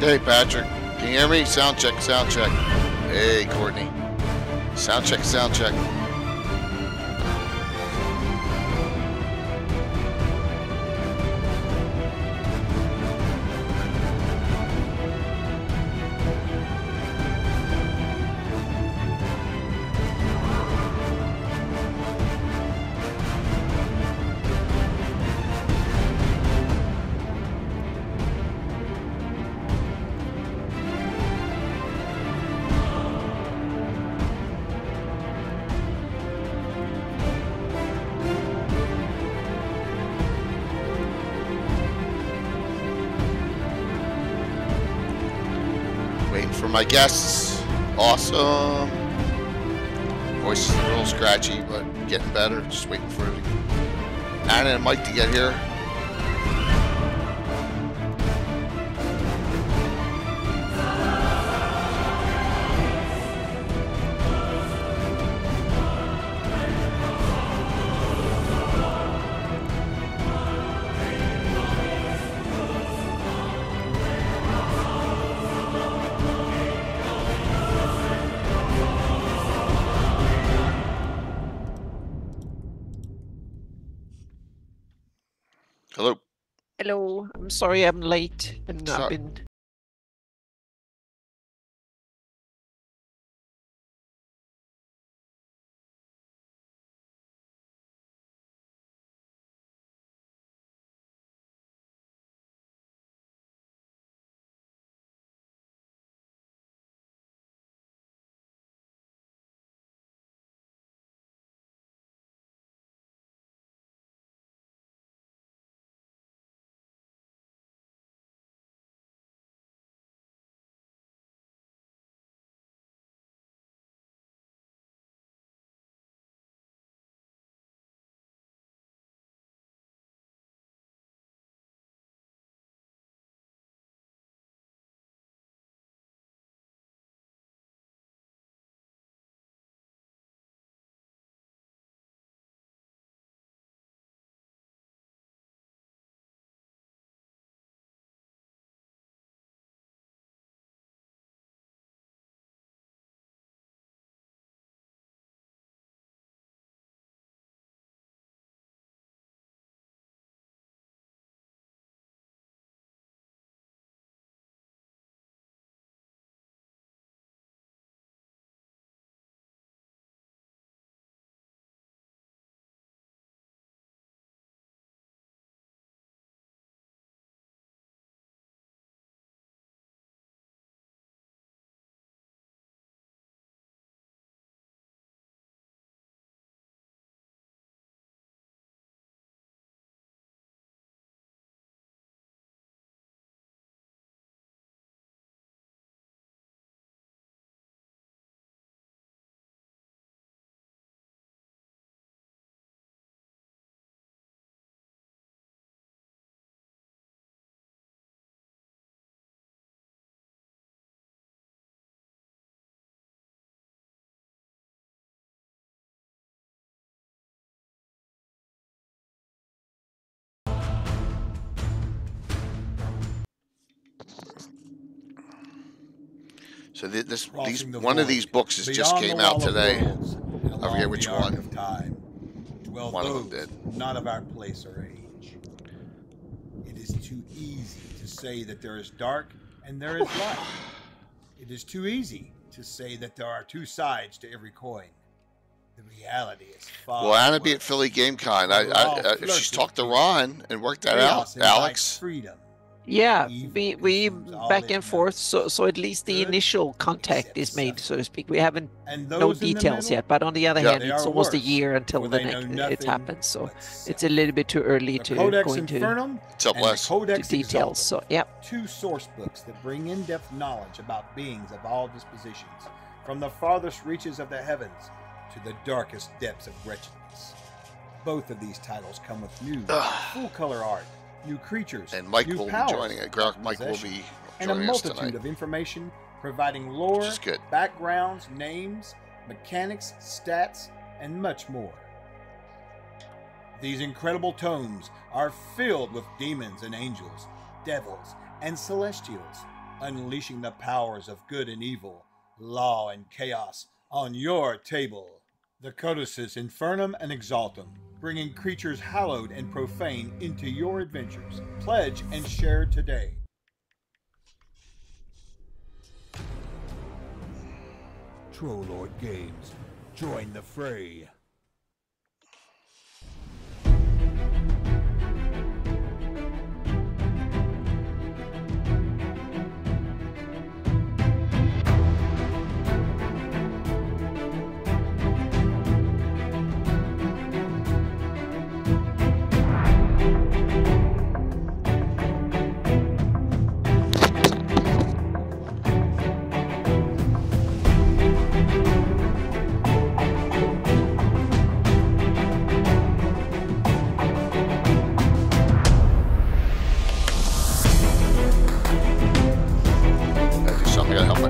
Hey, Patrick. Can you hear me? Sound check, sound check. Hey, Courtney. Sound check, sound check. Waiting for my guests. Awesome. Voice is a little scratchy, but getting better. Just waiting for Anna and Mike to get here. Hello. Hello, I'm sorry I'm late, and I've been. So one of these books just came out today. I forget which one. One of them did. Not of our place or age. It is too easy to say that there is dark and there is light. It is too easy to say that there are two sides to every coin. The reality is far. Well, Anna be at Philly GameCon. If she's talked to Ron and worked that out, Alex. Freedom. Yeah, we back and forth, so at least the initial contact is made, so to speak. We haven't no details yet, but on the other hand, it's almost a year until it happens, so it's a little bit too early to go into details. So yeah, two source books that bring in-depth knowledge about beings of all dispositions, from the farthest reaches of the heavens to the darkest depths of wretchedness. Both of these titles come with new, full-color art, new creatures, and Mike new will powers, be joining it. Mike will be and a joining us tonight. multitude of information providing lore, good. backgrounds, names, mechanics, stats, and much more. These incredible tomes are filled with demons and angels, devils and celestials, unleashing the powers of good and evil, law and chaos on your table. The Codices Infernum and Exaltum, bringing creatures hallowed and profane into your adventures. Pledge and share today. Trollord Games. Join the fray.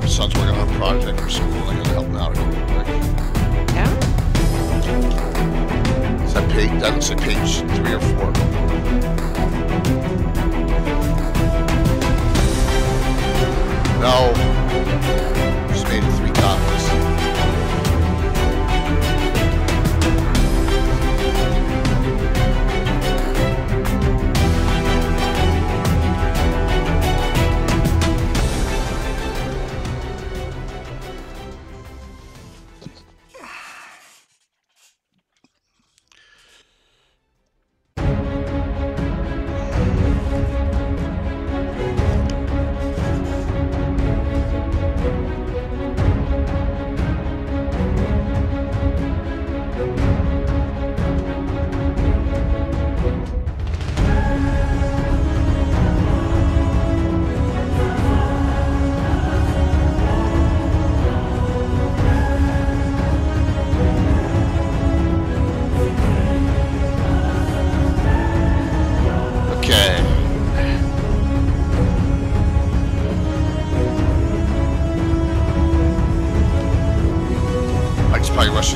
Son's working on a project for school. I gotta help him out real quick. Yeah? Is that page? That looks like page 3 or 4. No. Just made it 3 copies.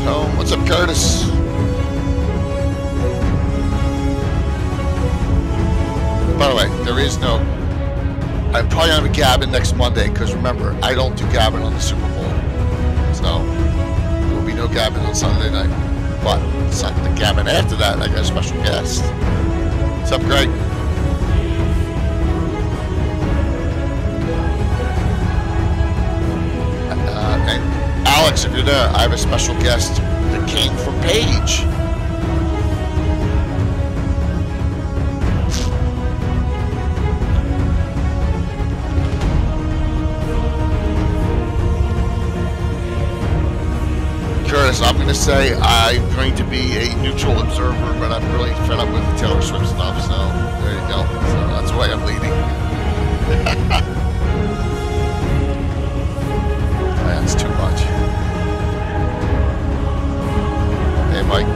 Home. What's up, Curtis? By the way, there is no... I'm probably going to have a Gabbin next Monday, because remember, I don't do Gabbin on the Super Bowl. So, there will be no Gabbin on Sunday night. But, the Gabbin after that, I got a special guest. What's up, Greg? And Alex, if you're there, I have a special guest that came from Page. Curtis, I'm going to say I'm going to be a neutral observer, but I'm really fed up with the Taylor Swift stuff, so there you go. So that's why I'm leading. That's too much. Hey, Mike.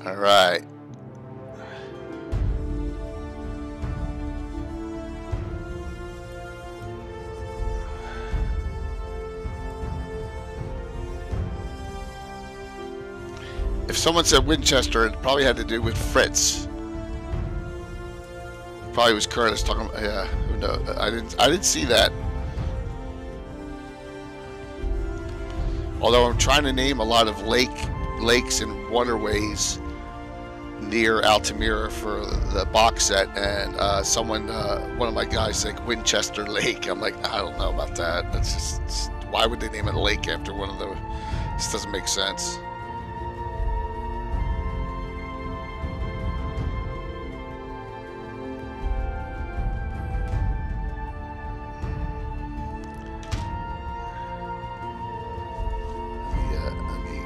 All right. If someone said Winchester, it probably had to do with Fritz. Probably was Curtis talking about, yeah, who knows? I didn't see that. Although I'm trying to name a lot of lakes and waterways near Altamira for the box set, and someone, one of my guys said Winchester Lake. I'm like, I don't know about that. That's just, why would they name it a lake after one of those? This doesn't make sense.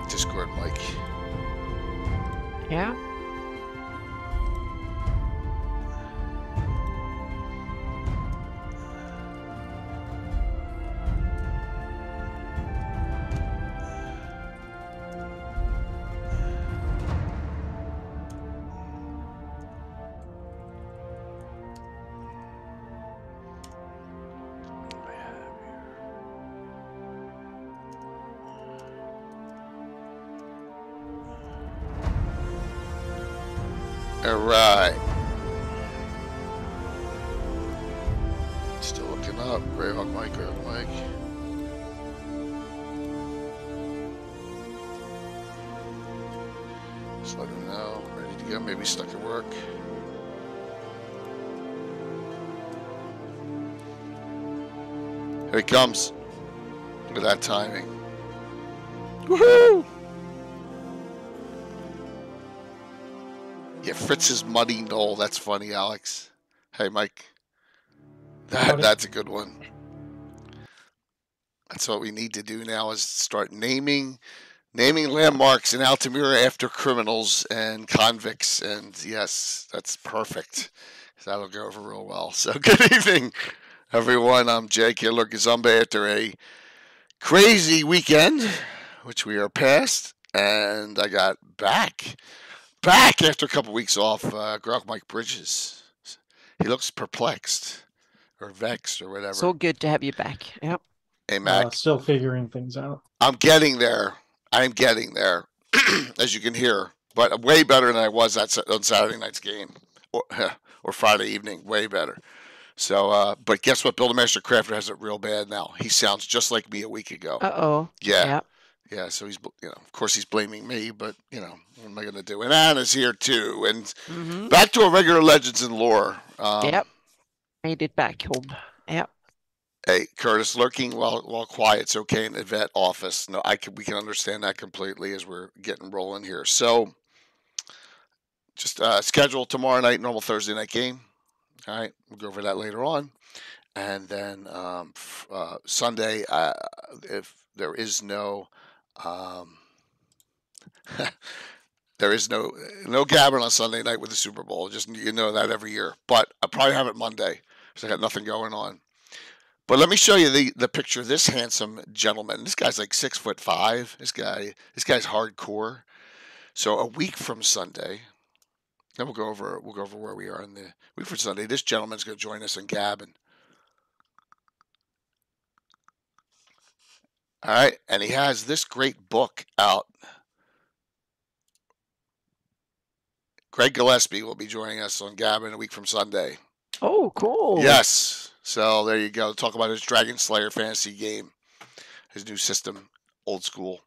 Discord, Mike. Yeah. All right. Still looking up. Greyhawk Mike, Greyhawk Mike. Just let him know. Ready to go. Maybe stuck at work. Here he comes. Look at that timing. Woohoo! Yeah, Fritz's Muddy Knoll. That's funny, Alex. Hey, Mike. That's a good one. That's what we need to do now is start naming landmarks in Altamira after criminals and convicts. And yes, that's perfect. That'll go over real well. So good evening, everyone. I'm Jay Killer Gazumba after a crazy weekend, which we are past. And I got back after a couple weeks off. Greyhawk Mike Bridges. He looks perplexed or vexed or whatever. So good to have you back. Yep. Hey, Mac. Still figuring things out. I'm getting there. I'm getting there, as you can hear. But way better than I was on Saturday night's game or Friday evening. Way better. So, but guess what? Buildermaster Crafter has it real bad now. He sounds just like me a week ago. Uh-oh. Yeah. Yep. Yeah, so he's, of course he's blaming me, but, what am I going to do? And Anna's here too. And back to our regular Legends and Lore. Yep. Made it back home. Yep. Hey, Curtis, lurking while quiet's okay in the vet office. No, we can understand that completely as we're getting rolling here. So, just schedule tomorrow night, normal Thursday night game. All right, we'll go over that later on. And then Sunday, if there is no... there is no gabbing on Sunday night with the Super Bowl. Just that every year. But I probably have it Monday because I got nothing going on. But let me show you the picture of this handsome gentleman. This guy's like 6'5". This guy's hardcore. So a week from Sunday, then we'll go over where we are in the week from Sunday. This gentleman's going to join us in gabbing. All right, and he has this great book out. Greg Gillespie will be joining us on Gabbin a week from Sunday. Oh, cool. Yes. So there you go. Talk about his Dragon Slayer fantasy game. His new system, old school.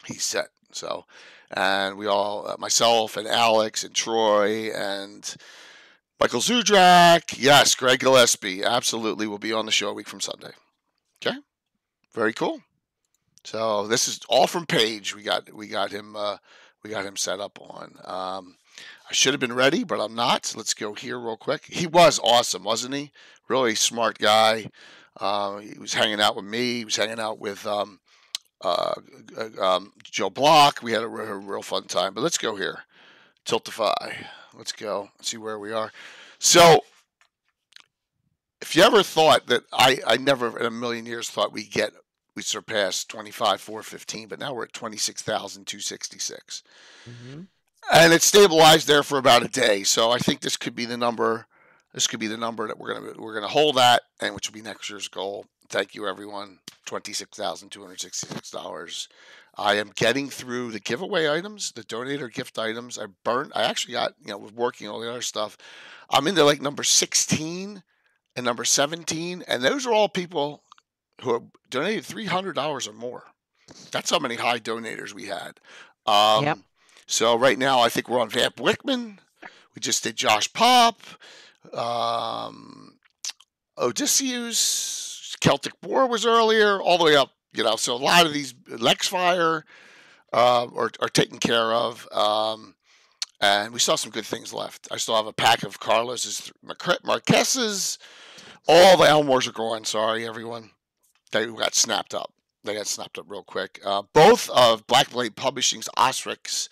He's set. So, and we all, myself and Alex and Troy and Michael Zudrak. Yes, Greg Gillespie absolutely will be on the show a week from Sunday. Okay. Very cool. So this is all from Paige. We got him set up on. I should have been ready, but I'm not. Let's go here real quick. He was awesome, wasn't he? Really smart guy. He was hanging out with me. He was hanging out with Joe Block. We had a real fun time. But let's go here. Tiltify. Let's go. Let's see where we are. So if you ever thought that I never in a million years thought we surpassed 25,415, but now we're at 26,266. And it stabilized there for about a day. So I think this could be the number. This could be the number that we're gonna hold at, and which will be next year's goal. Thank you, everyone. $26,266. I am getting through the giveaway items, the donator gift items. I actually got, was working all the other stuff. I'm into like number 16 and number 17, and those are all people who have donated $300 or more. That's how many high donators we had. Yep. So right now, I think we're on Vamp Wickman. We just did Josh Pop, Odysseus, Celtic War was earlier, all the way up. So a lot of these Lexfire are taken care of, and we still have some good things left. I still have a pack of Carlos's Marquesas. All the Elmores are gone. Sorry, everyone. They got snapped up. They got snapped up real quick. Both of Black Blade Publishing's Osrics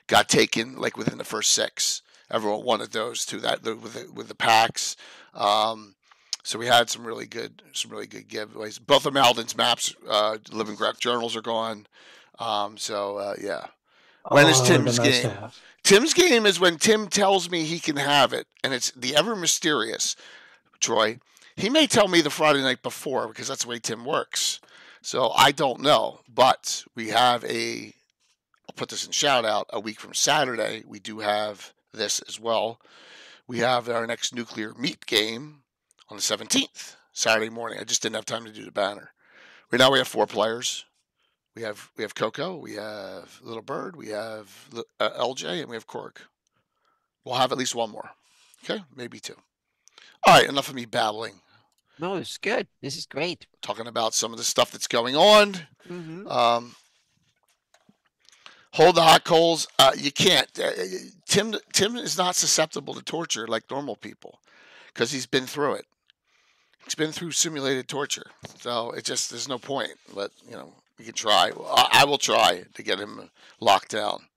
got taken like within the first 6. Everyone wanted those too. With the packs. So we had some really good giveaways. Both of Malden's maps, Living Graph journals are gone. Yeah. When is Tim's game? Tim's game is when Tim tells me he can have it, and it's the ever mysterious Troy. He may tell me the Friday night before because that's the way Tim works. So I don't know, but we have I'll put this in shout out, a week from Saturday, we do have this as well. We have our next nuclear meet game on the 17th, Saturday morning. I just didn't have time to do the banner. Right now we have 4 players. We have Coco, we have Little Bird, we have LJ, and we have Korg. We'll have at least one more. Okay, maybe 2. All right, enough of me babbling. No, it's good. This is great. Talking about some of the stuff that's going on. Hold the hot coals. You can't. Tim is not susceptible to torture like normal people because he's been through it. He's been through simulated torture, so there's no point. But we can try. I will try to get him locked down.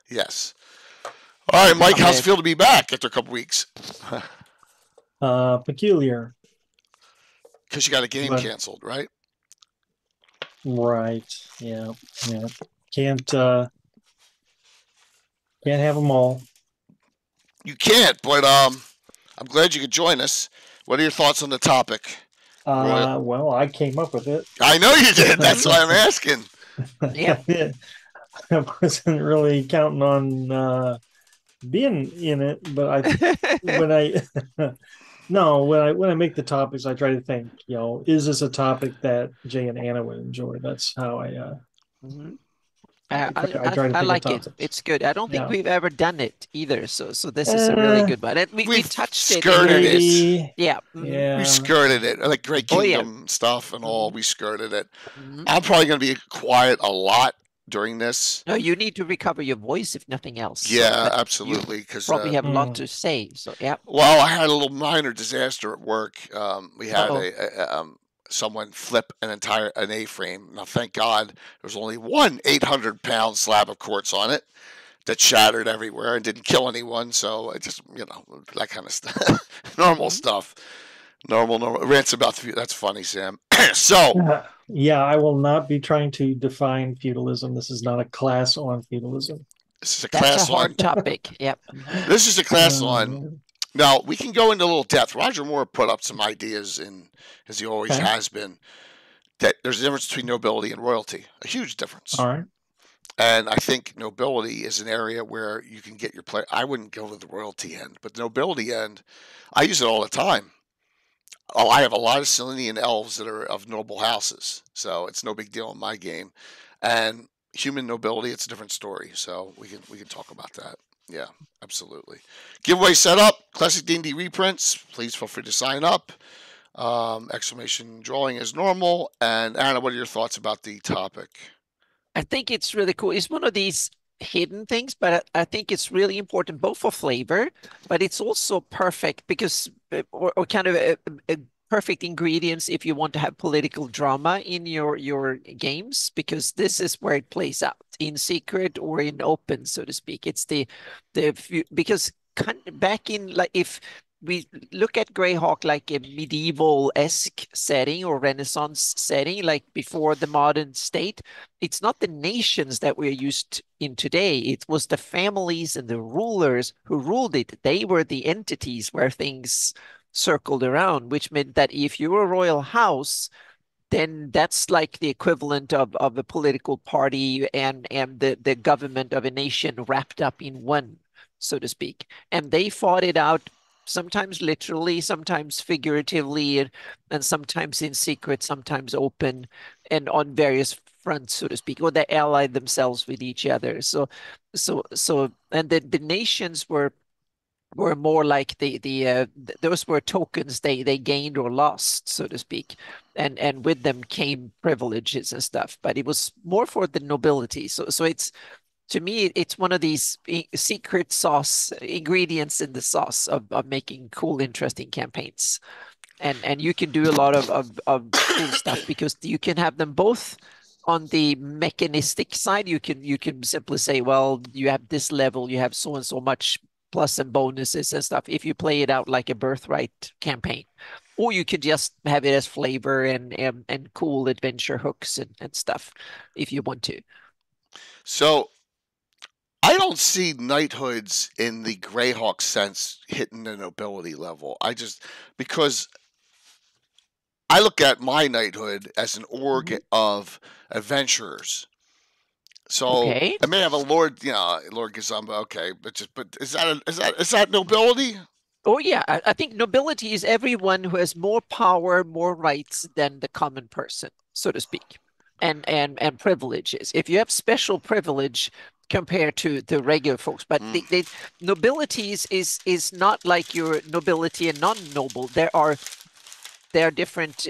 Yes. All right, Mike. How's it feel to be back after a couple weeks? Peculiar. Because you got a game canceled, right? Right. Yeah. Can't have them all. You can't, but I'm glad you could join us. What are your thoughts on the topic? Well, I came up with it. I know you did. That's why I'm asking. Yeah. I wasn't really counting on being in it, but when I make the topics, I try to think, is this a topic that Jay and Anna would enjoy? That's how I I like it. It's good. I don't think we've ever done it either. So this is a really good one. And we touched skirted it. Yeah. We skirted it. Like Great Kingdom stuff and all. We skirted it. I'm probably going to be quiet a lot during this. No, you need to recover your voice if nothing else. Yeah, absolutely. Because probably have a lot to say. So yeah. Well, I had a little minor disaster at work. We had someone flip an A-frame. Now, thank God, there was only one 800-pound slab of quartz on it that shattered everywhere and didn't kill anyone. So it just, that kind of stuff. Normal stuff. Normal. Rants about that's funny, Sam. So. Yeah, I will not be trying to define feudalism. This is not a class on feudalism. This is a class That's a hard topic. Yep. This is a class on. Now, we can go into a little depth. Roger Moore put up some ideas, as he always has been, that there's a difference between nobility and royalty. A huge difference. All right. And I think nobility is an area where you can get your play. I wouldn't go to the royalty end, but the nobility end, I use it all the time. I have a lot of Selenian elves that are of noble houses, so it's no big deal in my game. And human nobility, it's a different story. So we can talk about that. Yeah, absolutely. Giveaway set up. Classic D&D reprints. Please feel free to sign up. Exclamation drawing as normal. And Anna, what are your thoughts about the topic? I think it's really cool. It's one of these hidden things, but I think it's really important both for flavor, but it's also perfect because, or kind of a perfect ingredients if you want to have political drama in your games, because this is where it plays out in secret or in open, so to speak. It's because back in, like, if we look at Greyhawk like a medieval-esque setting or Renaissance setting, like before the modern state, it's not the nations that we're used in today. It was the families and the rulers who ruled it. They were the entities where things circled around, which meant that if you were a royal house, then that's like the equivalent of a political party and the government of a nation wrapped up in one, so to speak. And they fought it out sometimes literally, sometimes figuratively, and sometimes in secret, sometimes open, and on various fronts, so to speak, or they allied themselves with each other. And the nations were more like those were tokens they gained or lost, so to speak, and with them came privileges and stuff. But it was more for the nobility. So it's, to me, it's one of these secret sauce ingredients in the sauce of making cool, interesting campaigns. And you can do a lot of cool stuff because you can have them both on the mechanistic side. You can simply say, well, you have this level, you have so and so much plus and bonuses and stuff if you play it out like a birthright campaign. Or you could just have it as flavor and cool adventure hooks and stuff if you want to. So I don't see knighthoods in the Greyhawk sense hitting the nobility level. Because I look at my knighthood as an org of adventurers. So Okay. I may have a Lord, Lord Gazumba. Okay, but is that nobility? Oh yeah, I think nobility is everyone who has more power, more rights than the common person, so to speak, and privileges. If you have special privilege compared to the regular folks, but the nobility is not like your nobility and non-noble. There are different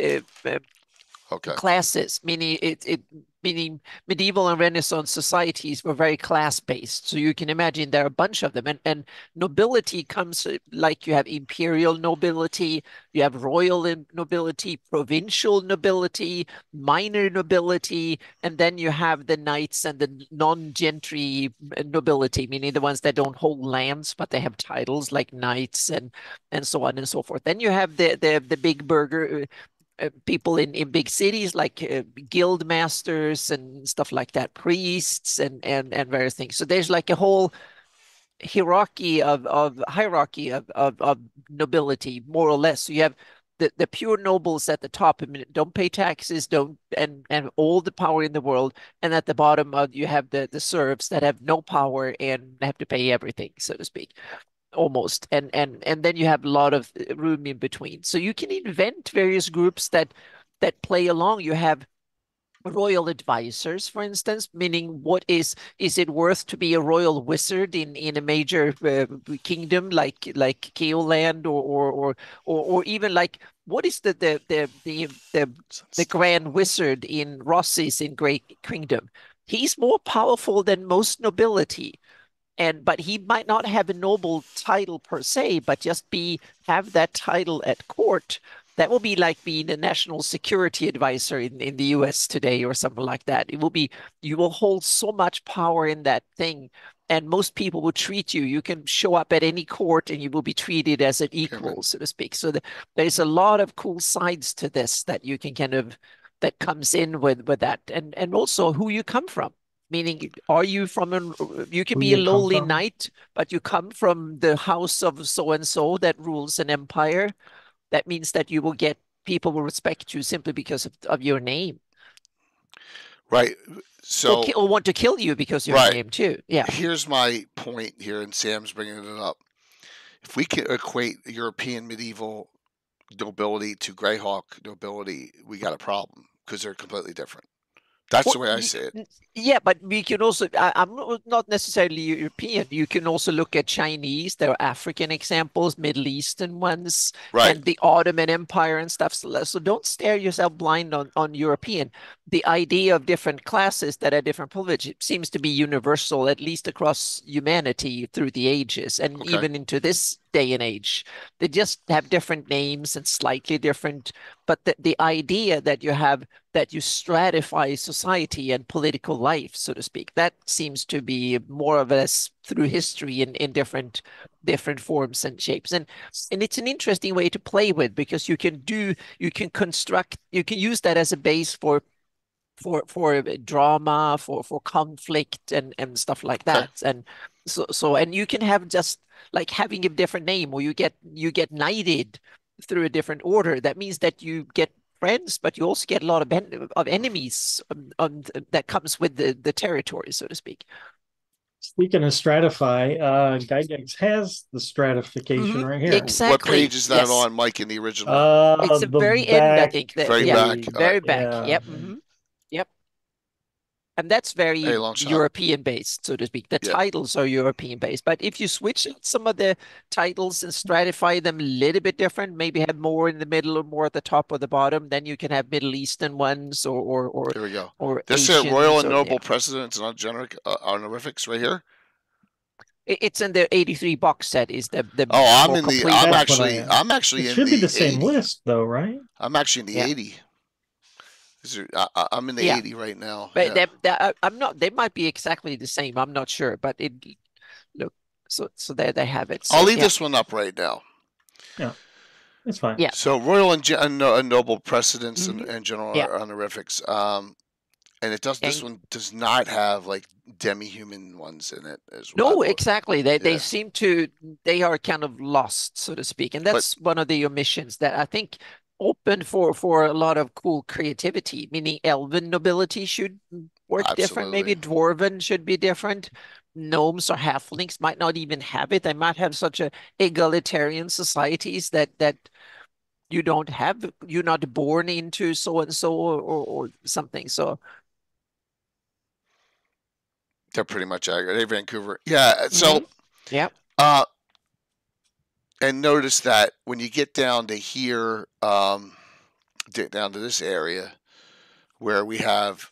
Okay. classes, meaning medieval and Renaissance societies were very class-based. So you can imagine there are a bunch of them. And nobility comes like you have imperial nobility, you have royal nobility, provincial nobility, minor nobility, and then you have the knights and the non-gentry nobility, meaning the ones that don't hold lands, but they have titles like knights and so on and so forth. Then you have the big burger people in big cities like guild masters and stuff like that, priests and various things. So there's like a whole hierarchy of nobility, more or less. So you have the pure nobles at the top. I mean, don't pay taxes, don't and all the power in the world. And at the bottom of you have the serfs that have no power and have to pay everything, so to speak, almost. And then you have a lot of room in between. So you can invent various groups that play along. You have royal advisors, for instance, meaning what is it worth to be a royal wizard in a major kingdom like Keoland or even like what is the grand wizard in Rossi's in Great Kingdom? He's more powerful than most nobility, but he might not have a noble title per se, but just have that title at court. That will be like being a national security advisor in the US today or something like that. You will hold so much power in that thing, and most people will treat you. You can show up at any court and you will be treated as an equal, so to speak. So there's a lot of cool sides to this that you can that comes in with that, and also who you come from. Meaning, are you you can be a lowly knight, but you come from the house of so and so that rules an empire. That means that people will respect you simply because of your name. Right. So or want to kill you because of your right. name too. Yeah. Here's my point here, and Sam's bringing it up. If we can equate European medieval nobility to Greyhawk nobility, we got a problem because they're completely different. That's the way I see it. Yeah, but we can also, I'm not necessarily European. You can also look at Chinese. There are African examples, Middle Eastern ones, Right. and the Ottoman Empire and stuff. So don't stare yourself blind on European. The idea of different classes that are different privilege seems to be universal, at least across humanity through the ages, and even into this day and age. They just have different names and slightly different, but the idea that you stratify society and political life, so to speak, that seems to be more of us through history in different forms and shapes. And it's an interesting way to play with, because you can use that as a base for drama, for conflict and stuff like that. And and you can have just like having a different name, or you get knighted through a different order. That means that you get friends, but you also get a lot of enemies that comes with the territory, so to speak. Speaking of stratify, Gygax has the stratification right here. Exactly. What page is that on, Mike, in the original? It's the very back, end, I think. Very back. Very back. Yeah. Yep. Yep. And that's very European based, so to speak. The titles are European based. But if you switch some of the titles and stratify them a little bit different, maybe have more in the middle or more at the top or the bottom, then you can have Middle Eastern ones or here we go. Or this is royal and noble precedents and honorifics right here. It's in the 83 box set. Is the I'm actually it in should the be the same 80. list though, right? I'm actually in the 80. I'm in the 80 right now. But I'm not. They might be exactly the same. I'm not sure, but look. So there they have it. So, I'll leave this one up right now. Yeah, it's fine. Yeah. So royal and noble precedents and general honorifics. And it does. This one does not have like demi-human ones in it as well. No, exactly. They seem to. They are kind of lost, so to speak, and that's one of the omissions that I think open for a lot of cool creativity. Meaning, elven nobility should work different. Maybe Absolutely. dwarven should be different. Gnomes or halflings might not even have it. They might have such a egalitarian societies that you don't have. You're not born into so and so or something. So They're pretty much accurate. Hey, Vancouver. Yeah. So, mhm. Yeah. uh, and notice that when you get down to here, down to this area where we have,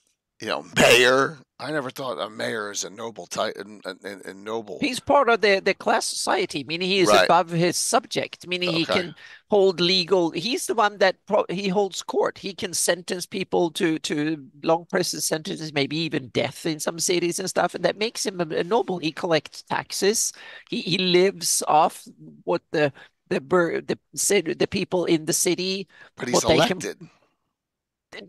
mayor. I never thought a mayor is a noble title and noble. He's part of the class society, meaning he is Right. above his subject, meaning he Okay. can hold legal. He's the one that he holds court. He can sentence people to long prison sentences, maybe even death in some cities and stuff, and that makes him a noble. He collects taxes. He lives off what the people in the city But he's what they can. elected.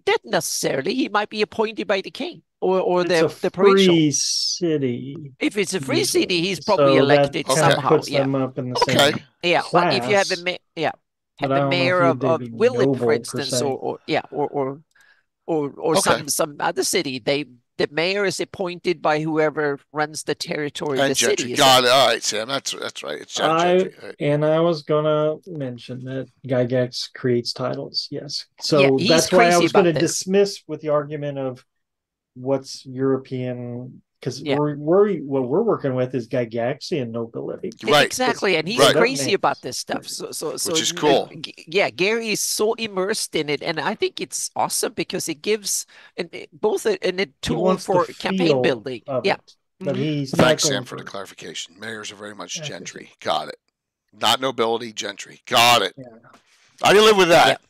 Not necessarily. He might be appointed by the king or It's a the provincial. free city. If it's a free Usually. city, he's probably So that elected kind of Okay. somehow. puts Yeah, them up in the Okay. same yeah. But if you have class. have But I the don't know mayor if they'd of be Willip, for noble per instance, se. or Okay. some other city, the mayor is appointed by whoever runs the territory And the gentry. city is Got in. it. All right, Sam. That's right. It's gentry. Right. I was gonna mention that Gygax creates titles. Yes. Yeah, So he's that's why I crazy was gonna about this. dismiss with the argument of what's European, because Yeah. what we're working with is Gygaxian nobility. Right. Exactly, and he's Right. crazy about this stuff. So Which is cool. yeah, Gary is so immersed in it, and I think it's awesome because it gives both a He tool wants the for campaign feel building. of Yeah. it, but Mhm. he's not Thanks, Sam, going for the for clarification. Mayors are very much accuracy. gentry. Got it. Not nobility, gentry. Got it. Yeah. I can live with Yeah. that.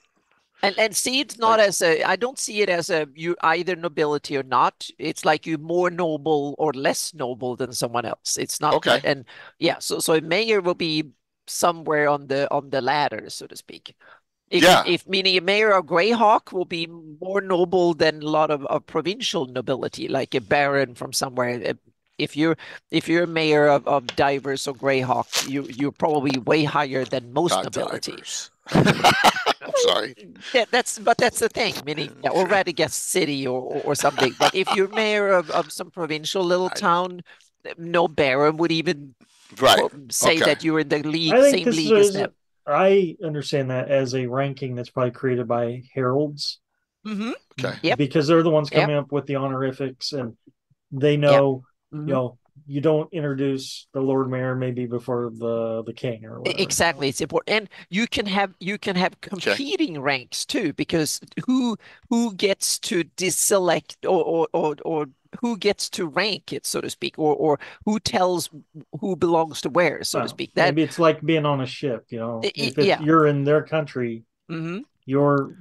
And see it's not as a I don't see it as a you either nobility or not. It's like you're more noble or less noble than someone else. It's not Okay. like and yeah, so a mayor will be somewhere on the ladder, so to speak. Yeah. If meaning a mayor of Greyhawk will be more noble than a lot of provincial nobility, like a baron from somewhere. If you're if you're a mayor of Divers or Greyhawk, you're probably way higher than most Not nobility. divers. I'm sorry. That's the thing, meaning yeah, or Radagast City or something. But if you're mayor of some provincial little town, no baron would even Right. say Okay. that you're in the league, I think same this league as is. them. I understand that as a ranking that's probably created by heralds. Mm-hmm. Okay. Yep. Because they're the ones coming Yep. up with the honorifics, and they know, Mm-hmm. you don't introduce the Lord Mayor maybe before the king or whatever. Exactly, it's important, and you can have competing ranks too, because who gets to deselect or who gets to rank it, so to speak, or who tells who belongs to where, so to Well, speak. That maybe it's like being on a ship. If yeah. you're in their country, Mm-hmm. you're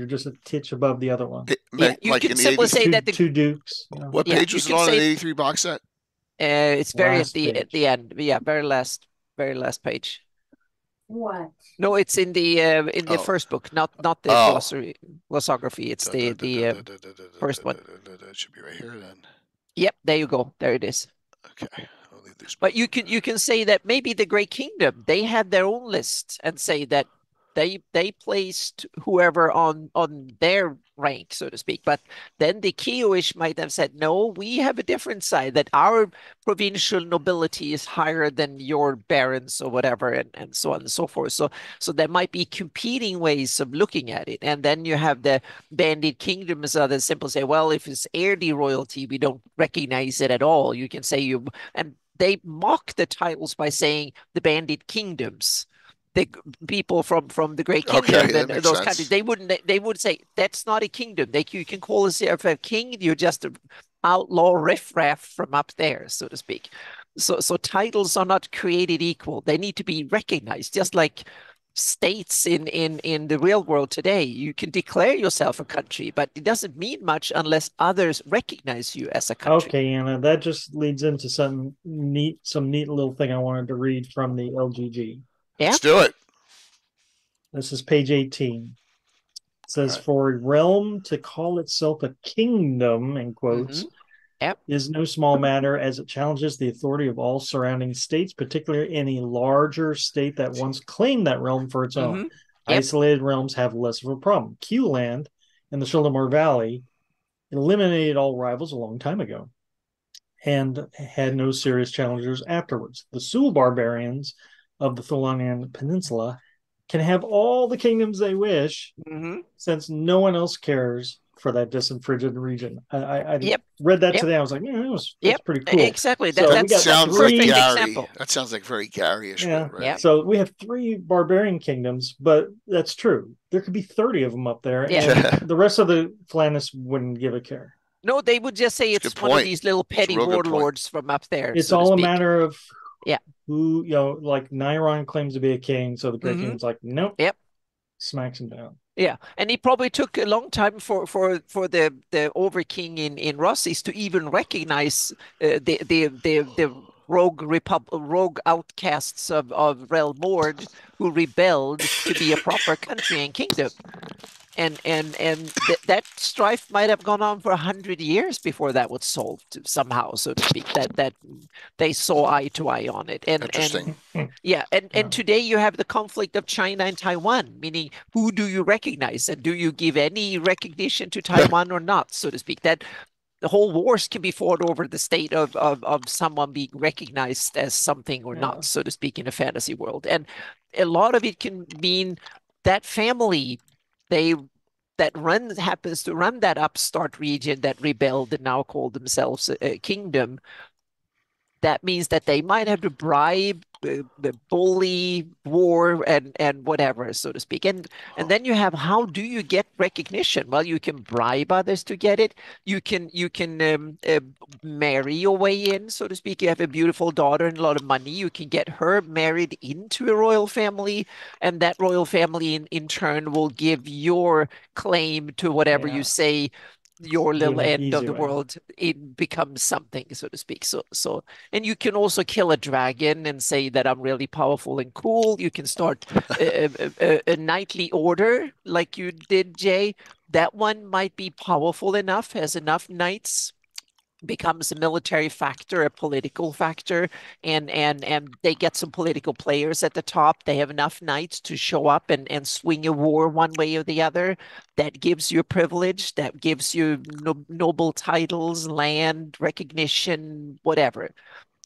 just a titch above the other one. Yeah, you Like can in the simply 80s. say that two dukes. What yeah, page you was it can on in the say 83 box set? it's very Last at page. the end. Yeah, very last page. What? No, it's in the Oh. first book, not the Oh. glossography. It's the first one. It should be right here then. Yep, there you go. There it is. Okay. I'll leave these But you can say that maybe the Great Kingdom, they had their own list and say that they placed whoever on their rank, so to speak. But then the Kioish might have said, no, we have a different side, that our provincial nobility is higher than your barons or whatever, and so on and so forth. So there might be competing ways of looking at it. And then you have the banded kingdoms that simply say, well, if it's Erdi royalty, we don't recognize it at all. You can say and they mock the titles by saying the banded kingdoms. The people from the Great Kingdom and those countries, they would say that's not a kingdom. You can call yourself a king. You're just an outlaw riffraff from up there, so to speak. So titles are not created equal. They need to be recognized, just like states in the real world today. You can declare yourself a country, but it doesn't mean much unless others recognize you as a country. Okay, Anna, that just leads into some neat little thing I wanted to read from the LGG. Yeah. Let's do it. This is page 18. It says, right. For a realm to call itself a kingdom, in quotes, Yep. is no small matter, as it challenges the authority of all surrounding states, particularly any larger state that once claimed that realm for its own. Yep. Isolated realms have less of a problem. Q-Land in the Shildamore Valley eliminated all rivals a long time ago and had no serious challengers afterwards. The Sul barbarians of the Tholonian Peninsula can have all the kingdoms they wish, since no one else cares for that disenfranchised region. I Yep. read that Yep. today. I was like, yeah, that's Yep. pretty cool. Exactly. So That we got sounds that's a like perfect Gary. example. That sounds like very Gary-ish. Yeah. Right? Yeah. So we have 3 barbarian kingdoms, but that's true. There could be 30 of them up there, Yeah. and the rest of the Flanders wouldn't give a care. No, they would just say That's a it's good one of point. these little It's a petty real good point. warlords from up there, It's so to all a speak. matter of Yeah. who, like Nairon claims to be a king, so the Great King's like, nope. Yep. Smacks him down. Yeah, and it probably took a long time for the overking in Rossis to even recognize the rogue outcasts of Rel Mord who rebelled to be a proper country and kingdom. And that strife might have gone on for 100 years before that was solved somehow, so to speak. That they saw eye to eye on it. Interesting. Yeah, and today you have the conflict of China and Taiwan, meaning who do you recognize, and do you give any recognition to Taiwan or not, so to speak? That the whole wars can be fought over the state of someone being recognized as something or not, so to speak, in a fantasy world. And a lot of it can mean that family happens to run that upstart region that rebelled and now call themselves a kingdom. That means that they might have to bribe, bully, war, and whatever, so to speak. And then you have, how do you get recognition? Well, you can bribe others to get it. You can marry your way in, so to speak. You have a beautiful daughter and a lot of money. You can get her married into a royal family, and that royal family in turn will give your claim to whatever you say your little end of the world, it becomes something, so to speak. So and you can also kill a dragon and say that I'm really powerful and cool. You can start a knightly order like you did, Jay. That one might be powerful enough, has enough knights, becomes a military factor, a political factor, and they get some political players at the top. They have enough knights to show up and swing a war one way or the other. That gives you a privilege, that gives you noble titles, land, recognition, whatever.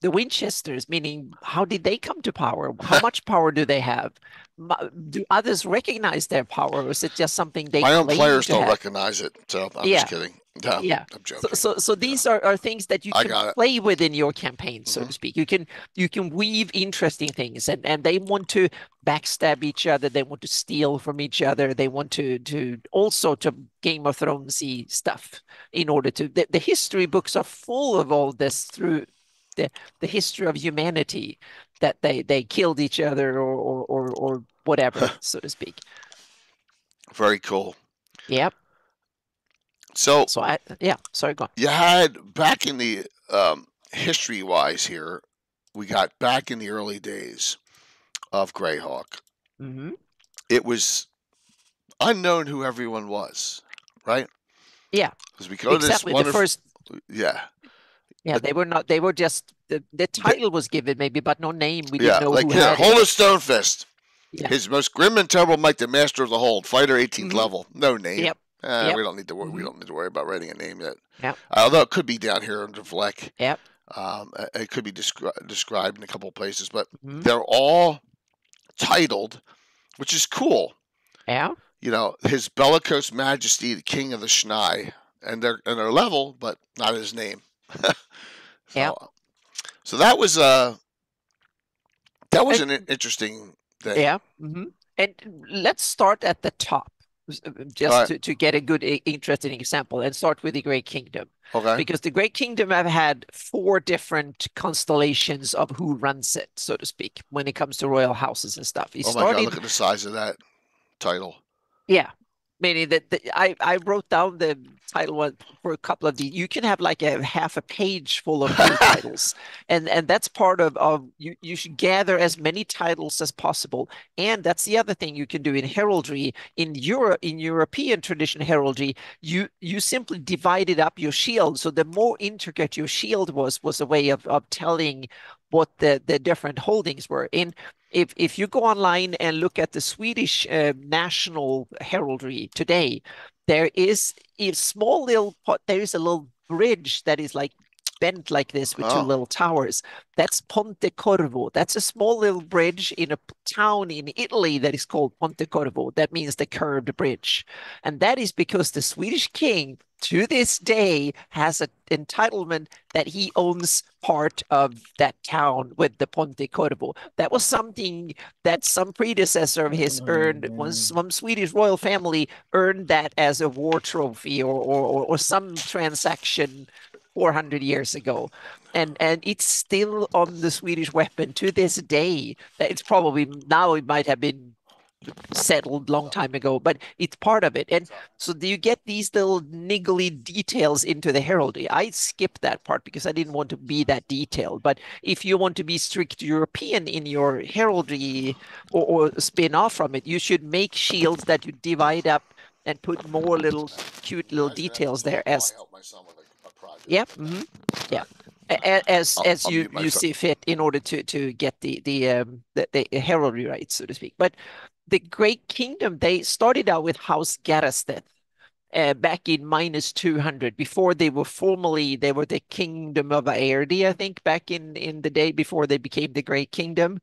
The Winchesters, meaning how did they come to power? How much power do they have? Do others recognize their power, or is it just something they My own claim players to don't have? recognize it, so I'm just kidding. No, Yeah. I'm joking. So these are things that you can play with in your campaign, so to speak. You can weave interesting things, and they want to backstab each other. They want to steal from each other. They want to also to Game of Thronesy stuff in order to. The history books are full of all this through the history of humanity, that they killed each other or whatever, so to speak. Very cool. Yep. So sorry, go on. You had back in the history wise here, we got back in the early days of Greyhawk. It was unknown who everyone was, right? Yeah, because we go exactly. To this the first. Yeah, they were not. They were just the title was given maybe, but no name. We didn't know like who had Hold it. of Stonefist. Yeah. His most grim and terrible might, the Master of the Hold, Fighter 18th level. No name. Yep. We don't need to. We don't need to worry about writing a name yet. Yep. Although it could be down here under Vlek. Yep. It could be described in a couple of places, but they're all titled, which is cool. Yeah. His bellicose Majesty, the King of the Schnai, and their level, but not his name. So that was an interesting thing. Yeah. And let's start at the top, just to get a good, interesting example, and start with the Great Kingdom. Okay. Because the Great Kingdom have had 4 different constellations of who runs it, so to speak, when it comes to royal houses and stuff. My God, look at the size of that title. Yeah. Meaning that I wrote down the title one for a couple of these. You can have like a half a page full of new titles, and that's part of you should gather as many titles as possible. And that's the other thing you can do in heraldry. In European tradition heraldry, you simply divided up your shield. So the more intricate your shield was a way of telling what the different holdings were. If you go online and look at the Swedish national heraldry today, there is a small little there is a little bridge that is like bent like this with two little towers. That's Ponte Corvo. That's a small little bridge in a town in Italy that is called Ponte Corvo. That means the curved bridge. And that is because the Swedish king to this day has an entitlement that he owns part of that town with the Ponte Corvo. That was something that some predecessor of his earned, some Swedish royal family earned that as a war trophy or some transaction 400 years ago. And it's still on the Swedish weapon to this day. It's probably now it might have been settled long time ago, but it's part of it. And so do you get these little niggly details into the heraldry? I skipped that part because I didn't want to be that detailed. But if you want to be strict European in your heraldry or spin off from it, you should make shields that you divide up and put more little cute little details there as yeah, yeah. As you see fit in order to get the heraldry rights, so to speak. But the Great Kingdom, they started out with House Garasteth back in -200. Before they were the Kingdom of Aerdi, I think, back in the day before they became the Great Kingdom.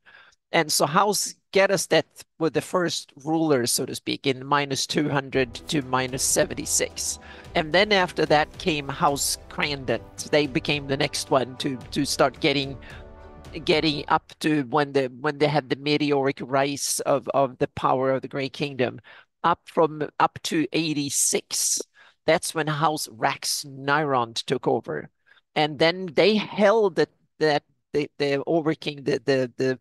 And so House Gerestedt were the first rulers, so to speak, in -200 to -76. And then after that came House Crandon. They became the next one to start getting up to when they had the meteoric rise of the power of the Great Kingdom, up to 86. That's when House Raxnyrond took over. And then they held the Overking, the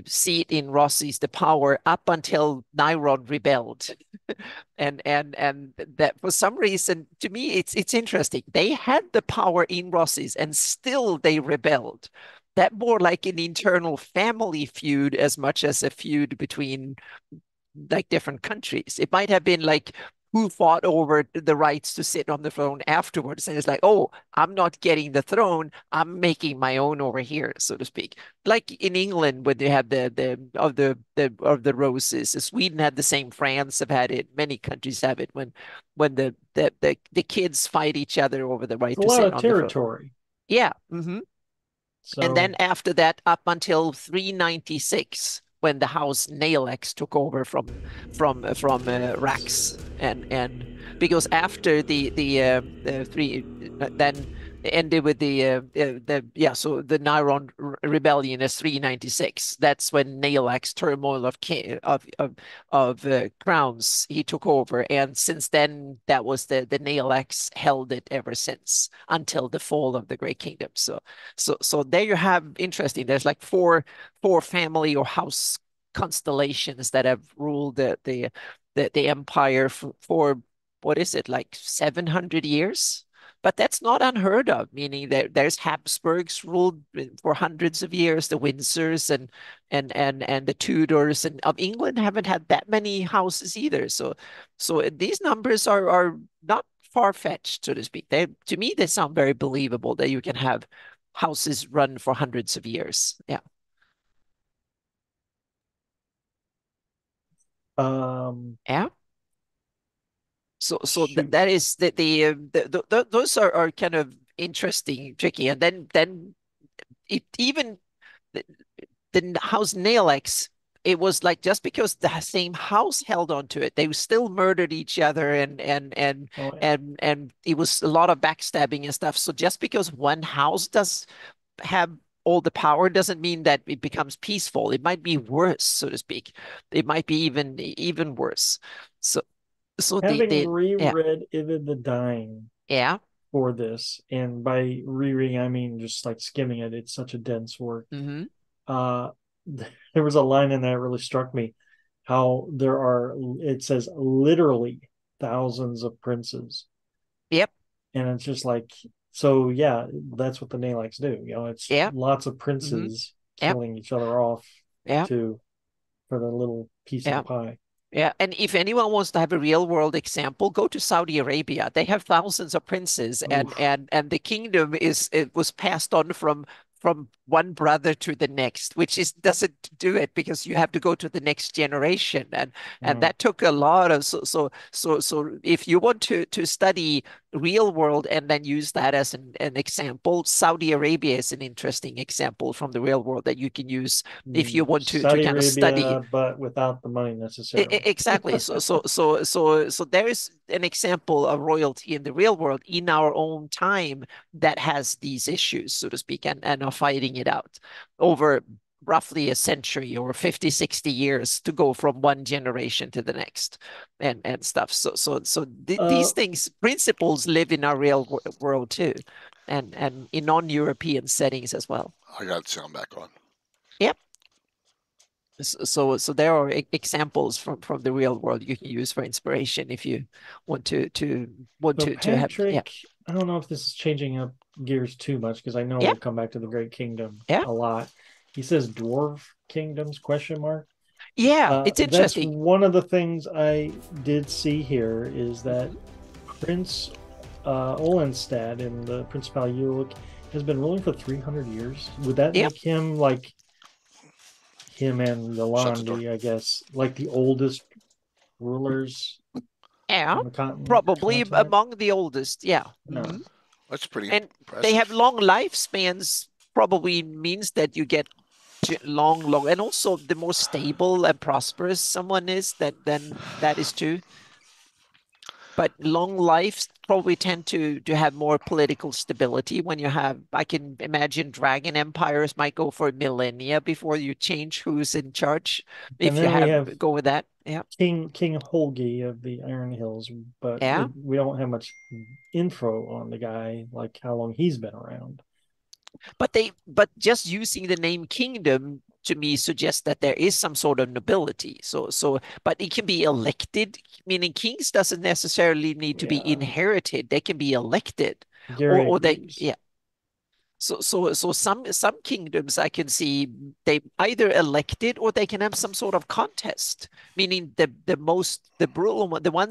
seat in Rossi's, the power, up until Nyrond rebelled. and that for some reason, to me, it's interesting. They had the power in Rossi's and still they rebelled. That more like an internal family feud as much as a feud between like different countries. It might have been like who fought over the rights to sit on the throne afterwards. And it's like, oh, I'm not getting the throne. I'm making my own over here, so to speak. Like in England, when they had the roses, Sweden had the same. France have had it. Many countries have it when the kids fight each other over the right to sit on the throne. Territory. Yeah. Mm-hmm. So, and then after that, up until 396, when the House Naelex took over from Rax, and because after the three, then ended with the Nyrond rebellion is 396. That's when Naelex, turmoil of crowns, he took over, and since then that was the Naelex held it ever since until the fall of the Great Kingdom. So there you have interesting. There's like four family or house constellations that have ruled the empire for what is it, like 700 years? But that's not unheard of, meaning that there's Habsburgs ruled for hundreds of years, the Windsors and the Tudors, and of England haven't had that many houses either. So these numbers are not far-fetched, so to speak. To me, they sound very believable that you can have houses run for hundreds of years. Yeah. Yeah. So that is those are kind of interesting, tricky, and then it even the House Naelex, it was like just because the same house held on to it, they still murdered each other and it was a lot of backstabbing and stuff. So just because one house does have all the power doesn't mean that it becomes peaceful. It might be worse, so to speak. It might be even worse. So having reread Ivid the Dying for this, and by rereading I mean just like skimming it, it's such a dense work. Mm-hmm. There was a line in there that really struck me, how it says literally thousands of princes. Yep. And it's just like, so yeah, that's what the Naelex do. It's lots of princes killing each other off for the little piece of the pie. Yeah, and if anyone wants to have a real world example, go to Saudi Arabia. They have thousands of princes, and the kingdom was passed on from from one brother to the next, which doesn't do it, because you have to go to the next generation, and that took a lot of so if you want to study real world and then use that as an example, Saudi Arabia is an interesting example from the real world that you can use if you want to Saudi kind of Arabia, study. but without the money necessarily. Exactly. So there is an example of royalty in the real world in our own time that has these issues, so to speak, and are fighting it out over roughly a century or 50, 60 years to go from one generation to the next and stuff. These things, principles live in our real world too, and in non-European settings as well. I got sound back on. Yep. So there are examples from the real world you can use for inspiration if you want to Patrick, have. I don't know if this is changing up gears too much, because I know Yeah. we'll come back to the Great Kingdom Yeah. a lot. He says dwarf kingdoms ? Yeah, it's interesting. That's one of the things I did see here, is that Prince Olenstad in the Principality Ulick has been ruling for 300 years. Would that make him, like him and Yolandi, I guess, like the oldest rulers? Yeah, on probably among the oldest. Yeah. That's pretty and impressive. They have long lifespans, probably means that you get long, and also the more stable and prosperous someone is, then that is too. But long lives probably tend to have more political stability when you have, I can imagine dragon empires might go for millennia before you change who's in charge. If you have go with that. Yeah. King Holgi of the Iron Hills, but we don't have much info on the guy, like how long he's been around. But just using the name kingdom to me suggests that there is some sort of nobility. But it can be elected, meaning kings doesn't necessarily need to be inherited. They can be elected, or they So some kingdoms I can see they either elected or they can have some sort of contest, meaning the ones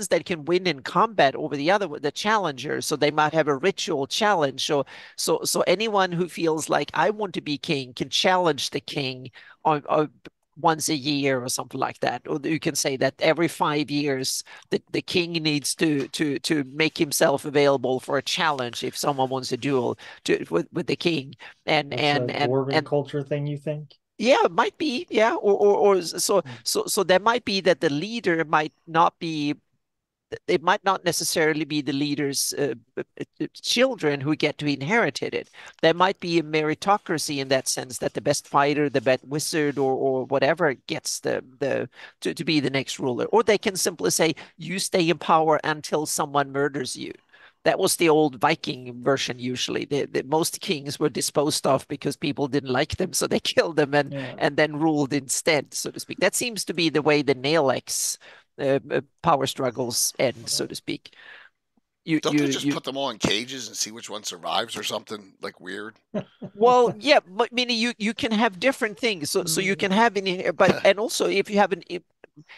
that can win in combat over the challengers. So they might have a ritual challenge. So anyone who feels like I want to be king can challenge the king on once a year or something like that. Or you can say that every 5 years the king needs to make himself available for a challenge if someone wants a duel with the king. And dwarven culture thing, you think? Yeah, it might be. Yeah, so there might be that the leader might not be. It might not necessarily be the leader's children who get to inherit it. There might be a meritocracy in that sense, that the best fighter, the best wizard, or whatever gets to be the next ruler. Or they can simply say, you stay in power until someone murders you. That was the old Viking version usually. Most kings were disposed of because people didn't like them, so they killed them and then ruled instead, so to speak. That seems to be the way the Nail-X power struggles end, so to speak. Don't they just put them all in cages and see which one survives or something like weird? Well, yeah, but meaning you can have different things. So you can have and also if you have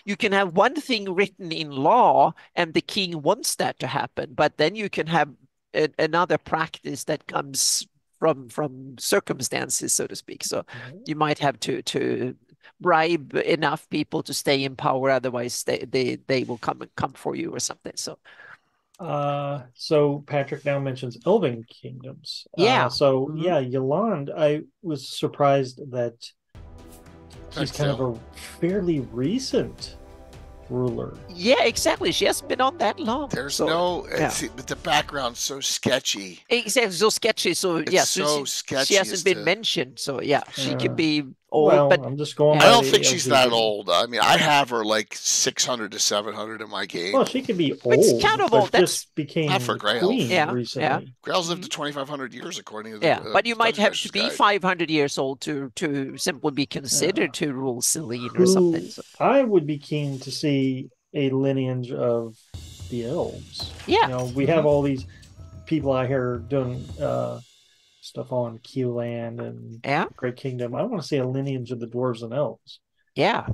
you can have one thing written in law and the king wants that to happen, but then you can have another practice that comes from circumstances, so to speak. So you might have to bribe enough people to stay in power, otherwise they will come for you or something. So Patrick now mentions elven kingdoms. Yeah. Yolande, I was surprised that she's kind of a fairly recent ruler. Yeah, exactly. She hasn't been on that long. There's but the background's so sketchy. Exactly, so sketchy. So it's so sketchy. She hasn't been mentioned. So she could be old. Well, but I'm just going. I don't think she's that old. I mean, I have her like 600 to 700 in my game. Well, she could be old. It's kind of old. That's just became not for Greyhawk. Recently. Greyhawk lived to 2,500 years according to the but you might have to be guide. 500 years old to simply be considered to rule Selene or something. So. I would be keen to see a lineage of the elves. Yeah, we have all these people out here doing stuff on Q-Land and Great Kingdom. I want to see a lineage of the dwarves and elves. Yeah,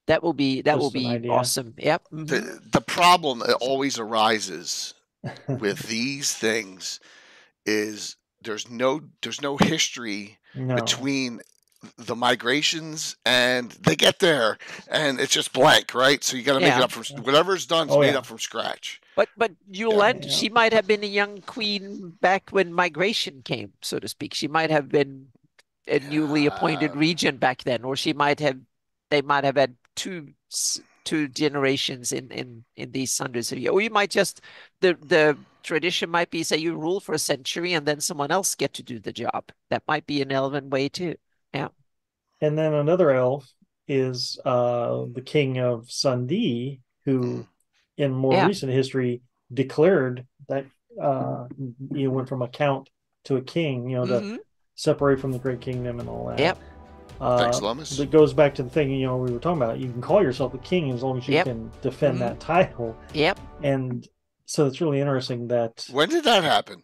that will be awesome. Yep. The problem that always arises with these things is there's no history No. between the migrations, and they get there and it's just blank, right? So you got to make it Yeah. up from whatever's done is Oh, made yeah. up from scratch. But Yeah. Yolande, she might have been a young queen back when migration came, so to speak. She might have been a newly appointed regent back then, or they might have had two generations in these hundreds of years. Or you might just the tradition might be, say, you rule for a century and then someone else get to do the job. That might be an elven way too. Yeah. And then another elf is the king of Sundee, who in more Yeah. recent history declared that went from a count to a king, to separate from the great kingdom and all that. Yep. Thanks, Lummis. That goes back to the thing, we were talking about. You can call yourself a king as long as you can defend that title. Yep. And so it's really interesting that. When did that happen?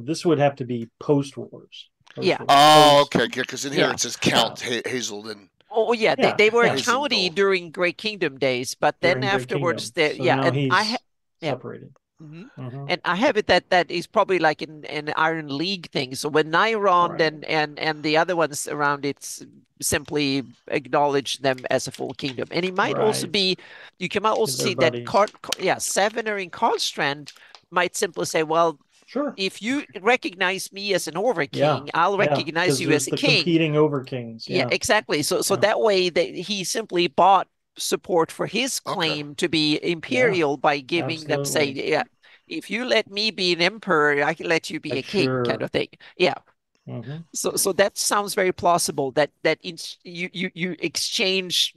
This would have to be post-wars. Yeah. Oh, okay. Because in here it says Count Hazelden. Oh, yeah. They were a county during Great Kingdom days, but then afterwards, so now he's separated. And I have it that is probably like an Iron League thing. So when Nyrond and the other ones around it simply acknowledge them as a full kingdom. And it might also be, you can also see that Sevener in Karlstrand might simply say, well, sure, if you recognize me as an over king, I'll recognize you as a king. Competing over kings. Yeah, exactly. So that way he simply bought support for his claim to be imperial by giving them, say, if you let me be an emperor, I can let you be a king, kind of thing. Yeah. So that sounds very plausible. That you exchange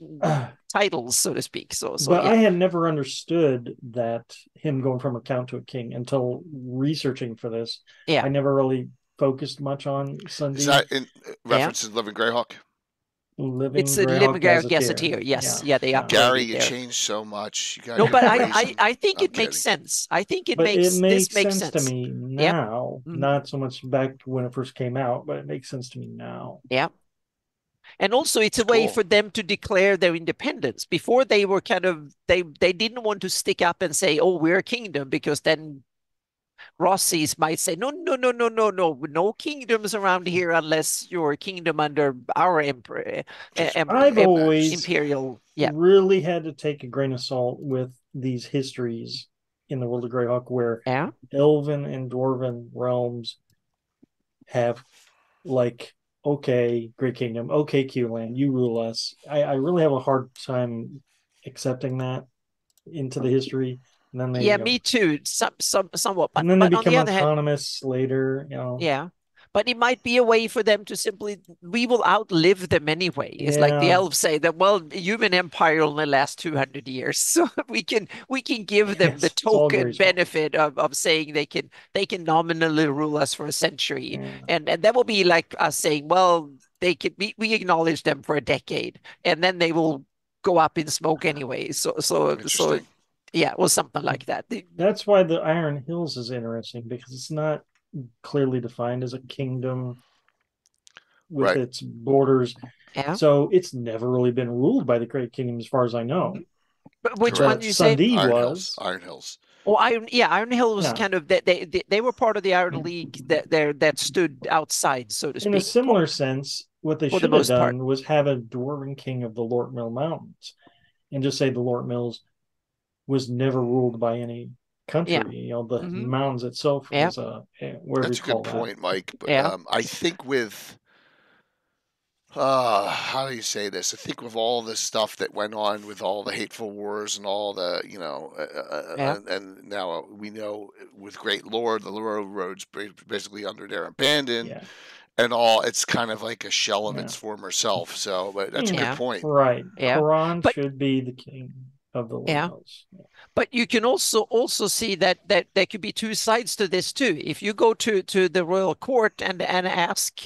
titles, so to speak. But I had never understood that him going from a count to a king until researching for this. Yeah, I never really focused much on Sundee. Is that in reference to Living Greyhawk? It's a Living Greyhawk Gazetteer. Yes, they updated Gary, you there. changed so much. No, but I think it makes sense. I think it makes sense to me now. Not so much back when it first came out, but it makes sense to me now. Yeah. And also it's a way for them to declare their independence. Before they were they didn't want to stick up and say, oh, we're a kingdom, because then Rossies might say, no kingdoms around here unless you're a kingdom under our emperor. I've always imperial. Really had to take a grain of salt with these histories in the world of Greyhawk, where elven and dwarven realms have okay, Great Kingdom, okay, Q-Land, you rule us. I really have a hard time accepting that into the history. And then me too. Somewhat. And then they become autonomous later. Yeah. But it might be a way for them to simply, we will outlive them anyway. It's like the elves say that, well, human empire only lasts 200 years. So we can give them the token benefit of saying they can nominally rule us for a century. And that will be like us saying, well, we acknowledge them for a decade, and then they will go up in smoke anyway. So yeah, or something like that. That's why the Iron Hills is interesting, because it's not clearly defined as a kingdom with its borders. Yeah. So it's never really been ruled by the Great Kingdom, as far as I know. But which one do you say? Iron Hills. Oh, Iron Hill was kind of they were part of the Iron League that stood outside, so to speak. In a similar sense, what they should have done was have a dwarven king of the Lort Mill Mountains, and just say the Lort Mills was never ruled by any country. The mountains itself was that's a good point, Mike. But I think with how do you say this? I think with all the stuff that went on with all the hateful wars and all the and now we know with Great Lord, the road's basically under there, abandoned. And all, it's kind of like a shell of its former self. So, but that's a good point. Right. Quran should be the king of the Mills. But you can also see that there could be two sides to this too. If you go to the royal court and ask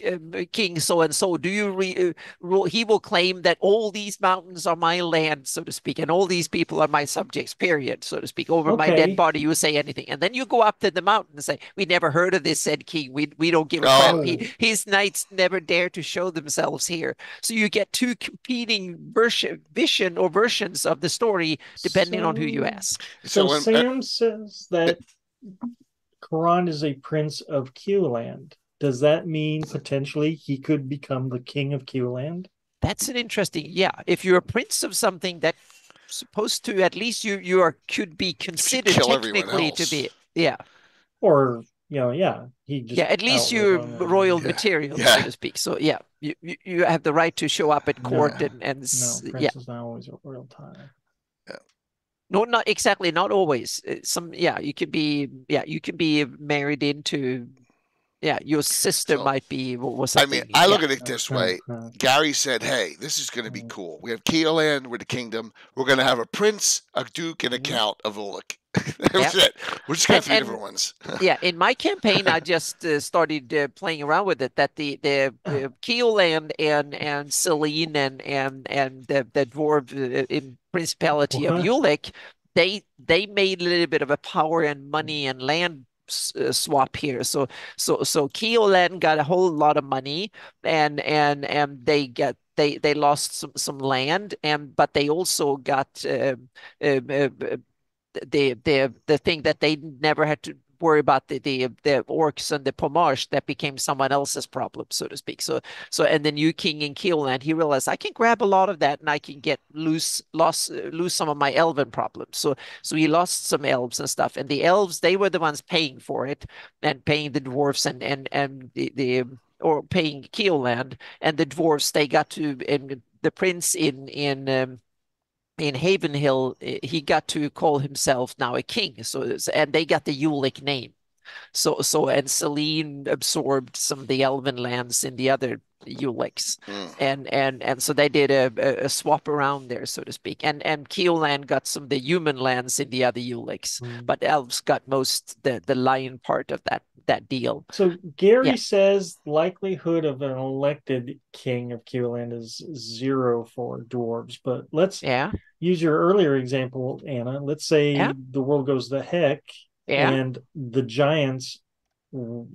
King so and so, do you rule? He will claim that all these mountains are my land, so to speak, and all these people are my subjects. Period, so to speak. Over my dead body, you say anything, and then you go up to the mountain and say, "We never heard of this," said King. We don't give a crap. His knights never dare to show themselves here. So you get two competing versions of the story depending on who you ask. So Sam says that Quran is a prince of Q-Land. does that mean potentially he could become the king of Keeland? That's an interesting, yeah. If you're a prince of something that supposed to, at least you could be considered technically to be, yeah. Or, he just at least you're royal material, so to speak. So yeah, you have the right to show up at court and prince is not always a royal title. No, not exactly, not always. You could be married into. Yeah, your sister might be or something. I mean, I look at it this way. Gary said, hey, this is going to be cool. We have Keeland with the kingdom. We're going to have a prince, a duke, and a count of Ulick. That was it. We're just going to have 3 different ones. Yeah, in my campaign, I just started playing around with it, that the Keeland and Selene and the dwarf in Principality of Ulick, they made a little bit of a power and money and land swap here. So Keolen got a whole lot of money, and they lost some land, but they also got the thing that they never had to worry about, the orcs and the Pomage that became someone else's problem, so to speak. So and the new king in Keeland, he realized, I can grab a lot of that and I can lose some of my elven problems. So he lost some elves and stuff, and the elves, they were the ones paying for it and paying the dwarfs or paying Keeland, and the dwarfs, they got to, and the prince in Havenhill, he got to call himself now a king. And they got the Ulick name. And Selene absorbed some of the elven lands in the other Ulicks, and so they did a swap around there, so to speak. And Keoland got some of the human lands in the other Ulicks, but elves got most the lion part of that deal. So Gary says likelihood of an elected king of Keeland is 0 for dwarves, but let's use your earlier example, Anna. Let's say the world goes to heck and the giants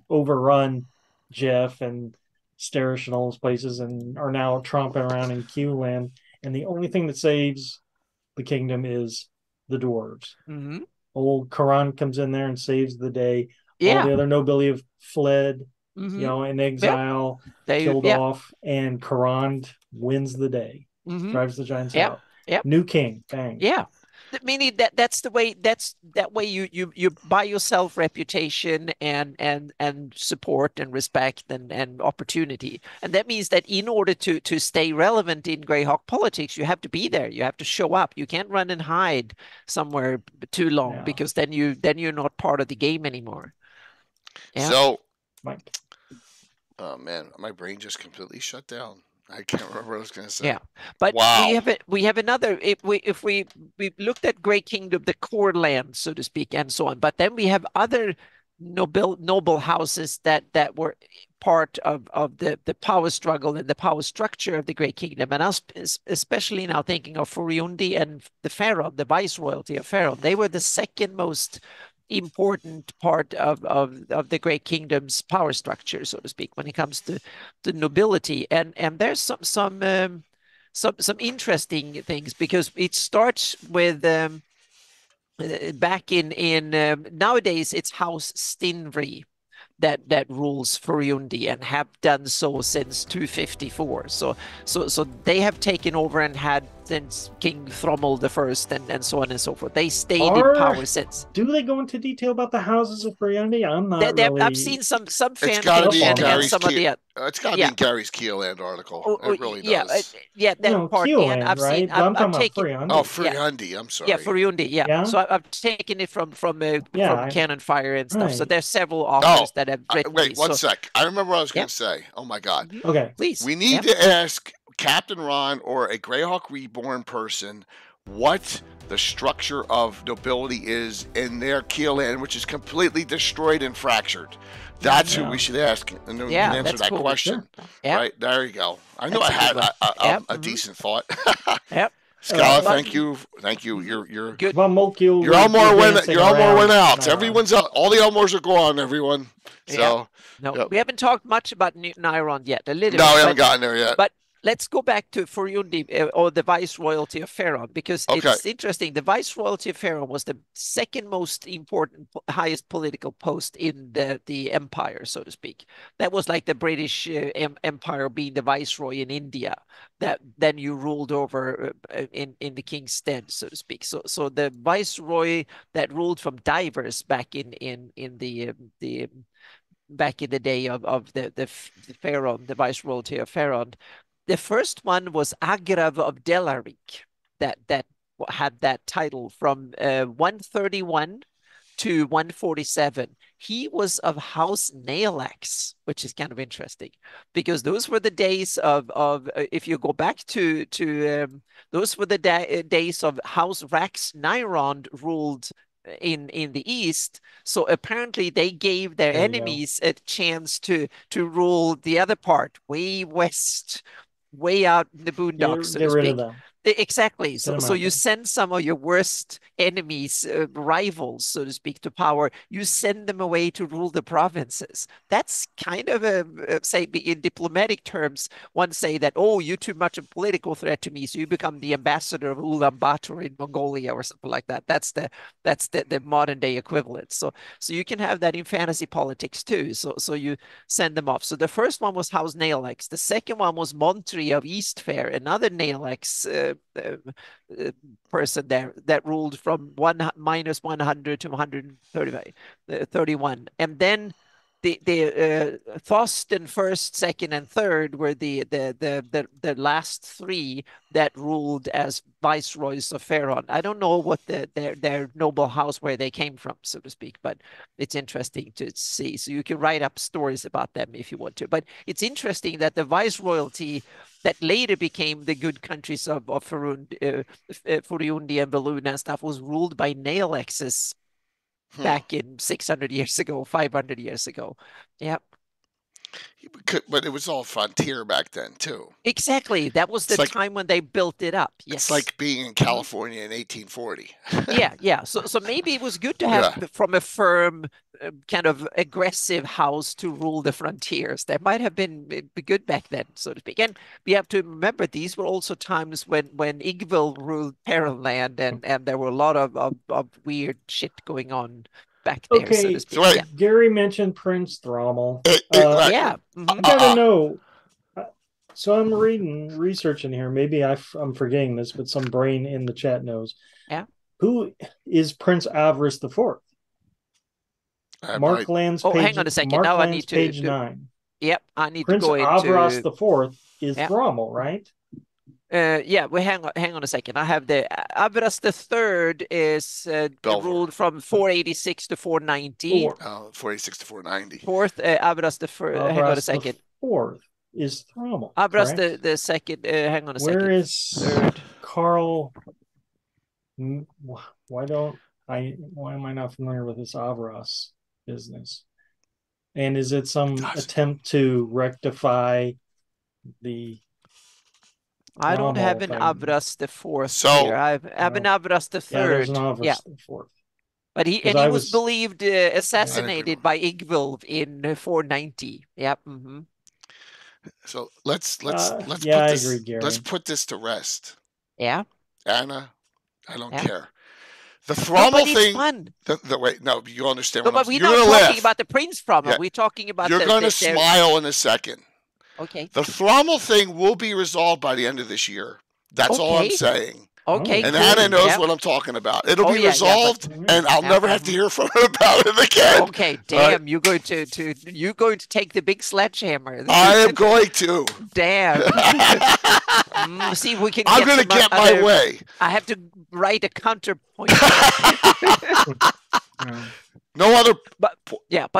overrun Jeff and Sterish and all those places and are now tromping around in Keeland, and the only thing that saves the kingdom is the dwarves. Old Karan comes in there and saves the day. All the other nobility have fled, in exile, killed off, and Karan wins the day, drives the giants out. New king, bang. Meaning that's the way. That way you buy yourself reputation and support and respect and opportunity, and that means that in order to stay relevant in Greyhawk politics, you have to be there. You have to show up. You can't run and hide somewhere too long, because then you're not part of the game anymore. So, Mike. Oh man, my brain just completely shut down. I can't remember what I was going to say. But we have another. If we looked at Grey Kingdom, the core land, so to speak, and so on. But then we have other noble houses that were part of the power struggle and the power structure of the Grey Kingdom, and us especially now thinking of Furiundi and the Pharaoh, the viceroyalty of Pharaoh. They were the second most important part of the Great Kingdom's power structure, so to speak, when it comes to the nobility. And there's some interesting things, because it starts with back in nowadays it's House Stinvri that rules Furiundi, and have done so since 254. So they have taken over and had since King Thrommel the First, and so on and so forth. They stayed in power since. Do they go into detail about the houses of Furiundi? I'm not really... I've seen some fan fiction and some of the... It's got to be in Gary's Keeland article. It really does. That part. Keeland, and I've right? seen. I'm taking Furiundi. Oh, Furiundi. I'm sorry. Furiundi. Yeah. So I've taken it from Cannon Fire and stuff. Right. So there's several authors that have written. Wait, one sec. I remember what I was going to say. Oh my God. Okay, please. We need to ask Captain Ron or a Greyhawk Reborn person what the structure of nobility is in their Keeland, which is completely destroyed and fractured. That's who we should ask and answer that question. Sure. Right, there you go. I knew I had a decent thought. Scala, thank you. You're good. Your Elmore went out. Everyone's out. All the Elmores are gone. Everyone. So we haven't talked much about Nyron yet. A little. No, we haven't gotten there yet. But let's go back to Furundi or the Viceroyalty of Pharaoh, because it's interesting. The Viceroyalty of Pharaoh was the second most important, highest political post in the empire, so to speak. That was like the British Empire being the Viceroy in India, that then you ruled over in the king's stead, so to speak. So the Viceroy that ruled from Divers back in the back in the day of the Pharaoh, the Viceroyalty of Pharaoh. The first one was Agrav of Delarik, that had that title from 131 to 147. He was of House Naelax, which is kind of interesting, because those were the days of if you go back to those were the days of House Rax Nyrond ruled in the east. So apparently they gave their enemies a chance to rule the other part, way west, way out in the boondocks, so to rid speak. of them. Exactly. So you send some of your worst enemies, rivals, so to speak, to power. You send them away to rule the provinces. That's kind of say, in diplomatic terms, one say that, oh, you're too much a political threat to me, so you become the ambassador of Ulaanbaatar in Mongolia or something like that. That's the modern day equivalent. So you can have that in fantasy politics too. So you send them off. So the first one was House Naelax. The second one was Montri of Eastfair, another Naelax person there that ruled from minus 100 to 131, and then the Thorsten first, second, and third were the last three that ruled as viceroys of Pharaoh. I don't know what their noble house, where they came from, so to speak, but it's interesting to see. So you can write up stories about them if you want to. But it's interesting that the viceroyalty that later became the good countries of Furundi and Beluna and stuff was ruled by Naelaxes back in 600 years ago, 500 years ago. Yeah. But it was all frontier back then, too. Exactly. That was the time when they built it up. Yes. It's like being in California in 1840. Yeah. So maybe it was good to have from a firm, kind of aggressive house to rule the frontiers. That might have been good back then, so to speak. And we have to remember these were also times when Igvel ruled Perilland, and there were a lot of weird shit going on back there, so to speak. So Gary mentioned Prince Thrommel. Yeah. I gotta know. So I'm researching here. Maybe I'm forgetting this, but some brain in the chat knows. Yeah. Who is Prince Avarice the Fourth? Mark Land's page. Hang on a second. Now I need to page 9. Yep, I need Prince to go into Avarice the Fourth is Thrommel, right? Yeah, well, hang on a second. I have the Avras the Third is ruled from 486 to 490. 486 to 490. Fourth, Avras the First. Hang on a second. Fourth is Thrommel. Avras the Second. Hang on a second. Where is third? Carl? Why am I not familiar with this Avras business? And is it some attempt to rectify the? I don't have an Avras the Fourth here. I have an Avras the Third. Yeah, there's an Avras the Fourth. But he was believed assassinated by Igvilv in 490. Yep. Mm-hmm. So let's put this to rest. Yeah. Anna, I don't care. The Thrommel thing. Fun. Wait, no, you understand. But we're not talking about the Prince Thrommel. Yeah. We're talking about. You're going to smile in a second. Okay. The Thrommel thing will be resolved by the end of this year. That's all I'm saying. Okay. And Anna knows what I'm talking about. It'll be resolved, and I'll never have to hear from her about it again. Okay, damn, you're going to take the big sledgehammer. I am going to. Damn. See if we can. I'm going to get my way. I have to write a counterpoint. No other, but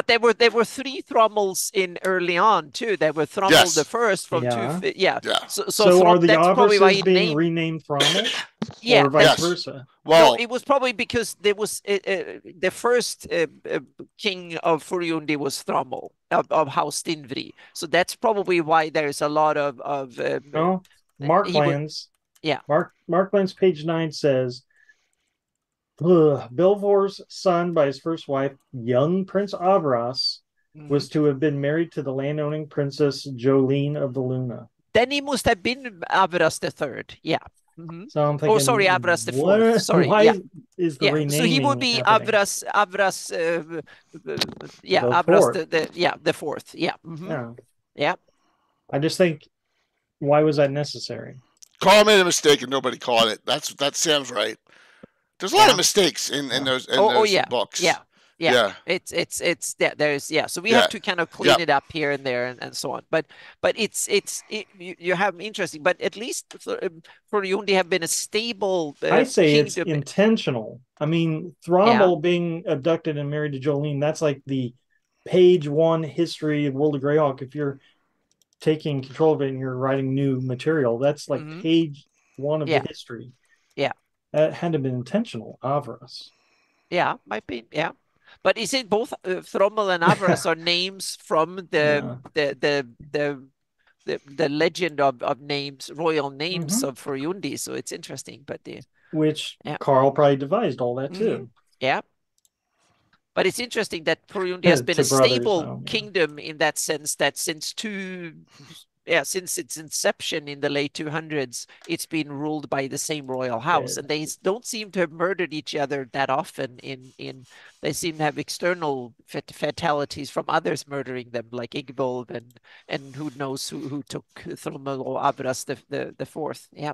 there were 3 Thrommels in early on too. There were Thrommel the First from two. Yeah. So are the Avarices being renamed Thrommel? Yeah, or vice versa. Well, no, it was probably because there was the first king of Furundi was Thrommel of House Stinvri. So that's probably why there's a lot of Marklands. Marklands page 9 says. Belvor's son by his first wife, young Prince Avras, was to have been married to the landowning princess Jolene of the Luna. Then he must have been Avras the Third. Yeah. Mm-hmm. So I'm thinking, sorry, Avras the what? Fourth. Sorry. Why is the renaming So he would be happening? Avras. Yeah, The Avras fourth. the Fourth. Yeah. Mm-hmm. Yeah. Yeah. I just think, why was that necessary? Carl made a mistake and nobody caught it. That sounds right. There's a lot of mistakes in those books. Yeah. It's there's So we have to kind of clean it up here and there and so on. But you have interesting. But at least Furuundi have been a stable. I say kingdom. It's intentional. I mean, Thrombell being abducted and married to Jolene, that's like the page 1 history of World of Greyhawk. If you're taking control of it and you're writing new material, that's like page 1 of the history. Yeah. That had to have been intentional, Avras. Yeah, might be. Yeah. But is it both Thrommel and Avras are names from the legend of names, royal names of Furuundi? So it's interesting. But which Carl probably devised all that too. Yeah. But it's interesting that Furuundi has been a stable kingdom in that sense, that since its inception in the late 200s, it's been ruled by the same royal house, and they don't seem to have murdered each other that often. They seem to have external fatalities from others murdering them, like Igbold and who knows who took Thrommel or Avras the Fourth. Yeah.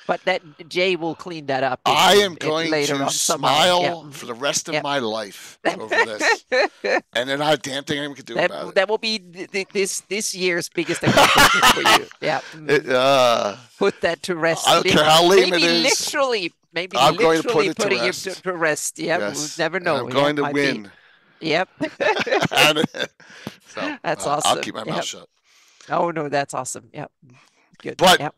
But that Jay will clean that up. I am going to smile for the rest of my life over this, and then not a damn thing anyone can do about it. That will be this year's biggest accomplishment for you. Yeah. Put that to rest. I don't care how lame it is. Maybe I'm literally going to put it putting to rest. It to rest. Yeah, yes. We'll never know. I'm going to win. Yep. So that's awesome. I'll keep my mouth shut. Oh no, that's awesome. Yep. Good. But yep.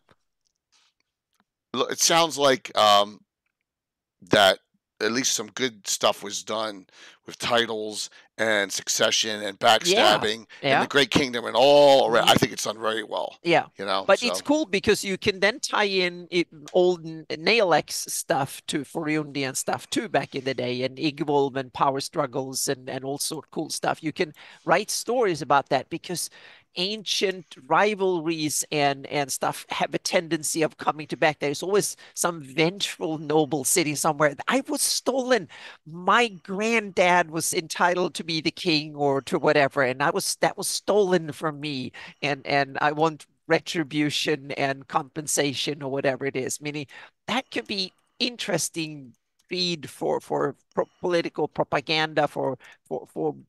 It sounds like that at least some good stuff was done with titles and succession and backstabbing and the Great Kingdom and all around. I think it's done very well. Yeah. You know, but it's cool because you can then tie in old Nail-X stuff to Furuundi and stuff too back in the day, and Igbolm and power struggles and all sort of cool stuff. You can write stories about that because ancient rivalries and stuff have a tendency of coming to back. There's always some vengeful noble sitting somewhere. I was stolen. My granddad was entitled to be the king or to whatever, and that was stolen from me, and I want retribution and compensation or whatever it is. Meaning that could be interesting feed for political propaganda for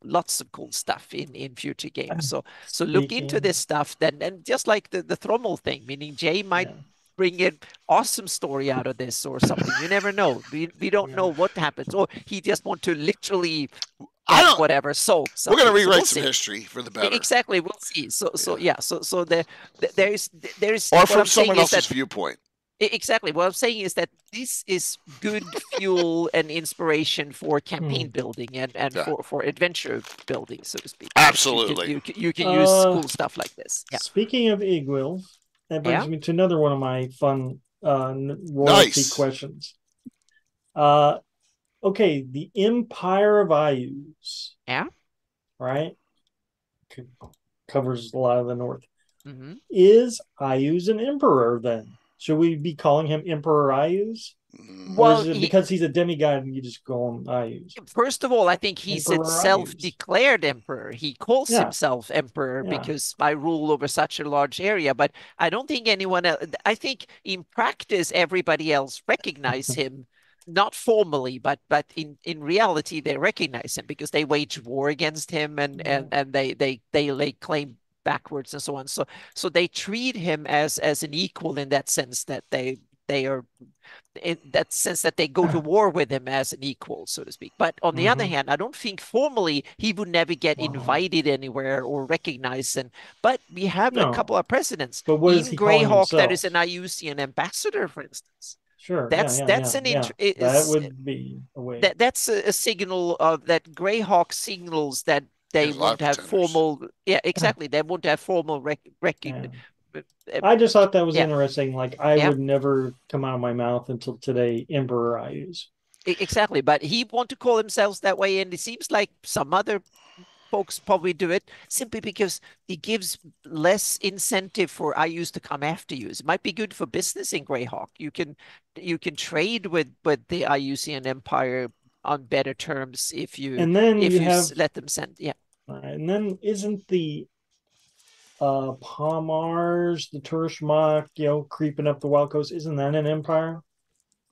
lots of cool stuff in future games. So look into this stuff then, and just like the Thrommel thing, meaning Jay might bring an awesome story out of this or something. You never know. We don't know what happens, or he just want to literally whatever. So we're gonna rewrite some history for the better. Exactly, we'll see. So there's or from someone else's viewpoint. Exactly. What I'm saying is that this is good fuel and inspiration for campaign building and for adventure building, so to speak. Absolutely. You can use cool stuff like this. Yeah. Speaking of Igwil, that brings me to another one of my fun royalty questions. Okay, the Empire of Ayus. Yeah. Right? Covers a lot of the north. Mm-hmm. Is Ayus an emperor then? Should we be calling him Emperor Ayus? Well, or is it because he's a demigod and you just call him Ayus? First of all, I think he's a self-declared emperor. He calls himself emperor because I rule over such a large area. But I don't think anyone else, I think in practice, everybody else recognize him, not formally, but in reality, they recognize him because they wage war against hm and they lay claim backwards and so on. So they treat him as an equal in that sense, that they are, in that sense that they go to war with him as an equal, so to speak. But on the other hand, I don't think formally he would never get invited anywhere or recognized. But we have a couple of precedents. But what is he Greyhawk, that is an Ayusian ambassador, for instance. Sure, that's that would be a way. That's a signal of that. Greyhawk signals that they won't have formal. Yeah, exactly. They won't have formal recognition. I just thought that was interesting. Like I would never come out of my mouth until today, Emperor Ayus. Exactly, but he want to call himself that way, and it seems like some other folks probably do it simply because it gives less incentive for IUs to come after you. It might be good for business in Greyhawk. You can trade with the IUCN Empire on better terms if you let them send. Yeah. And then isn't the Palmars, the Turshmak, creeping up the wild coast, isn't that an empire?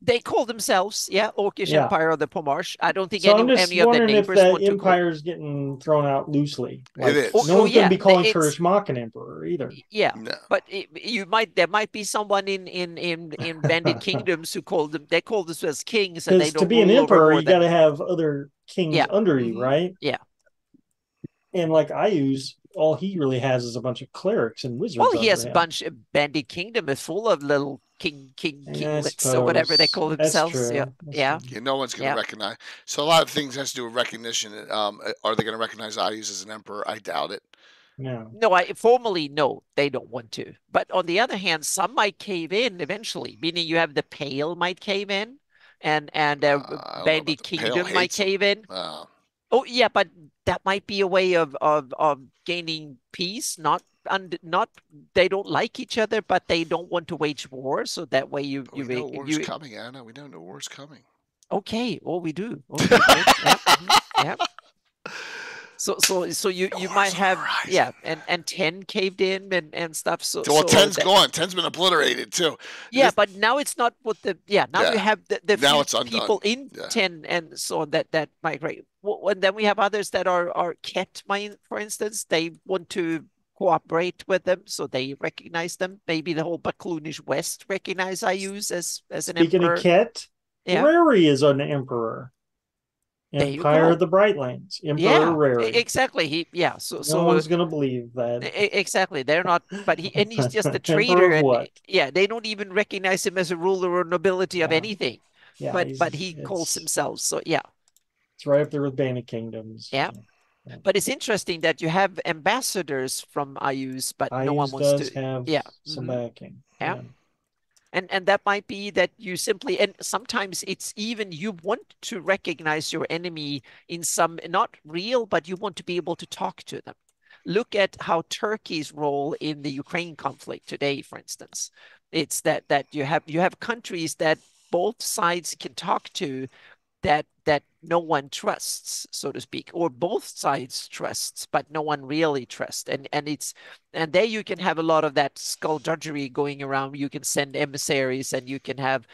They call themselves, Orcish Empire of the Pomarsh. I don't think I'm just any of their wondering if neighbors that want to call. empire is getting thrown out loosely. It is. No one's going to be calling Turshmak an emperor either. Yeah, no. But there might be someone in Bandit Kingdoms who call them. They call themselves kings, and they don't. To be an emperor, you got to have other kings under you, right? Yeah. And like all he really has is a bunch of clerics and wizards. Well, he has a bunch of Bandit Kingdom is full of little kinglets or whatever they call themselves. Yeah. No one's going to recognize. So a lot of things has to do with recognition. Are they going to recognize IUs as an emperor? I doubt it. No. Formally, no, they don't want to. But on the other hand, some might cave in eventually, meaning you have the Pale might cave in, and Bandit Kingdom might cave in. Oh yeah, but that might be a way of gaining peace. Not they don't like each other, but they don't want to wage war. So that way we know war's coming, Anna. We don't know war's coming. Okay, we do. Okay, yeah. So you might have and 10 caved in and stuff. So 10's gone. 10's been obliterated too. Yeah, but now it's not what the now you have the now few people in 10 and so on that migrate. And then we have others that are Ket, for instance. They want to cooperate with them, so they recognize them. Maybe the whole Bakloonish West recognize IUs as an emperor. Speaking of Ket, Rary is an emperor. Empire of the Brightlands, Emperor Rary. Exactly. So no one's gonna believe that. Exactly. They're not, but he's just a trader. And, they don't even recognize him as a ruler or nobility of anything. Yeah, but he calls himself. So it's right up there with Bandit Kingdoms. Yeah. But it's interesting that you have ambassadors from IUs, but no one wants to have some backing. Yeah. And that might be that you simply, and sometimes it's even you want to recognize your enemy in some, not real, but you want to be able to talk to them. Look at how Turkey's role in the Ukraine conflict today, for instance. It's that you have countries that both sides can talk to that no one trusts, so to speak, or both sides trusts, but no one really trusts. And there you can have a lot of that skullduggery going around. You can send emissaries and you can have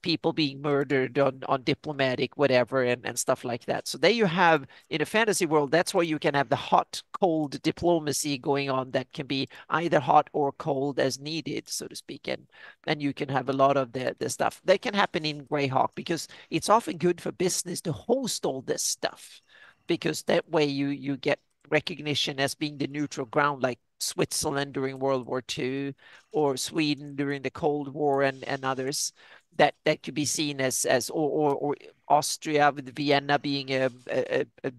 people being murdered on diplomatic whatever and stuff like that. So there you have, in a fantasy world, that's where you can have the hot cold diplomacy going on that can be either hot or cold as needed, so to speak. And you can have a lot of the stuff that can happen in Greyhawk, because it's often good for business to host all this stuff, because that way you get recognition as being the neutral ground, like Switzerland during World War II or Sweden during the Cold War and others that could be seen as or Austria with Vienna being a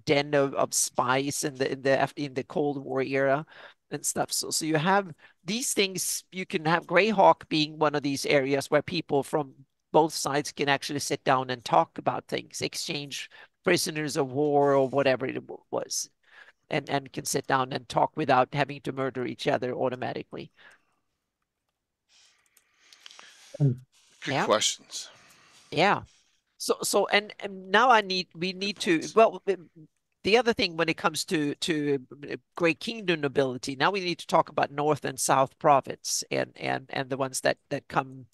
den of spies in the Cold War era and stuff. So you have these things. You can have Greyhawk being one of these areas where people from both sides can actually sit down and talk about things, exchange prisoners of war or whatever it was, and can sit down and talk without having to murder each other automatically. Good questions. Yeah. So and now we need to, well, the other thing when it comes to Great Kingdom nobility, now we need to talk about North and South Province and the ones that come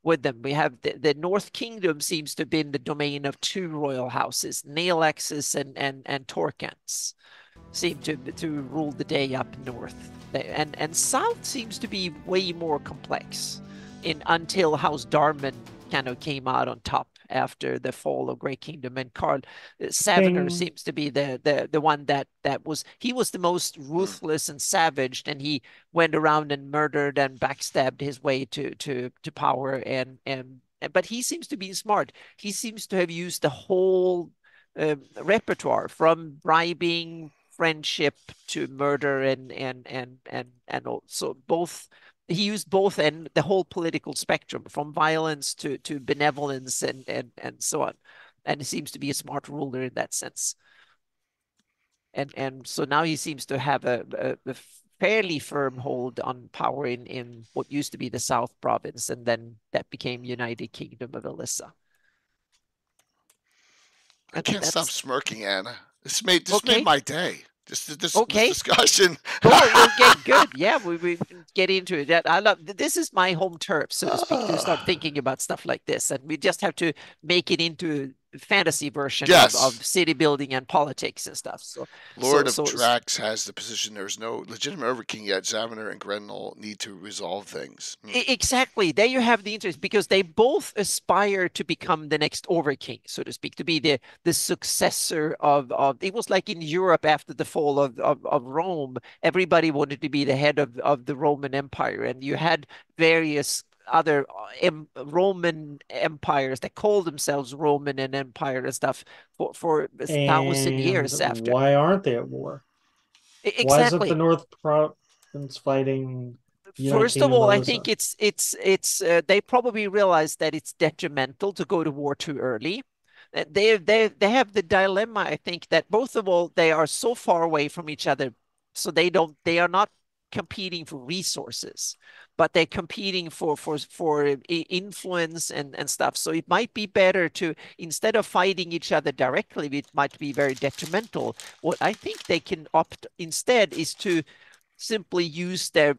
with them. We have the North Kingdom seems to have been the domain of two royal houses, Naelaxes and Torkans seem to rule the day up north. And South seems to be way more complex until House Darman kind of came out on top after the fall of Great Kingdom. And Karl Savener seems to be the one that he was the most ruthless and savage, and he went around and murdered and backstabbed his way to power. But he seems to be smart. He seems to have used the whole repertoire, from bribing, friendship to murder, and also both. He used both and the whole political spectrum, from violence to benevolence and so on. And he seems to be a smart ruler in that sense. and so now he seems to have a fairly firm hold on power in what used to be the South Province, and then that became United Kingdom of Elissa. I can't stop smirking, Anna. This made okay. my day. This Okay. discussion. Oh, okay, good. Yeah, we get into it. I love this is my home turf, so to speak, to start thinking about stuff like this, and we just have to make it into a fantasy version Yes. of city building and politics and stuff. So Lord of Drax has the position there's no legitimate overking yet. Zavener and Grenell need to resolve things. Exactly. There you have the interest, because they both aspire to become the next overking, so to speak, to be the successor of it was like in Europe after the fall of Rome, everybody wanted to be the head of the Roman Empire, and you had various other Roman empires that called themselves Roman and Empire and stuff for 1,000 years after. Why aren't they at war? Exactly. Why isn't the North Province fighting? First of all, I think it's they probably realize that it's detrimental to go to war too early. They have the dilemma, I think, that both of all they are so far away from each other, so they are not competing for resources, but they're competing for influence and stuff. So it might be better to, instead of fighting each other directly, it might be very detrimental. What I think they can opt instead is to simply use their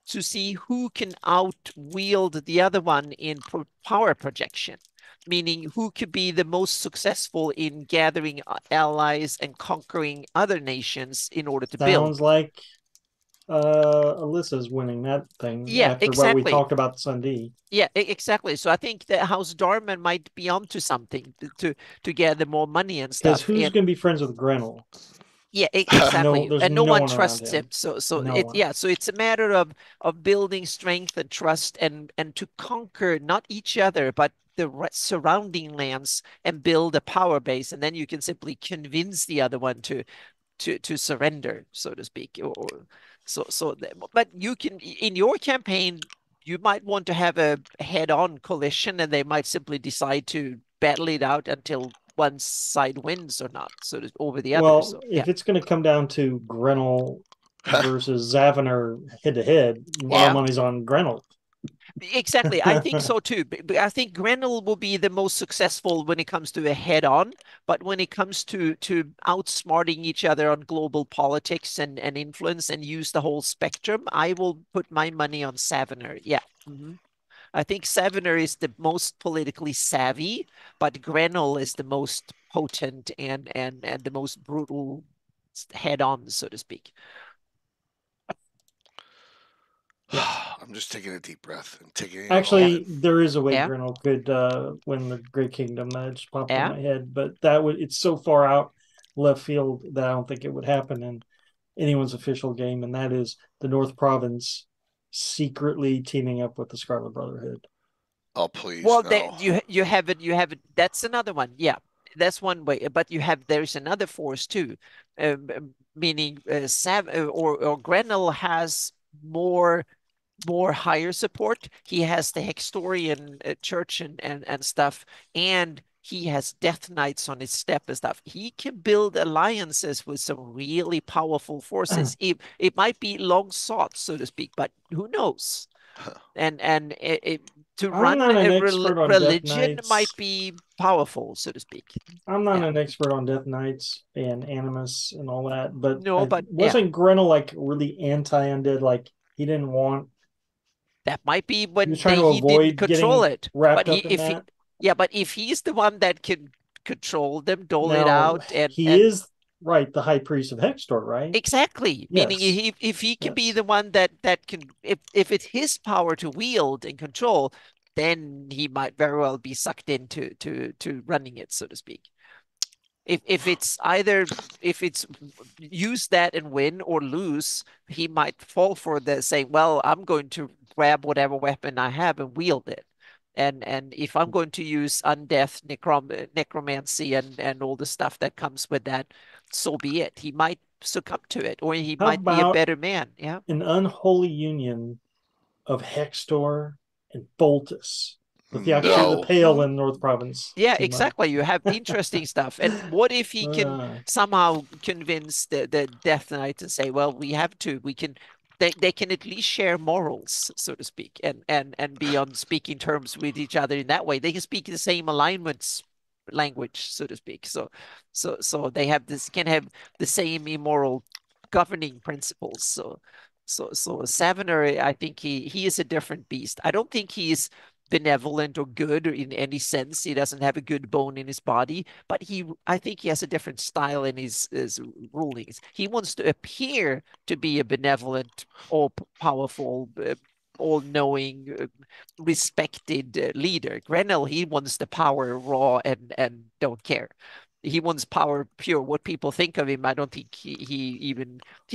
to see who can outwield the other one in power projection, meaning who could be the most successful in gathering allies and conquering other nations in order to build. Sounds like Alyssa's winning that thing. Yeah, after exactly. what we talked about Sundee. Yeah, exactly. So I think that House Darman might be onto something to gather more money and stuff. Because who's going to be friends with Grenell? Yeah, exactly. No, and no one trusts him. So no so it's a matter of building strength and trust and to conquer not each other but the surrounding lands and build a power base, and then you can simply convince the other one to surrender, so to speak. But you can, in your campaign, you might want to have a head-on collision, and they might simply decide to battle it out until one side wins or not, so over the other. So, if it's going to come down to Grenell versus Zavener head to head, a lot of money's on Grenell. Exactly. I think so too. I think Grenell will be the most successful when it comes to a head-on, but when it comes to outsmarting each other on global politics and influence and use the whole spectrum, I will put my money on Savener. Yeah. I think Savener is the most politically savvy, but Grenell is the most potent and the most brutal head-on, so to speak. I'm just taking a deep breath and taking. Actually, there is a way Grenell could win the Great Kingdom. That just popped in my head, but it's so far out left field that I don't think it would happen in anyone's official game, and that is the North Province secretly teaming up with the Scarlet Brotherhood. Oh, please! Well, no. you have it. That's another one. Yeah, that's one way. But there's another force too, meaning or Grenell has more higher support. He has the Hextorian church and stuff, and he has Death Knights on his step and stuff. He can build alliances with some really powerful forces. It might be long sought, so to speak, but who knows? And to run a religion might be powerful, so to speak. I'm not an expert on Death Knights and Animus and all that, but wasn't Grenell like really anti-undead? Like he didn't want. That might be when he didn't control it. Wrapped up in that. But if he's the one that can control them, dole it out, and is right, the High Priest of Hextor, right? Exactly. Yes. Meaning, if he can be the one that can, if it's his power to wield and control, then he might very well be sucked into to running it, so to speak. If it's use that and win or lose, he might fall for the saying, well, I'm going to grab whatever weapon I have and wield it. And if I'm going to use undeath, necromancy, and all the stuff that comes with that, so be it. He might succumb to it, or he might be a better man. Yeah. An unholy union of Hextor and Boltus. the Pale in North Province. Yeah, exactly. You have interesting stuff. And what if he can somehow convince the Death Knight and say, well, we can, they can at least share morals, so to speak, and be on speaking terms with each other in that way. They can speak the same alignments language, so to speak. So they can have the same immoral governing principles. So Savener, I think he is a different beast. I don't think he's benevolent or good or in any sense. He doesn't have a good bone in his body, but I think he has a different style in his rulings. He wants to appear to be a benevolent, all-powerful, all-knowing, respected leader. Grenell, he wants the power raw and don't care. He wants power pure. What people think of him, I don't think he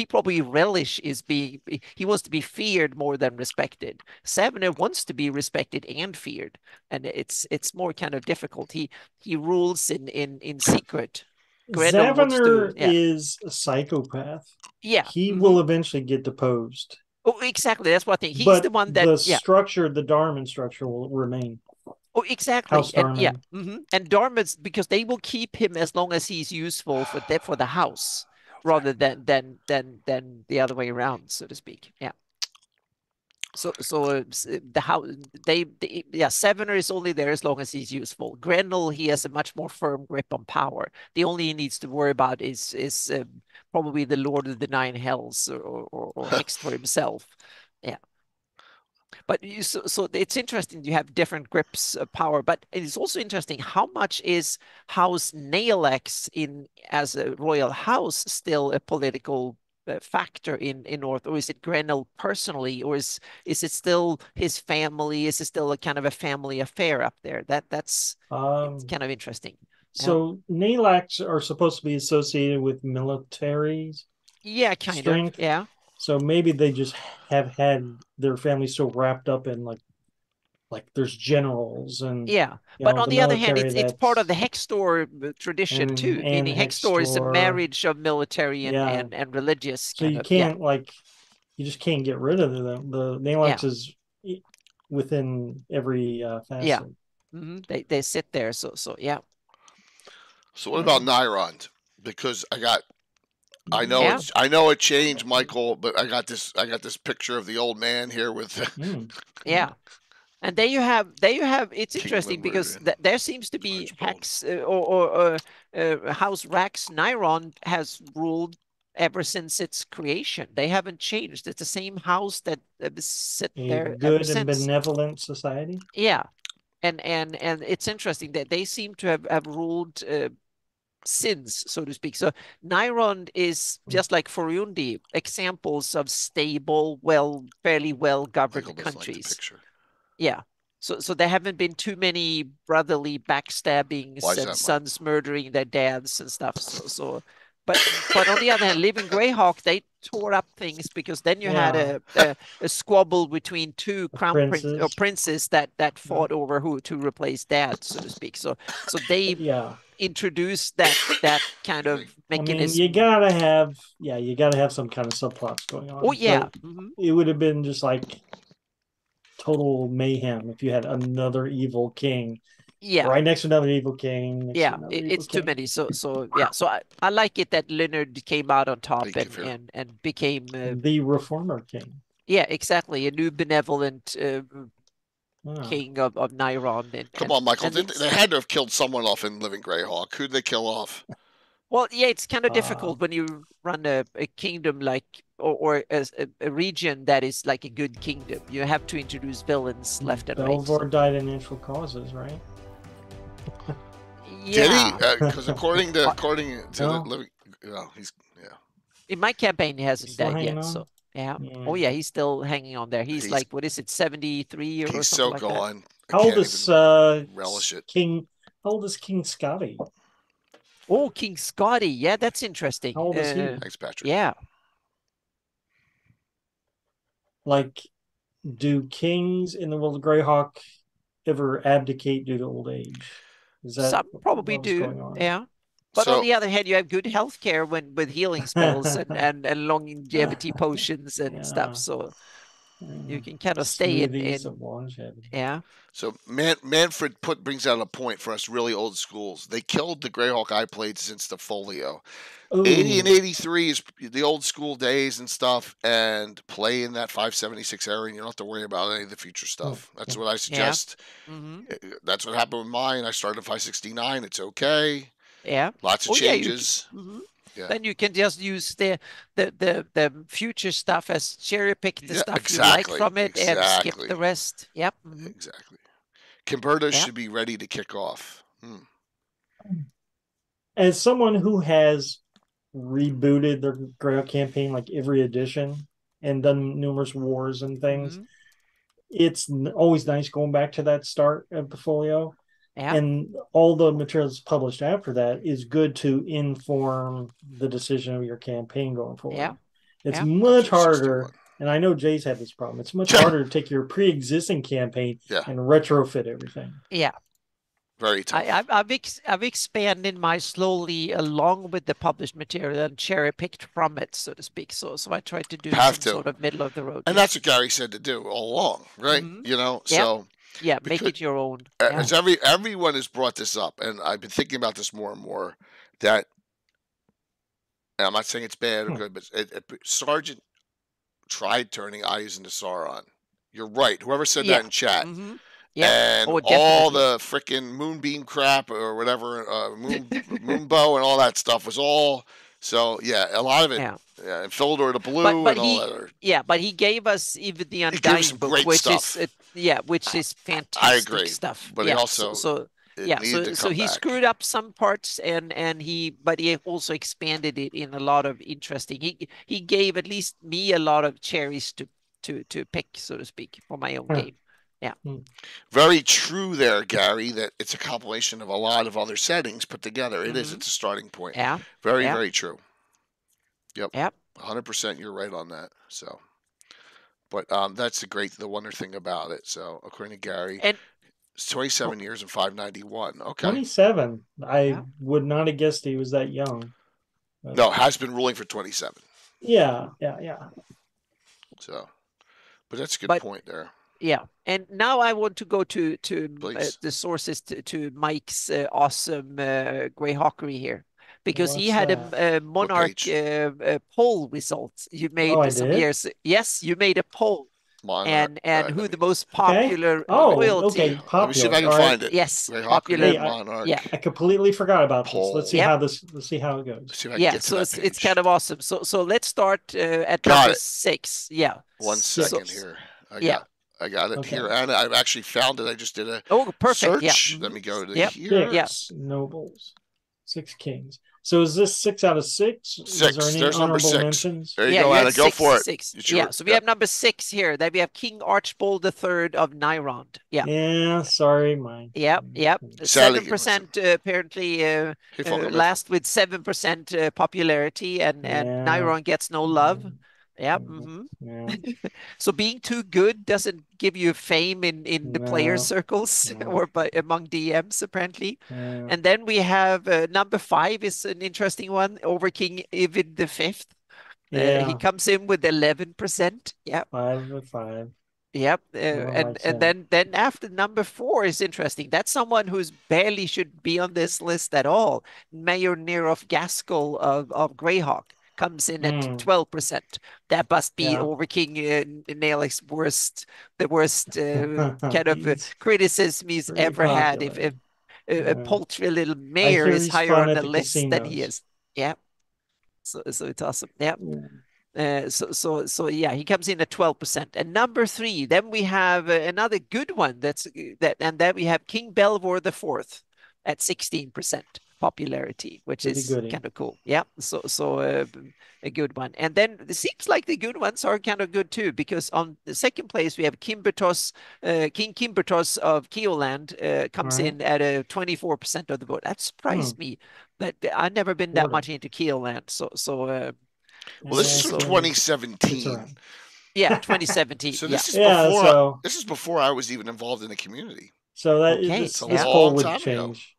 probably he wants to be feared more than respected. Savener wants to be respected and feared, and it's more kind of difficult. He rules in secret. Savener is a psychopath. Yeah, he will eventually get deposed. Oh, exactly. That's what I think. He's the one that the Darman structure will remain. Oh, exactly. House Darman. And, yeah. And Darman's, because they will keep him as long as he's useful for the house, rather than the other way around, so to speak. Yeah. So the house, Savener is only there as long as he's useful. Grendel, he has a much more firm grip on power. The only he needs to worry about is probably the Lord of the Nine Hells or Hextor himself. Yeah. But so it's interesting. You have different grips of power, but it's also interesting how much is House Naelax as a royal house still a political factor in North, or is it Grenell personally, or is it still his family? Is it still a kind of a family affair up there? That's it's kind of interesting. So Naelax are supposed to be associated with military. Yeah, kind of. Yeah. So maybe they just have had their family so wrapped up in like there's generals and but on the other hand, it's part of the Hextor tradition too. Meaning Hextor is a marriage of military and religious. So you can't you just can't get rid of them. The Naelax is within every facet. Yeah, they sit there. So yeah. So what about Nyrond? Because I know it changed, Michael, but I got this picture of the old man here with yeah. And there you have it's interesting because there seems to be Hex or House Rax Nyrond has ruled ever since its creation. They haven't changed. It's the same house that sit there good and benevolent society. Yeah. And it's interesting that they seem to have ruled sins, so to speak. So Nyrond is just like Forundi, examples of stable, fairly well-governed countries. Yeah. So there haven't been too many brotherly backstabbings and sons murdering their dads and stuff. But on the other hand, living Greyhawk, they tore up things because then you had a squabble between two crown princes that fought over who to replace dad, so to speak. So they introduced that kind of mechanism. I mean, you gotta have some kind of subplots going on. Oh yeah. It would have been just like total mayhem if you had another evil king. Yeah. Right next to another evil king. It's too many. So I like it that Leonard came out on top and became the reformer king. Yeah, exactly. A new benevolent king of Nyrond. Come on, Michael. They had to have killed someone off in Living Greyhawk. Who'd they kill off? Well, yeah, it's kind of difficult when you run a kingdom like or a region that is like a good kingdom. You have to introduce villains left and right. Belvoir died in natural causes, right? Did he? Because according to the living, he's in my campaign he hasn't died yet. So oh yeah, he's still hanging on there. He's like, what is it, 73 or something? He's so like gone. That. How old is relish it? How old is King Scotty? Oh, King Scotty. Yeah, that's interesting. How old is he? Thanks, Patrick. Yeah. Like, do kings in the world of Greyhawk ever abdicate due to old age? Is that some probably do? Yeah. But on the other hand, you have good health care with healing spells and longevity potions and stuff. So You can kind of stay in of longevity. Yeah. So Manfred brings out a point for us really old schools. They killed the Greyhawk I played since the Folio. Ooh. 80 and 83 is the old school days and stuff, and play in that 576 era, and you don't have to worry about any of the future stuff. That's what I suggest. Yeah. Mm-hmm. That's what happened with mine. I started 569. It's okay. Yeah. Lots of changes. Yeah. Then you can just use the future stuff as cherry pick the stuff you like from it and skip the rest. Yep. Mm-hmm. Exactly. Kimberta should be ready to kick off. As someone who has rebooted their Greyhawk campaign like every edition and done numerous wars and things, it's always nice going back to that start of the folio. Yeah. And all the materials published after that is good to inform the decision of your campaign going forward. Yeah. It's much harder, and I know Jay's had this problem. It's much harder to take your pre-existing campaign and retrofit everything. Yeah. Very tough. I've expanded mine slowly along with the published material and cherry picked from it, so to speak. So I tried to do some sort of middle of the road. And that's what Gary said to do all along, right? You know, so make it your own. As everyone has brought this up, and I've been thinking about this more and more, that, and I'm not saying it's bad or good, but Sergeant tried turning eyes into Sauron. You're right. Whoever said that in chat. Yeah. And all the freaking moonbeam crap or whatever, moonbow and all that stuff was all. So a lot of it. Yeah, and Philidor the Blue and all that. Yeah, but he gave us even the Undying book, which is which is fantastic I agree. Stuff. But he also so he screwed up some parts but he also expanded it in a lot of interesting. He gave at least me a lot of cherries to pick, so to speak, for my own game. Yeah. Very true there, Gary, that it's a compilation of a lot of other settings put together. It is. It's a starting point. Yeah. Very, very true. Yep. 100% you're right on that. So, but that's the wonder thing about it. So, according to Gary, it's 27 years and 591. Okay. 27. I would not have guessed he was that young. No, has been ruling for 27. Yeah. So, but that's a good point there. Yeah, and now I want to go to the sources to Mike's awesome Greyhawkery here, because he had a Monarch poll result you made some years. Yes, you made a poll. Monarch, and who the most popular royalty. Popular. Let me see if I can find it. Yes, popular Monarch. Yeah, I completely forgot about this. Let's see how it goes. So it's kind of awesome. So let's start at number 6. Yeah. 1 second here. I got it here, and I've actually found it. I just did a perfect search. Let me go to here. 6 nobles, 6 kings. So is this 6 out of 6? 6. Is there any There's number 6. mentions? There you go, Anna. Go for it. 6. So we have number 6 here. Then we have King Archibald III of Nyrond. Yeah, sorry, mine. Yep. 7% apparently last with 7% popularity, and Nyrond gets no love. Yep. So being too good doesn't give you fame in the player circles or among DMs apparently. And then we have number 5 is an interesting one, over King Ivid V. He comes in with 11%. Yep. 5 of 5. Yep. And then after number 4 is interesting. That's someone who's barely should be on this list at all. Mayor Nerov Gaskell of Greyhawk comes in at 12%. That must be over King Nelik's the worst kind of criticism he's ever had. If a paltry little mayor is higher on the list than he is. Yeah. So it's awesome. Yeah. So he comes in at 12%. And number 3, then we have another good one and then we have King Belvoir IV at 16%. Popularity, which is kind of cool. Yeah, so a good one. And then it seems like the good ones are kind of good too, because on the second place we have King Kimbertos of Keoland comes in at 24% of the vote. That surprised me. That I've never been that much into Keoland. Well, this is from 2017. Yeah, 2017. So this is before. This is before I was even involved in the community. So that this poll would change.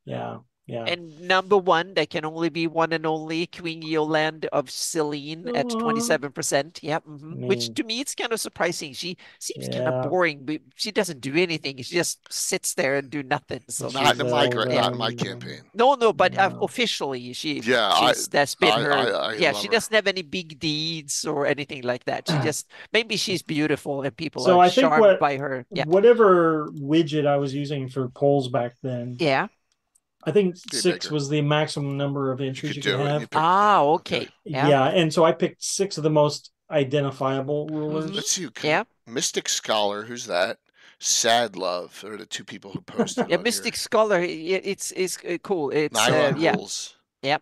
Yeah. Yeah. And number one, there can only be one and only Queen Yolande of Celine at 27%. Yeah. Which to me, it's kind of surprising. She seems kind of boring, but she doesn't do anything. She just sits there and do nothing. So not in my campaign. No, but officially, that's been her. She doesn't have any big deeds or anything like that. She just, maybe she's beautiful and people are charmed by her. Yeah. Whatever widget I was using for polls back then. Yeah. I think 6 was the maximum number of entries you could have. Okay. Yeah, and so I picked 6 of the most identifiable rulers. Let's see. Mystic Scholar, who's that? Sad Love are the 2 people who posted. Mystic Scholar, it's cool. It's rules. Yeah.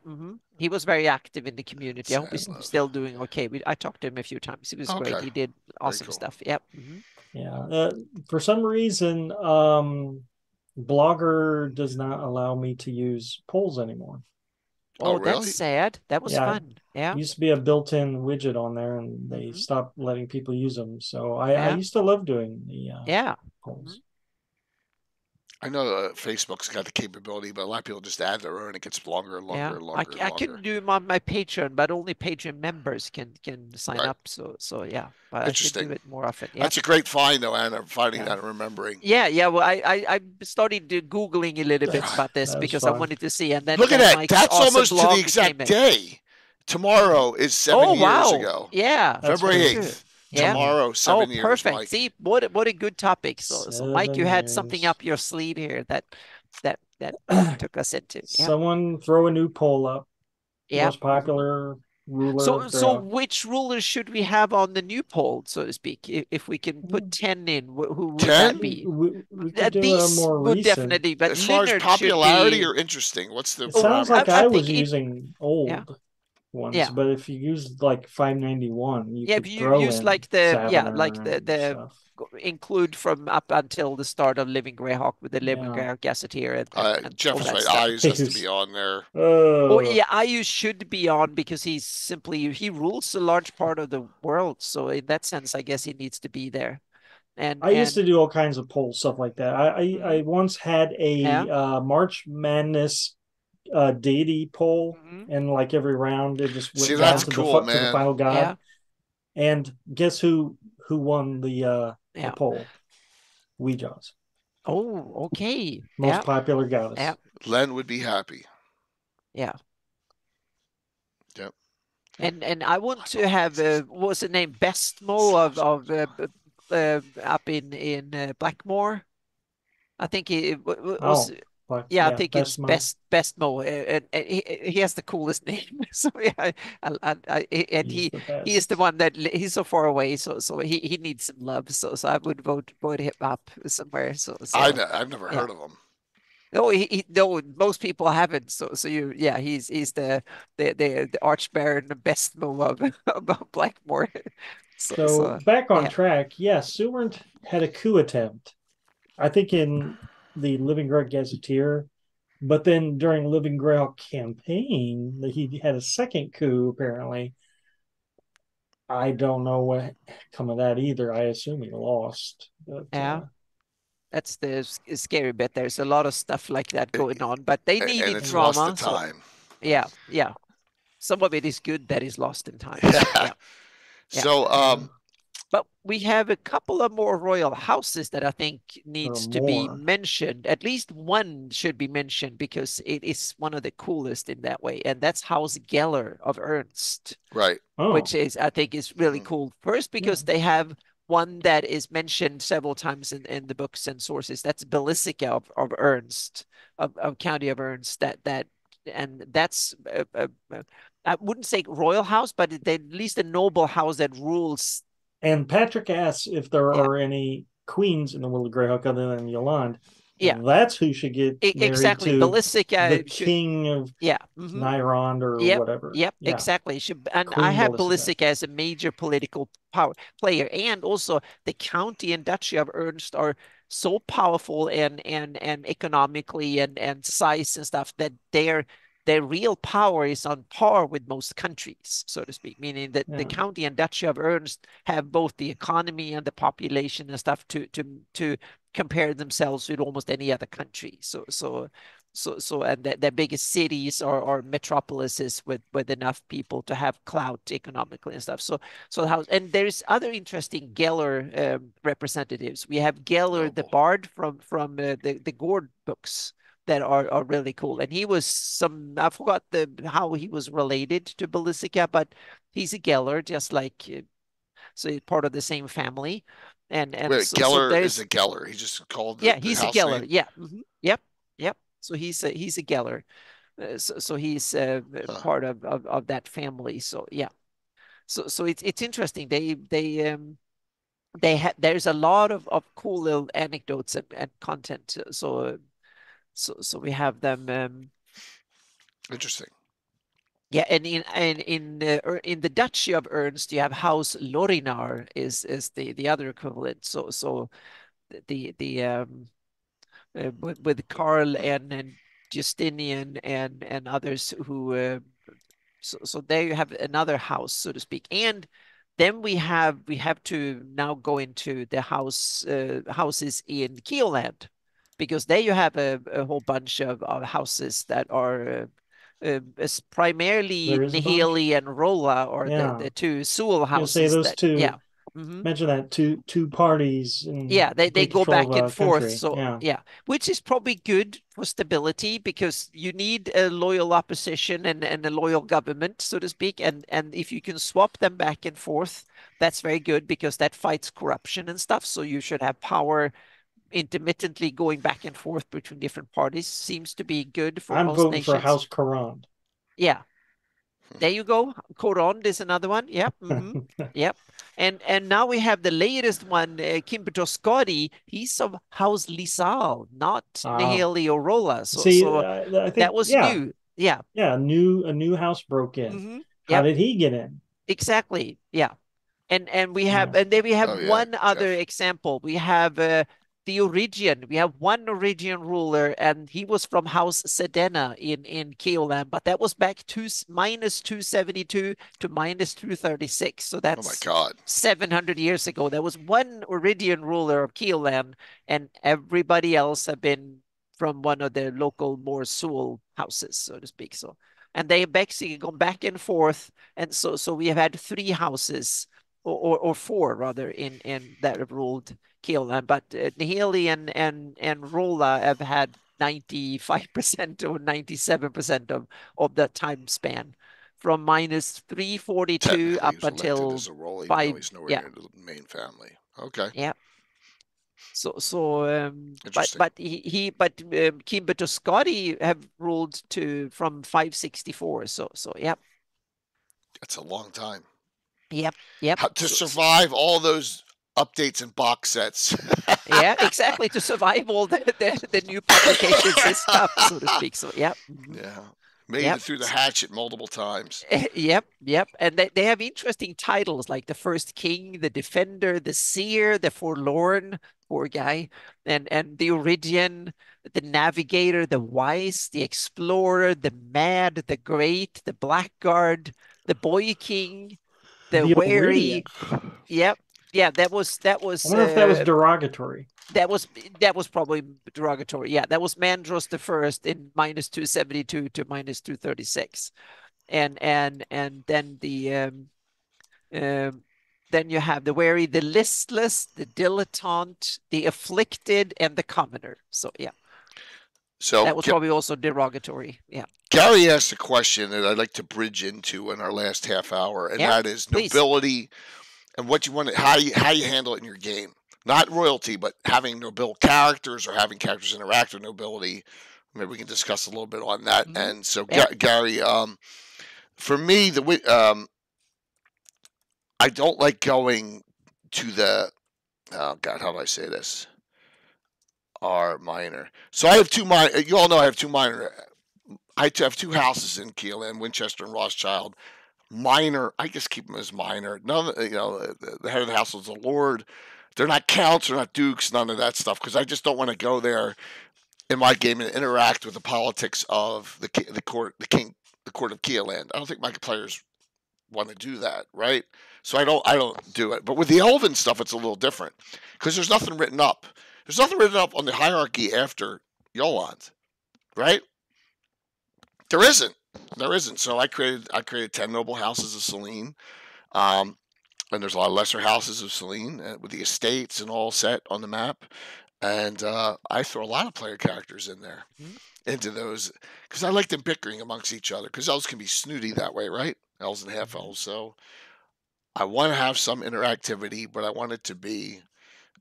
He was very active in the community. I hope he's still doing okay. I talked to him a few times. He was great. He did awesome stuff. Yep. Yeah. For some reason, Blogger does not allow me to use polls anymore. Oh, really? That's sad. That was fun. Yeah. It used to be a built-in widget on there, and they stopped letting people use them. So I used to love doing the polls. I know Facebook's got the capability, but a lot of people just add their own. It gets longer and longer and longer. I can do them on my Patreon, but only Patreon members can sign up. So yeah, but I should do it more often. Yeah. That's a great find, though, Anna. Finding that and remembering. Yeah. Well, I started googling a little bit about this because I wanted to see, and then look at that. That's almost to the exact day. Tomorrow is 7 years ago. Yeah, February 8th. Tomorrow, 7 years. Perfect. Mike. See, what a good topic. So Mike, you had something up your sleeve here that took us into. Yeah. Someone throw a new poll up. Most popular ruler. So which rulers should we have on the new poll, so to speak? If we can put 10 in, who would that be? We could do a more recent. Definitely, but as far as popularity or interesting, what's the? It sounds like I was using old ones, but if you use like 591, you could throw use in like the stuff. Include from up until the start of Living Greyhawk with the Living Greyhawk Gazetteer and Jeff was right. Ayus has to be on there. Ayus should be on because he rules a large part of the world. So in that sense, I guess he needs to be there. And I used to do all kinds of poll stuff like that. I once had a March Madness deity poll, and like every round it just went down to the final god. And guess who won the poll? Ouija's. Oh, okay. Most popular goddess. Yeah. Len would be happy. Yeah. Yep. And I want to have what's the name? Bestmo of up in Blackmore. I think it was. I think it's Bestmo, and he has the coolest name. So he is the one that he's so far away, so he needs some love. So I would vote him up somewhere. So I've never heard of him. No, most people haven't. So he's the Archbaron Bestmo of Blackmore. So back on track. Yes, Seward had a coup attempt. I think in the Living Greyhawk Gazetteer, but then during Living Greyhawk campaign, he had a second coup, apparently. I don't know what come of that either. I assume he lost. But, that's the scary bit. There's a lot of stuff like that going on, but they needed drama. Lost the time. Yeah. Some of it is good that is lost in time. So, but we have a couple of more royal houses that I think needs to be mentioned. At least one should be mentioned because it is one of the coolest in that way. And that's House Geller of Ernst. Right. Which I think is really cool. First, because they have one that is mentioned several times in the books and sources. That's Belisica of Ernst, of County of Ernst. And that's, I wouldn't say royal house, but at least a noble house that rules. And Patrick asks if there are any queens in the world of Greyhawk other than Yolande. Yeah, that's who should get married to Belisica, the king of Nyrond or whatever. Yep, exactly. And Queen I have Belisica as a major political power player, and also the county and duchy of Ernst are so powerful and economically and size and stuff that their real power is on par with most countries, so to speak, meaning that the county and duchy of Ernst have both the economy and the population and stuff to compare themselves with almost any other country. So and the biggest cities are metropolises with enough people to have clout economically and stuff. So how, and there's other interesting Geller representatives. We have Geller the Bard from the Gord books that are really cool. And he was I forgot how he was related to Belisica, but he's a Geller, just like so he's part of the same family. And Wait, so Geller there's is a Geller. He just called yeah, the he's a house Geller. name. Yeah. Yep. Yep. So he's a Geller. So he's part of that family. So yeah. So it's interesting. There's a lot of cool little anecdotes and content. So we have them. Interesting. Yeah, and in the Duchy of Ernst, you have House Lorinar is the other equivalent. So the with Karl and Justinian and others who so there you have another house, so to speak. And then we have to now go into the houses in Keoland, because there you have a whole bunch of houses that are primarily There is a bunch. Nihili and Rolla, or Yeah. the two Sewell You'll say houses those that two. yeah. Mention that two parties. Yeah, they go back and forth. Country. So yeah, which is probably good for stability, because you need a loyal opposition and a loyal government, so to speak. And if you can swap them back and forth, that's very good, because that fights corruption and stuff. So you should have power intermittently going back and forth between different parties. Seems to be good for I'm most voting nations. for House Courant. Yeah. There you go. Coron is another one. Yep. Yep. And now we have the latest one, Kimberto Scotti. He's of House Lisal, not Nihili or Rolla. So I think that was new. Yeah. Yeah, a new house broke in. How Yep. did he get in? Exactly. Yeah. And we have and then we have one other example. We have the Origian. We have one Origian ruler, and he was from House Sedena in Keoland, but that was back to -272 to -236. So that's, oh my God, 700 years ago. There was one Origian ruler of Keoland, and everybody else have been from one of the local more Sewell houses, so to speak. So, and they have basically gone back and forth, and so we have had 3 houses, or 4 rather, in that have ruled Keoland, but Nihili and Rolla have had 95% or 97% of the time span, from -342 up until as a role, 5. even though he's nowhere near the main family. Okay. Yeah. So Interesting. but Kimberto Scotti have ruled from 564. So yeah. That's a long time. Yep. To survive all those updates and box sets. Yeah, exactly. To survive all the new publications and stuff, so to speak. So yeah. Yeah. Made it through the hatchet multiple times. Yep. And they have interesting titles, like the First King, the Defender, the Seer, the Forlorn, poor guy, and the Origian, the Navigator, the Wise, the Explorer, the Mad, the Great, the Blackguard, the Boy King, the Wary. Yep. Yeah, that was. I wonder if that was derogatory. That was probably derogatory. Yeah, that was Mandros the First in -272 to -236, and then then you have the Wary, the Listless, the Dilettante, the Afflicted, and the Commoner. So yeah. So that was probably also derogatory. Yeah. Gary asked a question that I'd like to bridge into in our last half hour, and that is nobility, and what you want to, how you handle it in your game. Not royalty, but having noble characters or having characters interact with nobility. Maybe we can discuss a little bit on that. And so, Gary, for me, I don't like going to the, oh God, how do I say this? R minor. So I have 2 minor. You all know I have 2 minor. I have 2 houses in Keoland, Winchester and Rothschild. Minor, I just keep them as minor. None, the head of the house is a lord. They're not counts, they're not dukes, none of that stuff, because I just don't want to go there in my game and interact with the politics of the court of Keoland. I don't think my players want to do that, right? So I don't do it. But with the Elven stuff, it's a little different, because there's nothing written up. There's nothing written up on the hierarchy after Yoland. right? There isn't. There isn't. So I created 10 noble houses of Selene. Um, and there's a lot of lesser houses of Selene with the estates and all set on the map. And I throw a lot of player characters in there into those because I like them bickering amongst each other because elves can be snooty that way, right? Elves and half elves. So I want to have some interactivity, but I want it to be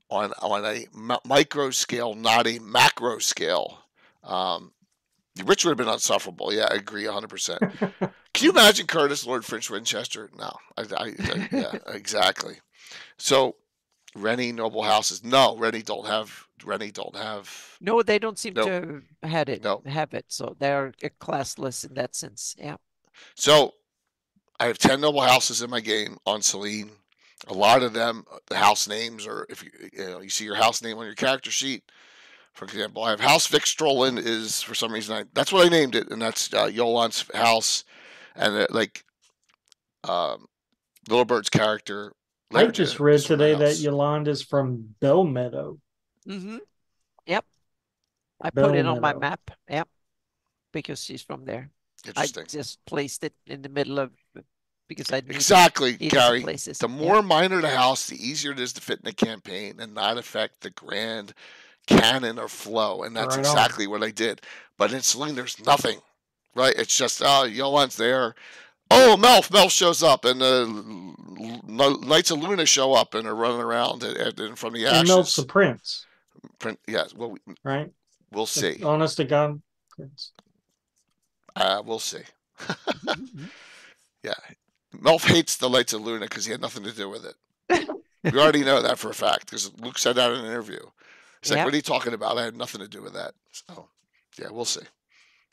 on a micro scale, not a macro scale. Um, the rich would have been insufferable. Yeah, I agree 100%. Can you imagine Curtis, Lord Finch Winchester? No, yeah, exactly. So Rennie noble houses. No, Rennie don't have. Rennie don't have. No, they don't seem No, to have it. no. Have it, so they're classless in that sense. Yeah. So I have 10 noble houses in my game on Selene. A lot of them, the house names are if you see your house name on your character sheet. For example, I have House Vic Strolin is for some reason that's what I named it, and that's Yolan's house, and like Little Bird's character. I just read today that Yolanda's from Bell Meadow. Yep. I put it on my map. Yep. Because she's from there. Interesting. I just placed it in the middle of because I exactly, Gary. The more minor the house, the easier it is to fit in a campaign and not affect the grand canon or flow, and that's exactly what I did. But in Selene, there's nothing, right? It's just Yolan's there. Oh, Melf shows up, and Knights of Luna show up and are running around and from the ashes. And Melf's a prince. Yes, well, right. We'll see. Honest to God, prince. We'll see. Yeah, Melf hates the Knights of Luna because he had nothing to do with it. We already know that for a fact because Luke said that in an interview. He's like, "What are you talking about? I had nothing to do with that." So, yeah, we'll see.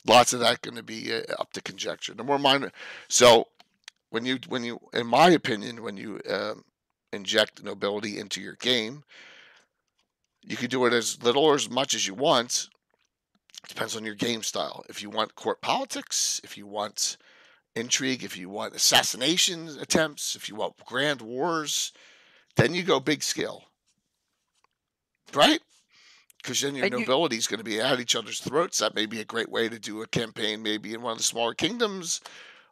Lots of that going to be up to conjecture. The more minor. So, when you, in my opinion, when you inject nobility into your game, you can do it as little or as much as you want. It depends on your game style. If you want court politics, if you want intrigue, if you want assassination attempts, if you want grand wars, then you go big scale, right? Because then your nobility is going to be at each other's throats. That may be a great way to do a campaign, maybe in one of the smaller kingdoms,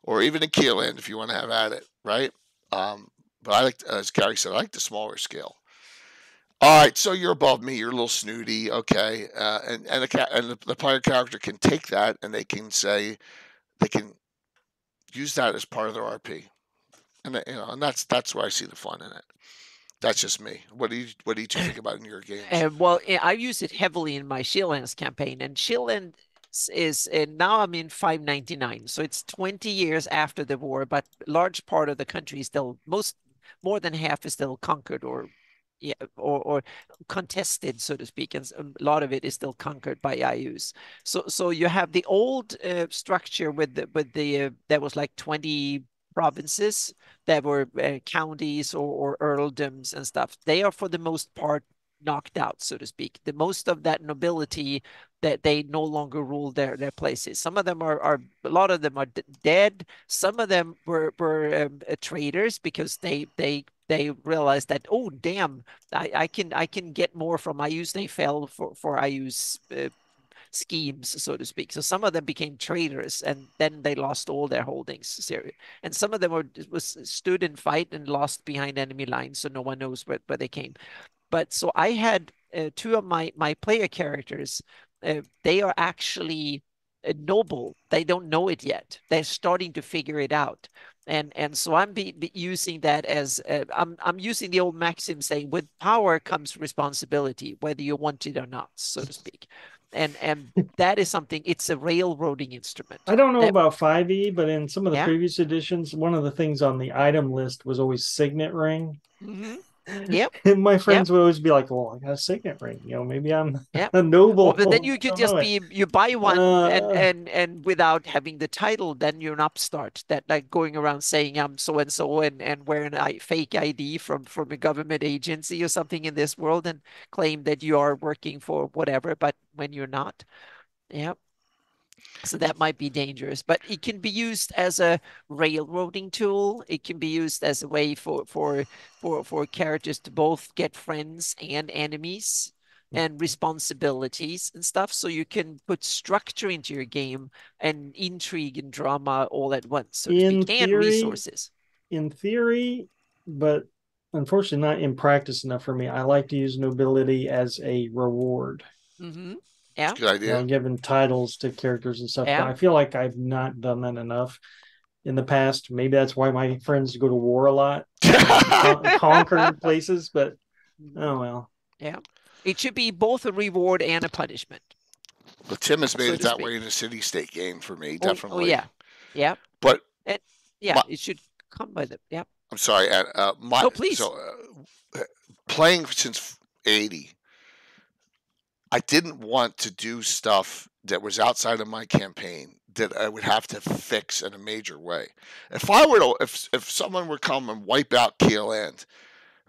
or even in Keeland if you want to have at it, right? But I like, as Gary said, I like the smaller scale. All right, so you're above me. You're a little snooty, okay? And the player character can take that and they can say they can use that as part of their RP, and and that's where I see the fun in it. That's just me. What do you think about in your games? Well, I use it heavily in my Shieldlands campaign, and Shieldlands is now I'm in 599, so it's 20 years after the war, but a large part of the country is still more than half is still conquered or contested, so to speak, and a lot of it is still conquered by IUs. So you have the old structure with the that was like 20 provinces that were counties or earldoms and stuff. They are for the most part knocked out, so to speak. The most of that nobility that they no longer rule their places. Some of them are a lot of them are dead. Some of them were traitors because they realized that, oh damn, I can get more from IUs. They fell for IUs schemes, so to speak. So some of them became traitors, and then they lost all their holdings. And some of them stood and fight and lost behind enemy lines, so no one knows where they came. But so I had two of my player characters. They are actually noble. They don't know it yet. They're starting to figure it out. And so I'm using that as I'm using the old maxim saying, with power comes responsibility, whether you want it or not, so to speak. And that is something. It's a railroading instrument. I don't know about 5e, but in some of the previous editions, one of the things on the item list was always signet ring. Yep. And my friends would always be like, "Well, I got a signet ring. Maybe I'm a noble." Well, but then you could just you buy one and without having the title, then you're an upstart that like going around saying I'm so and so and wearing a fake ID from a government agency or something in this world and claim that you are working for whatever, but when you're not. Yeah. So that might be dangerous, but it can be used as a railroading tool. It can be used as a way for characters to both get friends and enemies. and responsibilities and stuff, so you can put structure into your game and intrigue and drama all at once, so to speak, and resources. In theory, but unfortunately not in practice enough for me. I like to use nobility as a reward. Mm-hmm. Yeah. Good idea. Giving titles to characters and stuff. Yeah. But I feel like I've not done that enough in the past. Maybe that's why my friends go to war a lot, conquer places, but oh well. Yeah. It should be both a reward and a punishment. Well, Tim has made it that way in a city-state game for me, definitely. Oh, yeah. Yeah. But it should come by the, yeah. I'm sorry. Please. So, playing since 80, I didn't want to do stuff that was outside of my campaign that I would have to fix in a major way. If someone would come and wipe out Keeland,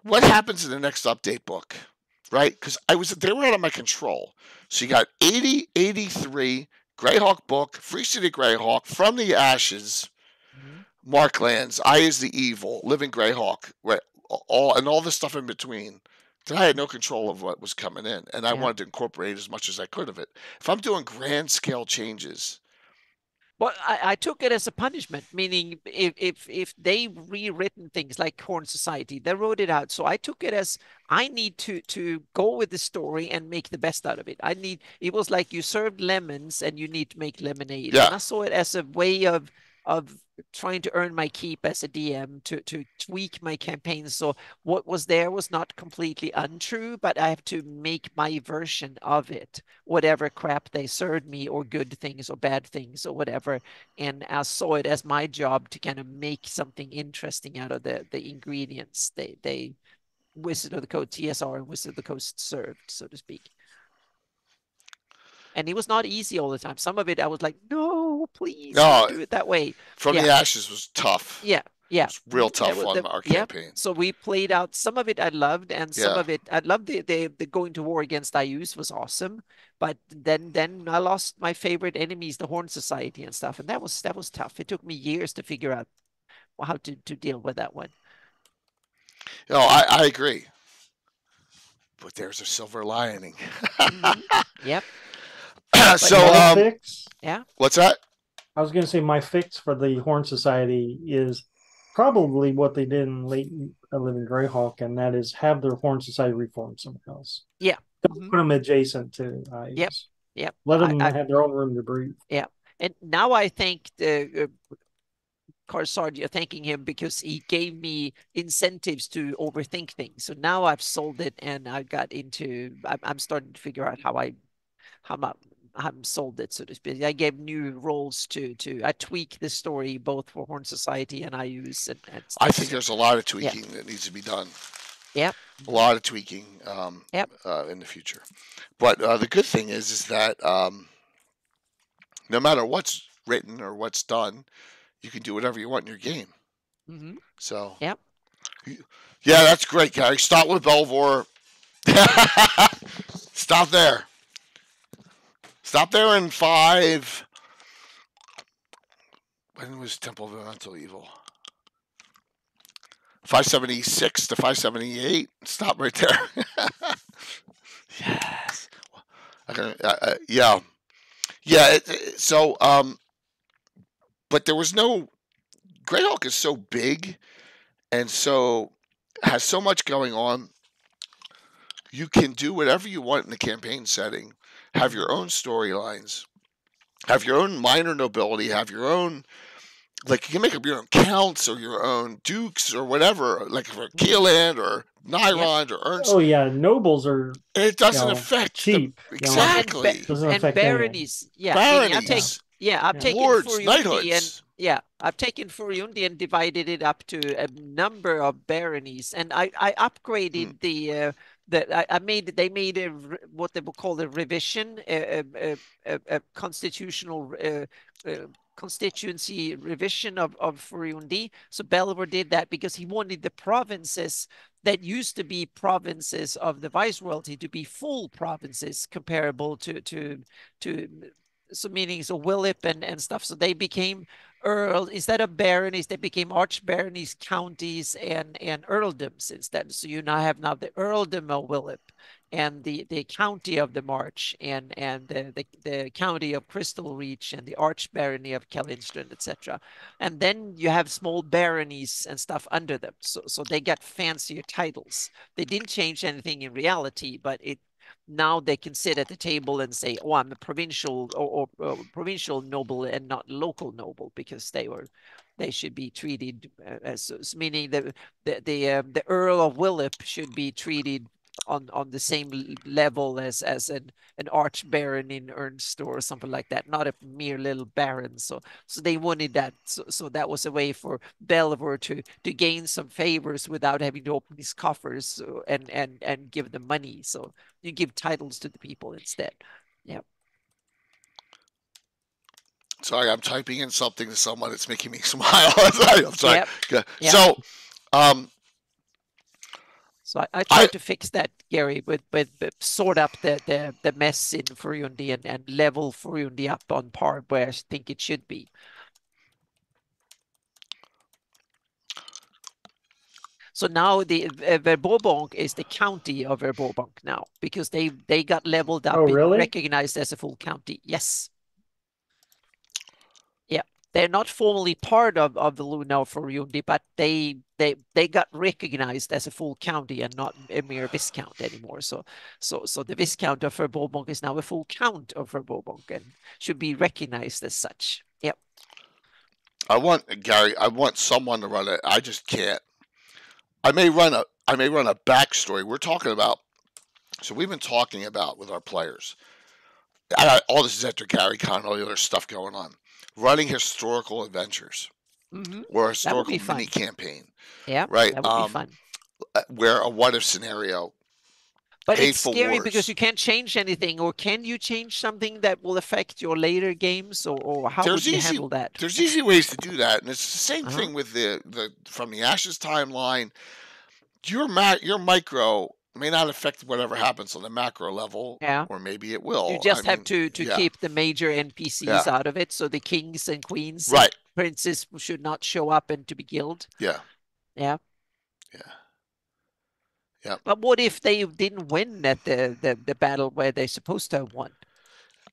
what happens in the next update book, right? Because they were out of my control. So you got 80, 83, Greyhawk book, Free City Greyhawk, From the Ashes, Marklands, I is the Evil, Living Greyhawk, right? All the stuff in between. I had no control of what was coming in, and I wanted to incorporate as much as I could of it. If I'm doing grand scale changes, well, I took it as a punishment, meaning if they rewritten things like Horn Society, they wrote it out. So I took it as I need to go with the story and make the best out of it. It was like you served lemons and you need to make lemonade. Yeah. And I saw it as a way of trying to earn my keep as a DM, to tweak my campaign. So what was there was not completely untrue, but I have to make my version of it, whatever crap they served me, or good things or bad things or whatever. And I saw it as my job to kind of make something interesting out of the ingredients they Wizard of the Coast TSR and Wizard of the Coast served, so to speak. And it was not easy all the time. Some of it I was like, no, please don't do it that way. From the Ashes was tough. Yeah. It was real tough on our campaign. So we played out, some of it I loved, and some of it I loved. The going to war against Ayus was awesome, but then I lost my favorite enemies, the Horn Society and stuff, and that was tough. It took me years to figure out how to deal with that one. No, I agree. But there's a silver lining. Yep. So, fix? Yeah. What's that? I was going to say my fix for the Horn Society is probably what they did in late Living Greyhawk, and that is have their Horn Society reform somewhere else. Yeah. Don't put them adjacent to IUs. Yep. Let them have their own room to breathe. Yeah. And now I think the Carsardia, thanking him because he gave me incentives to overthink things. So now I've sold it, and I got into. I'm starting to figure out how I'm sold it, so to speak. I gave new roles to. I tweak the story both for Horn Society and IUs and stuff. I think there's a lot of tweaking that needs to be done. Yep. A lot of tweaking. In the future, but the good thing is that no matter what's written or what's done, you can do whatever you want in your game. Mm-hmm. So. Yep. Yeah, that's great, Gary. Start with Belvoir. Stop there. Stop there in 5. When was Temple of Elemental Evil? 576 to 578. Stop right there. Yes. Yeah. But there was no. Greyhawk is so big, and so has so much going on. You can do whatever you want in the campaign setting. Have your own storylines. Have your own minor nobility. Have your own, like, you can make up your own counts or your own dukes or whatever, like for Keeland or Nyrond or Ernst. Oh yeah, nobles are. It doesn't affect cheap. Exactly. And baronies. Yeah. Baronies. I've taken Lords, Furiundi I've taken Furiundi and divided it up to a number of baronies, and I upgraded they made what they would call a revision, a constitutional constituency revision of Furiundi. So Belvoir did that because he wanted the provinces that used to be provinces of the Viceroyalty to be full provinces comparable to so meaning Willip and stuff. So they became earls instead of baronies. They became archbaronies, counties, and earldoms instead. So you now have the earldom of Willip, and the county of the March, and the county of Crystal Reach, and the archbarony of Kellinstrand, etc. And then you have small baronies and stuff under them, so they got fancier titles. They didn't change anything in reality, but now they can sit at the table and say, "Oh, I'm a provincial or provincial noble and not local noble," because they should be treated as, meaning the Earl of Willip should be treated on the same level as an archbaron in Ernst or something like that, not a mere little baron. So they wanted that. So that was a way for Belvoir to gain some favors without having to open his coffers and give them money. So you give titles to the people instead. Yeah. Sorry, I'm typing in something to someone. It's making me smile. I'm sorry. Yep. So, so I tried to fix that, Gary, with sort up the mess in Furundi and level Furundi up on par where I think it should be. So now the Verbobank is the county of Verbobank now, because they got leveled up and recognized as a full county. Yes. Yeah, they're not formally part of the Luna Furundi, but they got recognized as a full county and not a mere viscount anymore. So the viscount of Verbobank is now a full count of Verbobank and should be recognized as such. Yep. I want someone to run it. I just can't. I may run a backstory. We're talking about, so we've been talking about with our players. All this is after Gary Con, all the other stuff going on. Running historical adventures or a historical mini campaign. Yeah, right. That would be fun. Where a what if scenario. But it's scary because you can't change anything, or can you change something that will affect your later games, or how would you handle that? There's easy ways to do that, and it's the same thing with the From the Ashes timeline. Your micro may not affect whatever happens on the macro level, or maybe it will. You just have to keep the major NPCs out of it, so the kings and queens, and princes should not show up and to be killed. Yeah. But what if they didn't win at the battle where they're supposed to have won?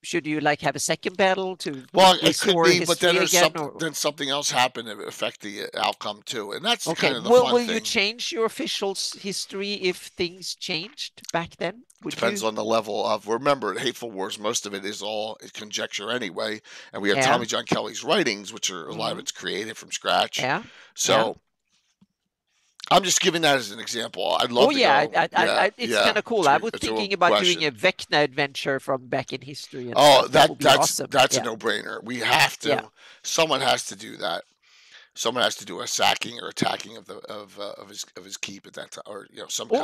Should you have a second battle to restore history but then again? Then something else happened to affect the outcome too, and that's kind of the fun thing. Will you change your official history if things changed back then? Depends on the level of. Remember, Hateful Wars, most of it is all conjecture anyway, and we have Tommy John Kelly's writings, which are a lot of it's created from scratch. So. I'm just giving that as an example. I'd love to go. It's kind of cool. I was thinking about doing a Vecna adventure from back in history. And that's awesome. That's a no-brainer. We have to. Someone has to do that. Someone has to do a sacking or attacking of his keep at that time, or some kind.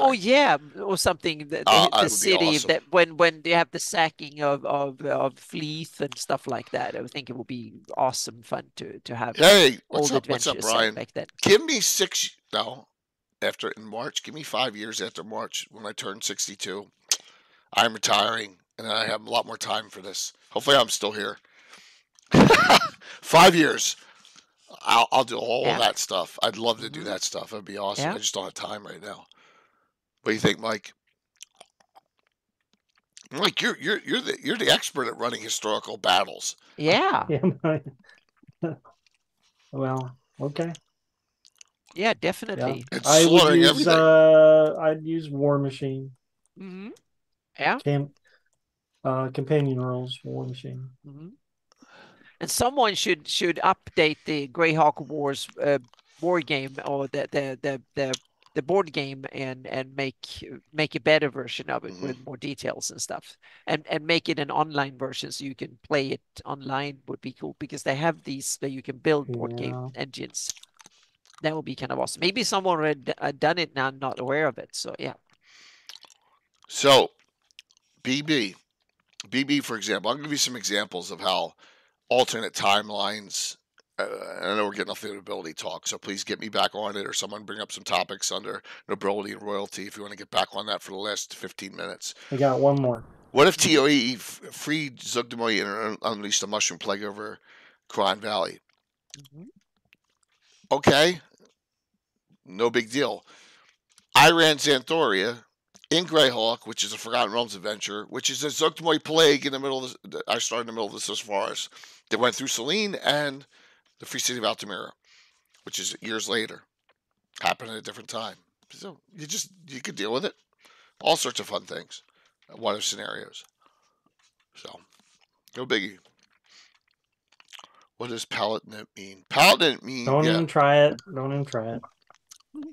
Or something. The city awesome. That when they have the sacking of Fleeth and stuff like that. I think it will be awesome fun to have. Hey, what's up, Brian? Back then. Give me in March. Give me 5 years after March when I turn 62. I'm retiring, and I have a lot more time for this. Hopefully, I'm still here. 5 years. I'll do all that stuff. I'd love to do that stuff. It'd be awesome. I just don't have time right now. What do you think, Mike? Mike, you're the expert at running historical battles. Yeah. Well, okay. Yeah, definitely. Yeah. I'd use War Machine. Mm-hmm. Yeah. Companion rules, War Machine. Mm-hmm. And someone should update the Greyhawk Wars war game, or the board game, and make a better version of it with more details and stuff, and make it an online version so you can play it online. Would be cool, because they have these that you can build board game engines. That would be kind of awesome. Maybe someone had done it now, not aware of it. So yeah. So, BB, for example, I'll give you some examples of how alternate timelines. I know we're getting off the nobility talk, so please get me back on it, or someone bring up some topics under nobility and royalty if you want to get back on that for the last 15 minutes. I got one more. What if TOE freed Zugdemoy and unleashed a mushroom plague over Quran Valley? Okay, no big deal. I ran Xanthoria, in Greyhawk, which is a Forgotten Realms adventure, which is a Zuggtmoy plague in the middle of the, I started in the middle of this forest that went through Selene and the Free City of Altamira, which is years later. Happened at a different time. So you could deal with it. All sorts of fun things. What if scenarios. So, no biggie. What does paladin mean? Paladin mean, Don't yeah. even try it. Don't even try it.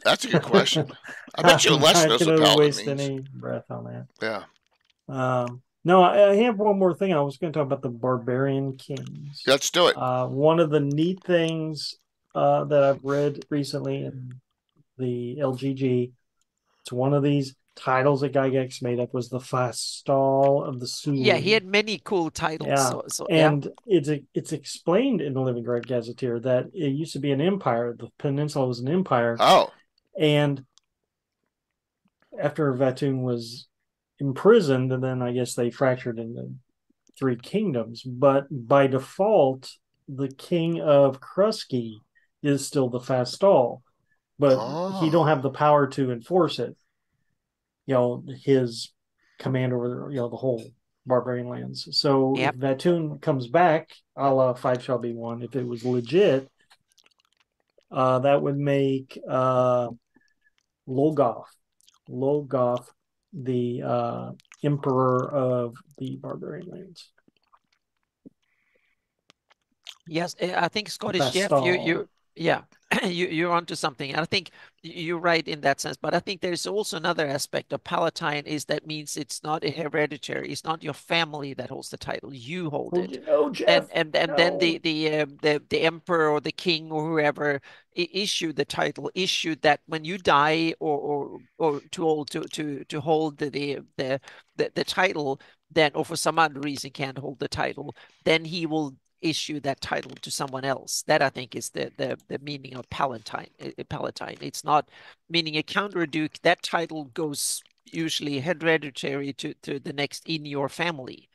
That's a good question. I bet you Les I'm knows not what gonna paladin waste means. any breath on that. Yeah. No, I have one more thing. I was going to talk about the barbarian kings. Let's do it. One of the neat things that I've read recently in the LGG, it's one of these titles that Gygax made up, was the Fastal of the Sioux. Yeah, he had many cool titles. Yeah, yeah. It's explained in the Living Great Gazetteer that it used to be an empire. The peninsula was an empire. Oh. And after Vatun was imprisoned, and then I guess they fractured into three kingdoms. But by default, the king of Krusky is still the Fastal, but he don't have the power to enforce it. His command over the whole barbarian lands. So if Vatun comes back, a la Five Shall Be One, if it was legit, that would make Lolgoth the emperor of the barbarian lands. Yes, I think Scottish Jeff, you're onto something. And I think you're right in that sense. But I think there's also another aspect of Palatine is that means it's not a hereditary. It's not your family that holds the title. You hold it. Jeff, and then the emperor or the king or whoever issued the title, issued that when you die or too old to hold the title, then or for some other reason can't hold the title, then he will issue that title to someone else. That I think is the meaning of Palatine. It's not meaning a counter duke. That title goes usually hereditary to the next in your family.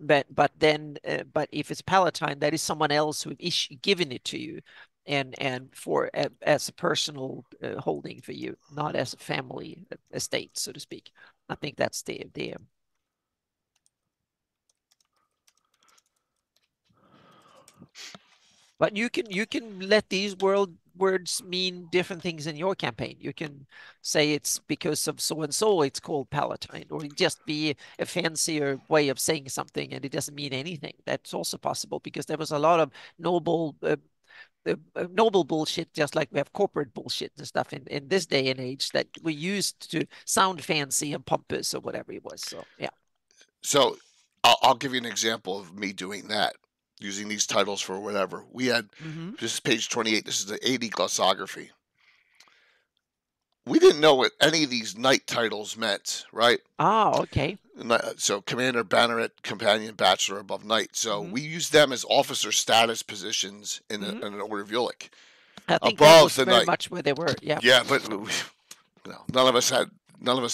But if it's Palatine, that is someone else who given it to you, and for as a personal holding for you, not as a family estate, so to speak. I think that's the But you can let these words mean different things in your campaign. You can say it's because of so and so it's called Palatine, or just be a fancier way of saying something and it doesn't mean anything. That's also possible because there was a lot of noble noble bullshit, just like we have corporate bullshit and stuff in this day and age that we used to sound fancy and pompous or whatever it was. So yeah. So I'll give you an example of me doing that, using these titles for whatever. We had, this is page 28, this is the 80 glossography. We didn't know what any of these knight titles meant, right? Oh, okay. So commander, banneret, companion, bachelor, above knight. So we use them as officer status positions in an order of Ulick. I think that was very much where they were, yeah. Yeah, but none of us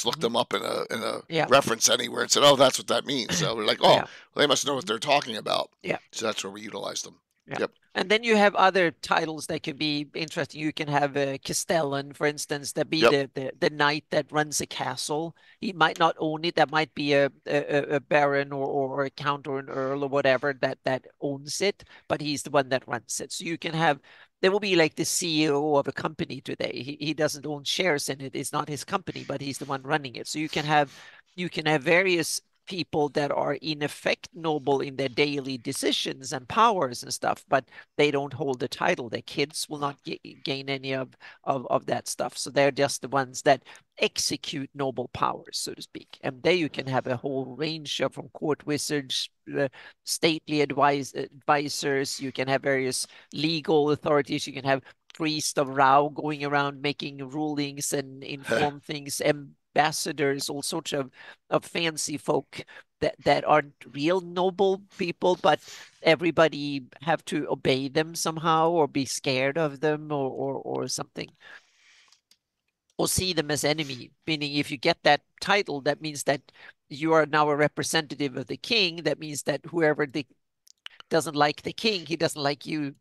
looked them up in a reference anywhere and said, "Oh, that's what that means." So we're like, "Oh, well, they must know what they're talking about." Yeah. So that's where we utilize them. Yeah. Yep. And then you have other titles that could be interesting. You can have Castellan, for instance, that be the knight that runs a castle. He might not own it. That might be a baron or a count or an earl or whatever that owns it, but he's the one that runs it. So you can have, there will be like the CEO of a company today. He doesn't own shares in it. It's not his company, but he's the one running it. So you can have various people that are in effect noble in their daily decisions and powers and stuff, but they don't hold the title. Their kids will not gain any of that stuff. So they're just the ones that execute noble powers, so to speak. And there you can have a whole range of from court wizards, stately advisors. You can have various legal authorities. You can have priest of Rao going around making rulings and inform things, ambassadors, all sorts of fancy folk that aren't real noble people, but everybody have to obey them somehow or be scared of them or something, or see them as enemy. Meaning if you get that title, that means that you are now a representative of the king. That means that whoever doesn't like the king, he doesn't like you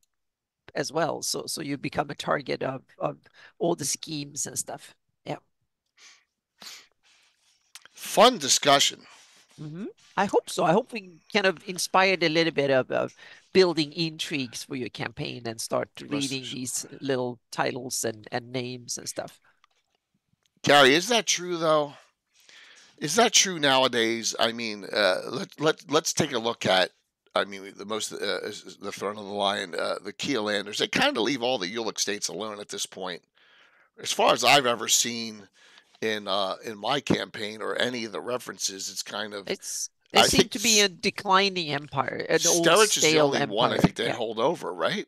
as well. So you become a target of all the schemes and stuff. Yeah. Fun discussion. Mm-hmm. I hope so. I hope we kind of inspired a little bit of building intrigues for your campaign and start reading these little titles and names and stuff. Gary, is that true though? Is that true nowadays? I mean, let's take a look at. I mean, the most the Throne of the Lion, the Keelanders. They kind of leave all the Ulick states alone at this point, as far as I've ever seen in my campaign or any of the references. It's kind of. They I seem think to be a declining empire, an old Sterich is the stale only one I empire. think they hold over, right?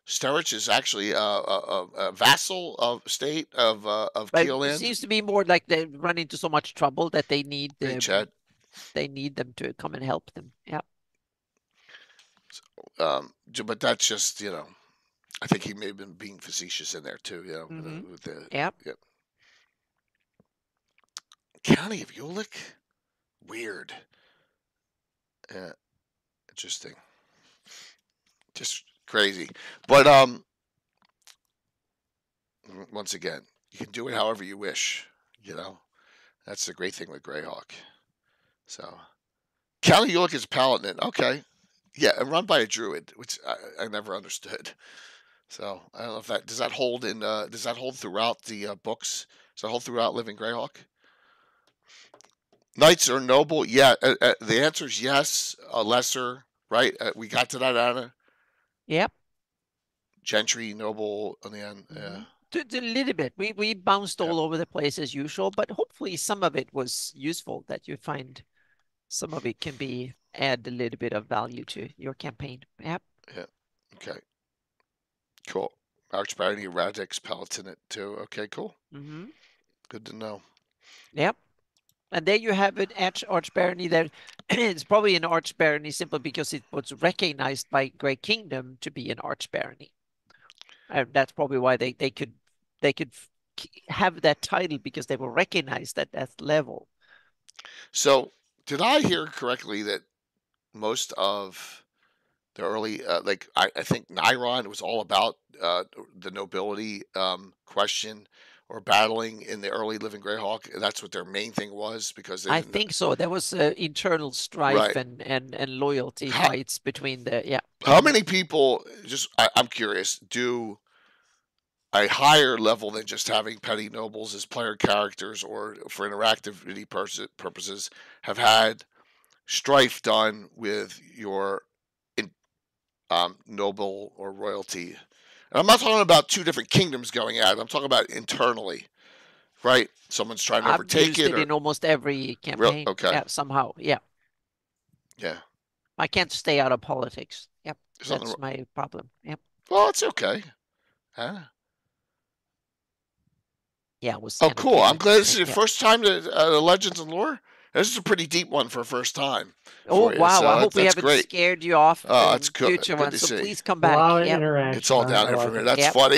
Sterich is actually a vassal of state of But it Keeland. seems to be more like they run into so much trouble that they need Hey, Chad. they need them to come and help them. Yeah. But that's just I think he may have been being facetious in there too. Mm-hmm. With the Yep. County of Ulick, weird. Yeah, interesting. Just crazy. But once again, you can do it however you wish. That's the great thing with Greyhawk. So, County Ulick is Paladin. Okay, yeah, and run by a druid, which I never understood. So I don't know if that does that hold in. Does that hold throughout the books? Does that hold throughout Living Greyhawk? Knights are noble. Yeah, the answer is yes. Lesser, right? We got to that, Anna. Yep. Gentry, noble, in the end. Mm-hmm. A little bit. We bounced all over the place as usual, but hopefully some of it was useful. That you find some of it can be add a little bit of value to your campaign. Yep. Yeah. Okay. Cool. Archbarony, Radix, Palatinate too. Okay, cool. Mm-hmm. Good to know. Yep. And there you have it, Archbarony. There, it's probably an Archbarony simply because it was recognized by Grey Kingdom to be an Archbarony. That's probably why they could have that title because they were recognized at that level. So, did I hear correctly that most of the early, I think Niron was all about the nobility question or battling in the early Living Greyhawk? That's what their main thing was because they I didn't. think so. There was internal strife Right. and loyalty fights between the How many people? I'm curious. Do a higher level than just having petty nobles as player characters or for interactivity purposes have had strife done with your noble or royalty? And I'm not talking about two different kingdoms going at it. I'm talking about internally, right? Someone's trying to I've overtake used it. it in almost every campaign. Okay. Yeah, somehow. Yeah. Yeah. I can't stay out of politics. Yep. That's my problem. Yep. Well, it's okay. Huh? Yeah, it was. Oh, cool. I'm glad this is your first time to Legends and Lore. This is a pretty deep one for first time. Oh, wow. So I hope we haven't great. scared you off. Oh, that's good. Future Good ones, to so see. please come back. A lot of interaction. It's all down here from here. That's Yep. funny.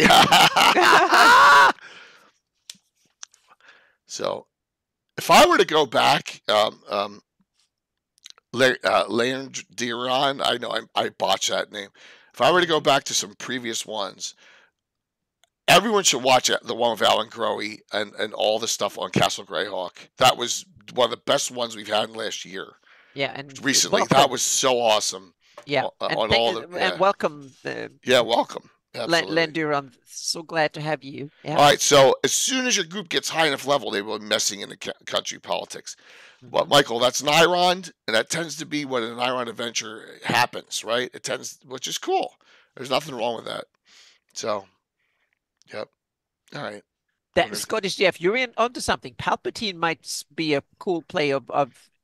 So, if I were to go back, Leandriron, I know I botched that name. If I were to go back to some previous ones, everyone should watch the one with Alan Grohe and all the stuff on Castle Greyhawk. That was one of the best ones we've had in last year. Yeah, and recently, welcome. that was so awesome. Yeah, and welcome. Welcome. Lenduran, so glad to have you. Yeah. All right, so as soon as your group gets high enough level, they will be messing in the country politics. Well, Michael, that's Niron, and that tends to be when an Niron adventure happens, right? It tends, which is cool. There's nothing wrong with that. So, yep. All right. That Scottish Jeff, you're onto something. Palpatine might be a cool play of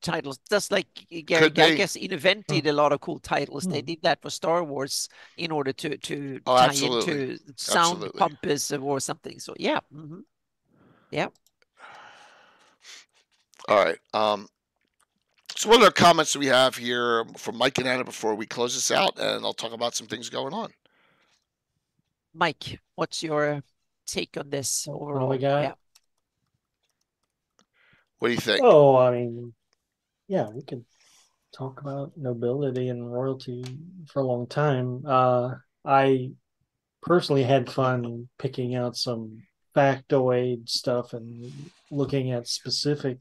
titles, just like Gary Gygax invented a lot of cool titles. They did that for Star Wars in order to tie into sound pompous or something. So yeah, yeah. All right. So what other comments do we have here from Mike and Anna before we close this out? And I'll talk about some things going on. Mike, what's your take on this overall? What we got? Yeah. What do you think? Oh, I mean, yeah, we could talk about nobility and royalty for a long time. I personally had fun picking out some factoid stuff and looking at specific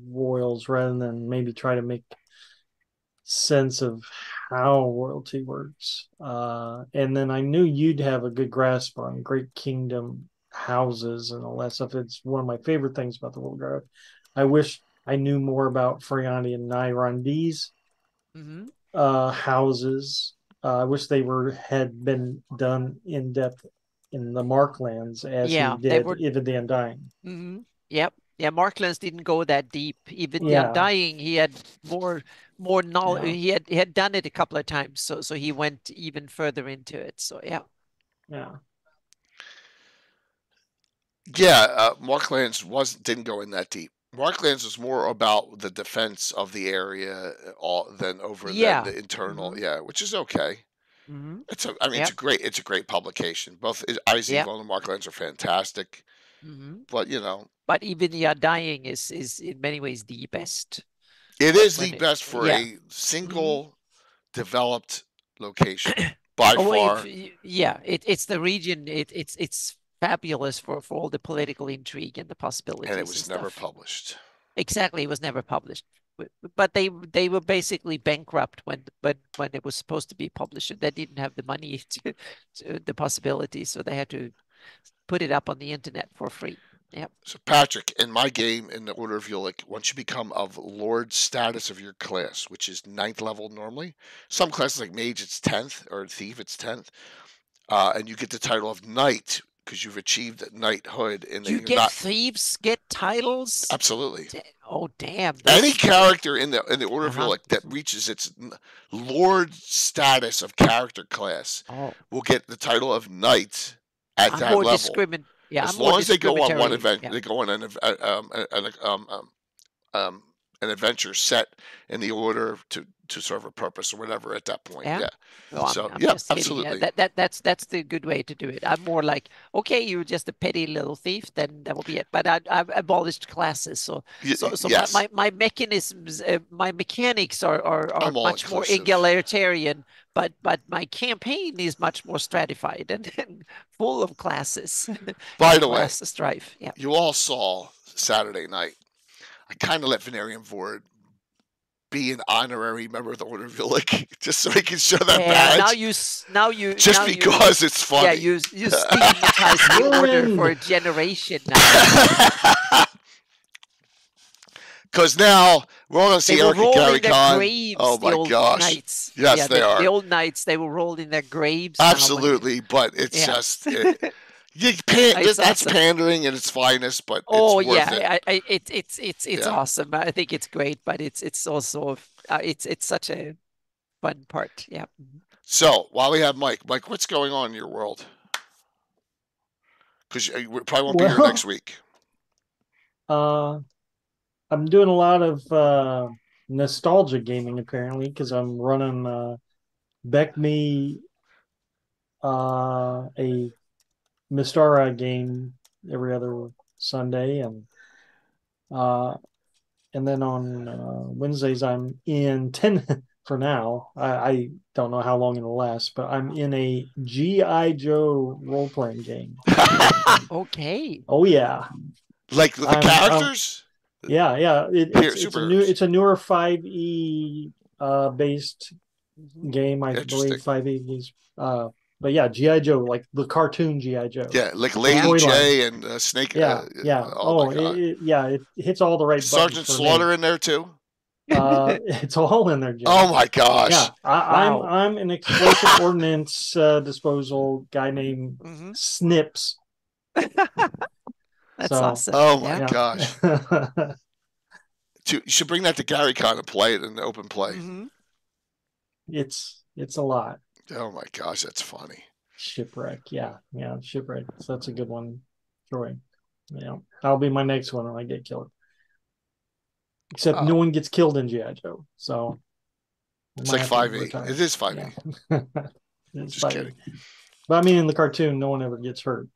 royals rather than maybe try to make sense of how royalty works. And then I knew you'd have a good grasp on Great Kingdom houses and all that stuff. It's one of my favorite things about the World of Warcraft. I wish I knew more about Freyandi and Nyrondi's houses. I wish they had been done in depth in the Marklands as he did even the Undying. Yep. Yeah, Marklands didn't go that deep. Even the Undying, he had more knowledge. He had done it a couple of times, so he went even further into it. So yeah. Marklands didn't go in that deep. Marklands was more about the defense of the area than the internal, which is okay. It's a great publication. Both Izzy and Marklands are fantastic. But but even the Undying is in many ways the best. It is the best for a single developed location by far. It's the region. It's fabulous for all the political intrigue and the possibilities. And it was never published. Exactly, it was never published. But they were basically bankrupt when it was supposed to be published. They didn't have the money to the possibilities, so they had to put it up on the internet for free. Yep. So Patrick, in my game, in the Order of Ulic, once you become of Lord status of your class, which is 9th level normally, some classes like Mage it's 10th, or Thief it's 10th, and you get the title of Knight because you've achieved knighthood. Thieves get titles? Absolutely. Oh damn! Any character in the Order of Ulic that reaches its Lord status of character class will get the title of Knight at that level. As long as they go on one event, they go on an adventure set in the order to serve a purpose or whatever at that point. I'm just absolutely. That's the good way to do it. I'm more like, okay, you're just a petty little thief, then that will be it. But I've abolished classes, so my mechanisms, my mechanics are much more egalitarian. But my campaign is much more stratified and full of classes. By the way, strife. Yeah. You all saw Saturday night. I kind of let Venarium Vord be an honorary member of the Order of Ulic just so he can show that badge. Because it's funny. Yeah, you stigmatize the Order for a generation now. Because now we're all going to see Eric and Gary Khan. Oh my gosh! Knights. Yes, they are. The old knights. They were rolled in their graves. Absolutely, but it's just. That's pandering at its finest, but it's worth it. It's awesome. I think it's great, but it's also it's such a fun part. Yeah. So while we have Mike, what's going on in your world? Because we probably won't be here next week. I'm doing a lot of nostalgia gaming apparently because I'm running BECME a Mystara game every other Sunday, and then on Wednesdays I'm in 10 for now. I don't know how long it'll last, but I'm in a G.I. Joe role-playing game. Okay. Oh yeah. Like the characters? Yeah. It's a newer 5e based game. I believe 5e is but yeah, G.I. Joe, like the cartoon G.I. Joe. Yeah, like Lady J and Snake. Yeah. It hits all the right buttons. Sergeant Slaughter in there too? It's all in there, Joe. Oh my gosh. Yeah, I'm an explosive ordnance disposal guy named Snips. That's awesome. Oh my gosh. You should bring that to Gary Con and play it in the open play. It's a lot. Oh my gosh, that's funny. Shipwreck, Shipwreck. So that's a good one, Troy. Yeah, that'll be my next one when I get killed. Except no one gets killed in G.I. Joe, so it's like 5e. It is 5e. Just 5e. Kidding. But I mean, in the cartoon, no one ever gets hurt.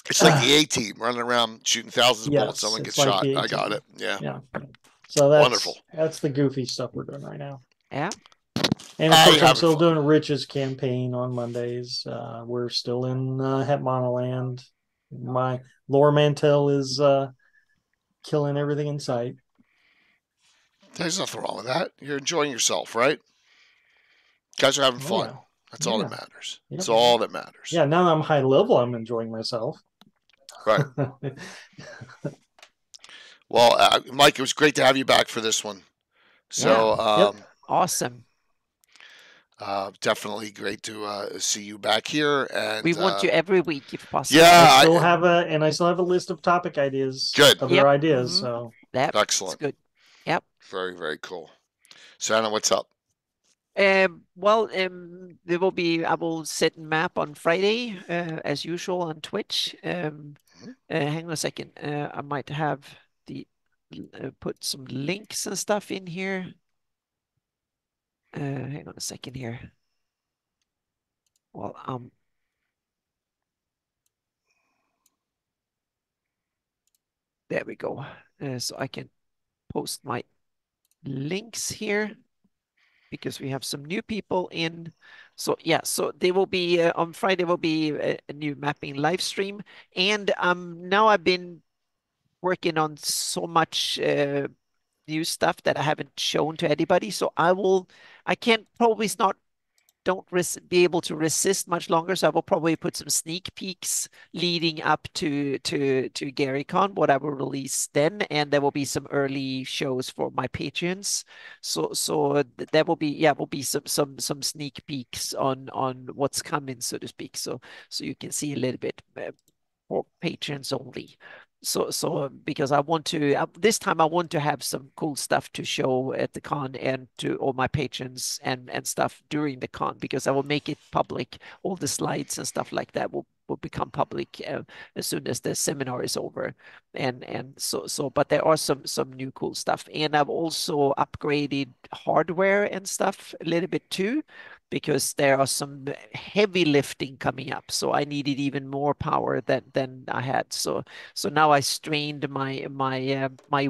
It's like the A-Team running around shooting thousands of bullets. Someone gets shot. I got it. Yeah. So that's wonderful. That's the goofy stuff we're doing right now. Yeah. And of course, I'm still doing Rich's campaign on Mondays. We're still in Hetmana land. My Lore Mantel is killing everything in sight. There's nothing wrong with that. You're enjoying yourself, right? Guys are having fun. Yeah. That's all that matters. Yep. That's all that matters. Yeah, now that I'm high level, I'm enjoying myself. Right. Well, Mike, it was great to have you back for this one. So, awesome. Definitely great to see you back here, and we want you every week if possible. Yeah, I still have a list of topic ideas. Good. Other ideas. So that's excellent. Good. Yep. Very, very cool. Santa, what's up? Well, there will be. I will set and map on Friday, as usual on Twitch. Hang on a second. I might have the put some links and stuff in here. Hang on a second here. Well, there we go. So I can post my links here because we have some new people in. So yeah, so they will be on Friday will be a new mapping live stream, and now I've been working on so much new stuff that I haven't shown to anybody. So I can't probably don't be able to resist much longer. So I will probably put some sneak peeks leading up to GaryCon, what I will release then, and there will be some early shows for my patrons. So there will be some sneak peeks on what's coming, so to speak. So you can see a little bit for patrons only. So because I want to this time I want to have some cool stuff to show at the con and to all my patrons and stuff during the con, because I will make it public. All the slides and stuff like that will become public as soon as the seminar is over, and so but there are some new cool stuff, and I've also upgraded hardware and stuff a little bit too, because there are some heavy lifting coming up. So I needed even more power than I had. So now I strained my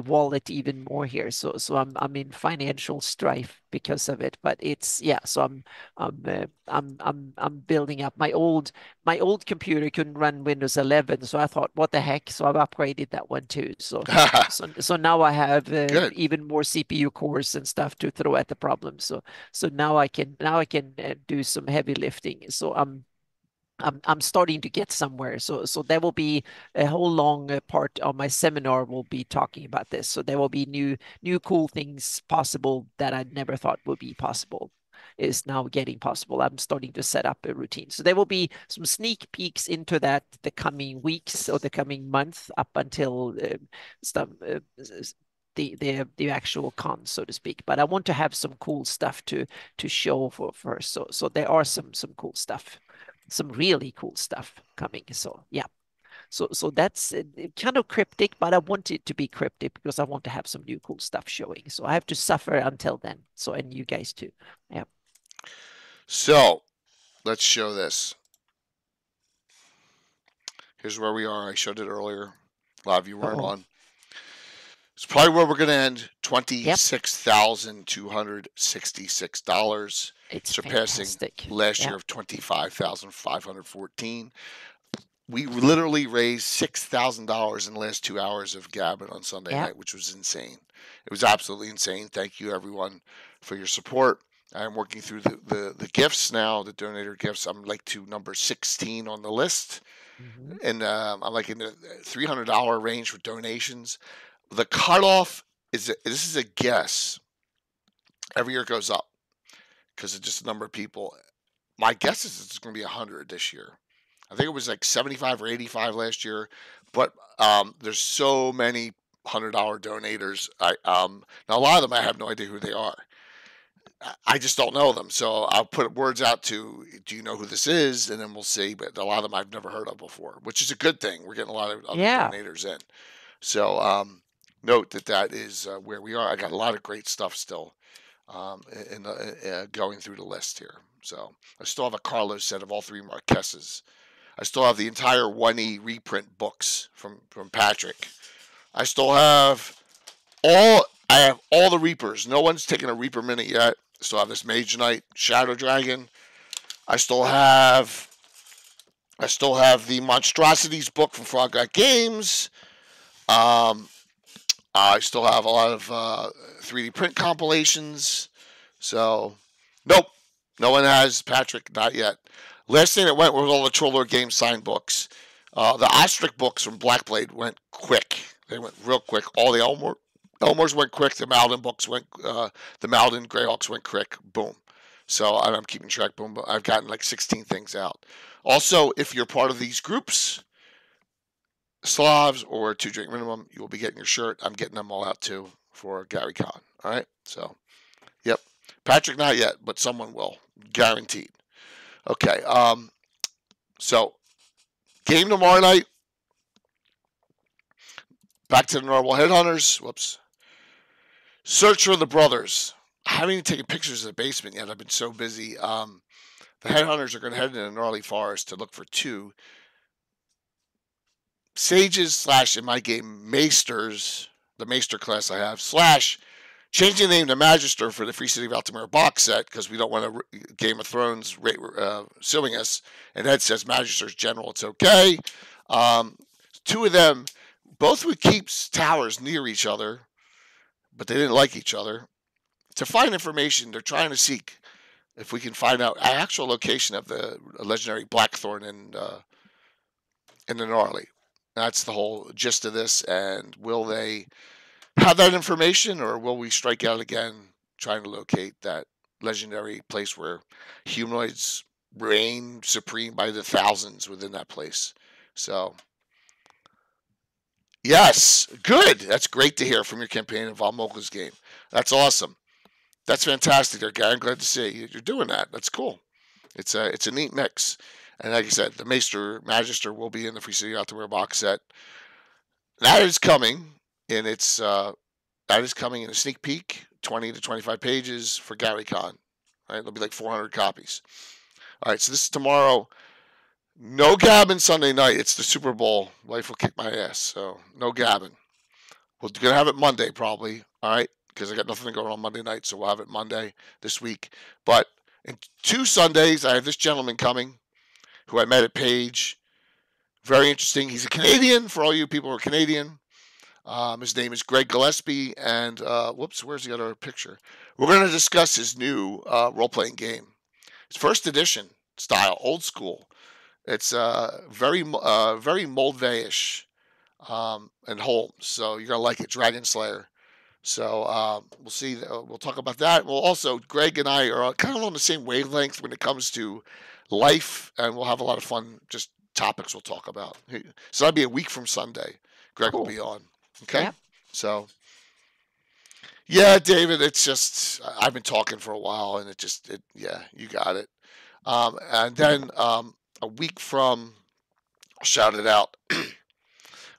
wallet even more here. So I'm in financial strife because of it. But it's So I'm building up. My old computer couldn't run Windows 11, so I thought, what the heck? So I've upgraded that one too. So now I have even more CPU cores and stuff to throw at the problem. So now I can do some heavy lifting. So I'm starting to get somewhere. So there will be a whole long part of my seminar will be talking about this. So there will be new cool things possible that I never thought would be possible is now getting possible. I'm starting to set up a routine. So there will be some sneak peeks into that the coming weeks or the coming month up until the actual con, so to speak. But I want to have some cool stuff to show for first. So there are some cool stuff, some really cool stuff coming. So yeah. So that's kind of cryptic, but I want it to be cryptic because I want to have some new cool stuff showing. So I have to suffer until then. So, and you guys too. Yeah. So let's show this. Here's where we are. I showed it earlier. A lot of you weren't on. It's probably where we're going to end. $26,266. It's surpassing fantastic. Last year of $25,514. We literally raised $6,000 in the last 2 hours of gabbing on Sunday night, which was insane. It was absolutely insane. Thank you, everyone, for your support. I'm working through the gifts now, the donator gifts. I'm like to number 16 on the list. Mm-hmm. And I'm like in the $300 range for donations. The cutoff this is a guess. Every year it goes up because it's just a number of people. My guess is it's going to be 100 this year. I think it was like 75 or 85 last year, but there's so many $100 donators. Now a lot of them I have no idea who they are. I just don't know them, so I'll put words out to, do you know who this is? And then we'll see. But a lot of them I've never heard of before, which is a good thing. We're getting a lot of other donators in. So note that is where we are. I got a lot of great stuff still going through the list here. So I still have a Carlos set of all three Marquesas. I still have the entire 1E reprint books from Patrick. I still have I I have all the Reapers. No one's taken a Reaper Minute yet. Still have this Mage Knight, Shadow Dragon. I still have the Monstrosities book from Frog Got Games. I still have a lot of 3D print compilations. So, nope. No one has, Patrick, not yet. Last thing that went was all the Troller Games signed books. The Ostrich books from Blackblade went quick. They went real quick. All the Elmores went quick. The Malden books went, the Malden Greyhawks went quick. Boom. So I'm keeping track. Boom. I've gotten like 16 things out. Also, if you're part of these groups, Slavs or 2 Drink Minimum, you will be getting your shirt. I'm getting them all out too for Gary Con. All right. So, yep. Patrick, not yet, but someone will. Guaranteed. Okay. So, game tomorrow night. Back to the normal Headhunters. Whoops. Search for the Brothers. I haven't even taken pictures of the basement yet. I've been so busy. The Headhunters are going to head into the gnarly forest to look for 2 sages / in my game Maesters, the Maester class I have, / changing the name to Magister for the Free City of Altamira box set because we don't want a Game of Thrones suing us. And Ed says Magister's general, it's okay. 2 of them, both would keep towers near each other, but they didn't like each other. To find information, they're trying to seek if we can find out an actual location of the legendary Blackthorn in the gnarly. That's the whole gist of this. And will they have that information, or will we strike out again trying to locate that legendary place where humanoids reign supreme by the thousands within that place? So, yes, good. That's great to hear from your campaign in Von Mokla's game. That's awesome. That's fantastic there, Gary. I'm glad to see you're doing that. That's cool. It's a neat mix. And like I said, the Magister will be in the Free City Altamira box set. That is coming in a sneak peek, 20 to 25 pages for Gary Con. Right? There'll be like 400 copies. All right, so this is tomorrow. No gabbing Sunday night. It's the Super Bowl. Life will kick my ass, so no gabbing. We're going to have it Monday probably, all right, because I got nothing going on Monday night, so we'll have it Monday this week. But in 2 Sundays, I have this gentleman coming who I met at Page. Very interesting. He's a Canadian, for all you people who are Canadian. His name is Greg Gillespie, and where's the other picture? We're going to discuss his new role-playing game. It's first edition style, old school. It's very Moldvay-ish and Holmes, so you're going to like it, Dragon Slayer. So we'll see. We'll talk about that. Well, also, Greg and I are kind of on the same wavelength when it comes to life, and we'll have a lot of fun, just topics we'll talk about. So that'll be a week from Sunday. Greg will be on. Okay? Yep. So, yeah, David, it's just, I've been talking for a while, and yeah, you got it. And then a week from, I'll shout it out,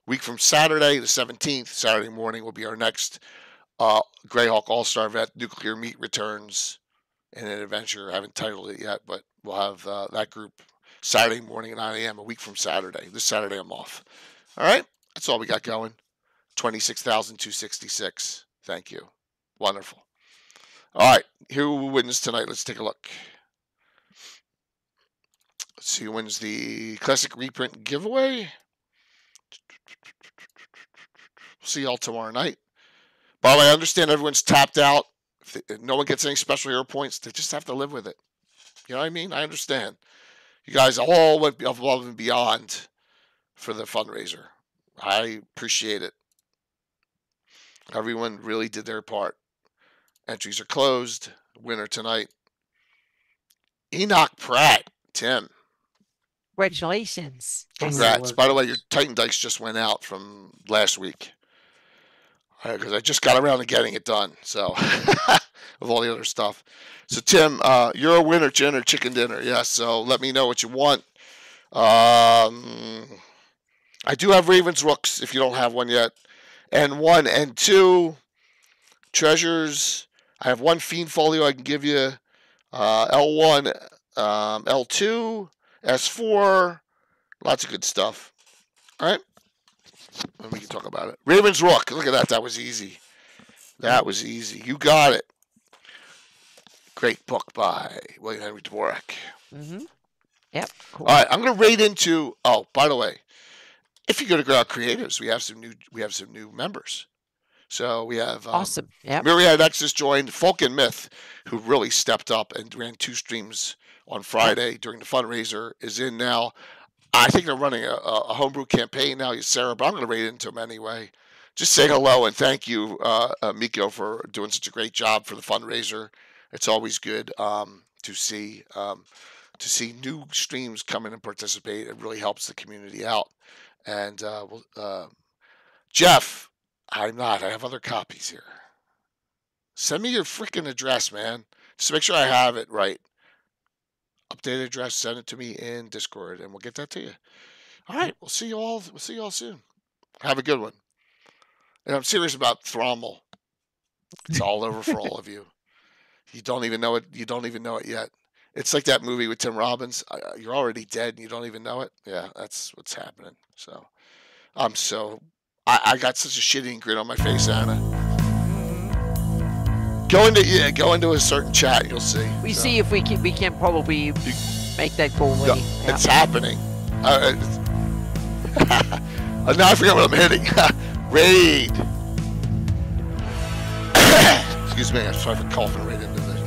week from Saturday, the 17th, Saturday morning will be our next Greyhawk All-Star Vet Nuclear Meat Returns in an adventure. I haven't titled it yet, but we'll have that group Saturday morning at 9 a.m., a week from Saturday. This Saturday I'm off. All right? That's all we got going. 26,266. Thank you. Wonderful. All right. Who wins tonight? Let's take a look. Let's see who wins the Classic Reprint giveaway. We'll see y'all tomorrow night. By the way, I understand everyone's tapped out. If no one gets any special hero points, they just have to live with it. You know what I mean? I understand. You guys all went above and beyond for the fundraiser. I appreciate it. Everyone really did their part. Entries are closed. Winner tonight, Enoch Pratt. Tim. Congratulations. Congrats. By the way, your Titan Dice just went out from last week. Because I just got around to getting it done. So, with all the other stuff. So, Tim, you're a winner, chicken dinner. Yes, so let me know what you want. I do have Raven's Rooks, if you don't have one yet. N1, N2. Treasures. I have 1 Fiend Folio I can give you. L1, L2, S4. Lots of good stuff. All right. And we can talk about it. Raven's Rook. Look at that. That was easy. That was easy. You got it. Great book by William Henry Dvorak. Yep. Cool. All right, I'm going to raid into. Oh, by the way, if you go to Greyhawk Creatives, we have some new members. So we have awesome. Yeah. Myriad Nexus joined, Folk and Myth, who really stepped up and ran 2 streams on Friday during the fundraiser, is in now. I think they're running a homebrew campaign now, Sarah, but I'm going to raid into them anyway. Just say hello and thank you, Miko, for doing such a great job for the fundraiser. It's always good to see new streams come in and participate. It really helps the community out. And Jeff, I have other copies here. Send me your freaking address, man. Just make sure I have it right. Updated address, send it to me in Discord, and we'll get that to you. All right, we'll see you all soon. Have a good one. And I'm serious about Thrommel. It's all over for all of you. You don't even know it. You don't even know it yet. It's like that movie with Tim Robbins. You're already dead and you don't even know it. Yeah, that's what's happening. So I got such a shitting grin on my face, Anna. Go into a certain chat. You'll see. We see if we can probably make that go away. No, it's happening. Now I forgot what I'm hitting. Raid. Excuse me. I'm sorry for coughing right into this.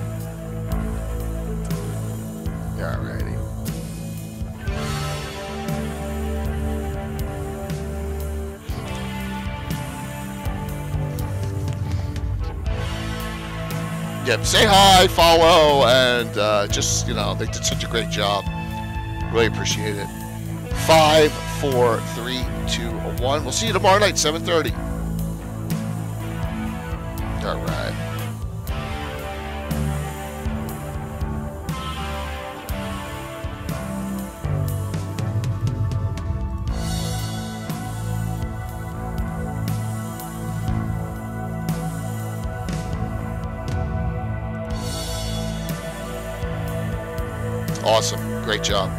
Alrighty. Yep, say hi, follow, and just, they did such a great job. Really appreciate it. 5, 4, 3, 2, 1. We'll see you tomorrow night, 7:30. All right. Awesome. Great job.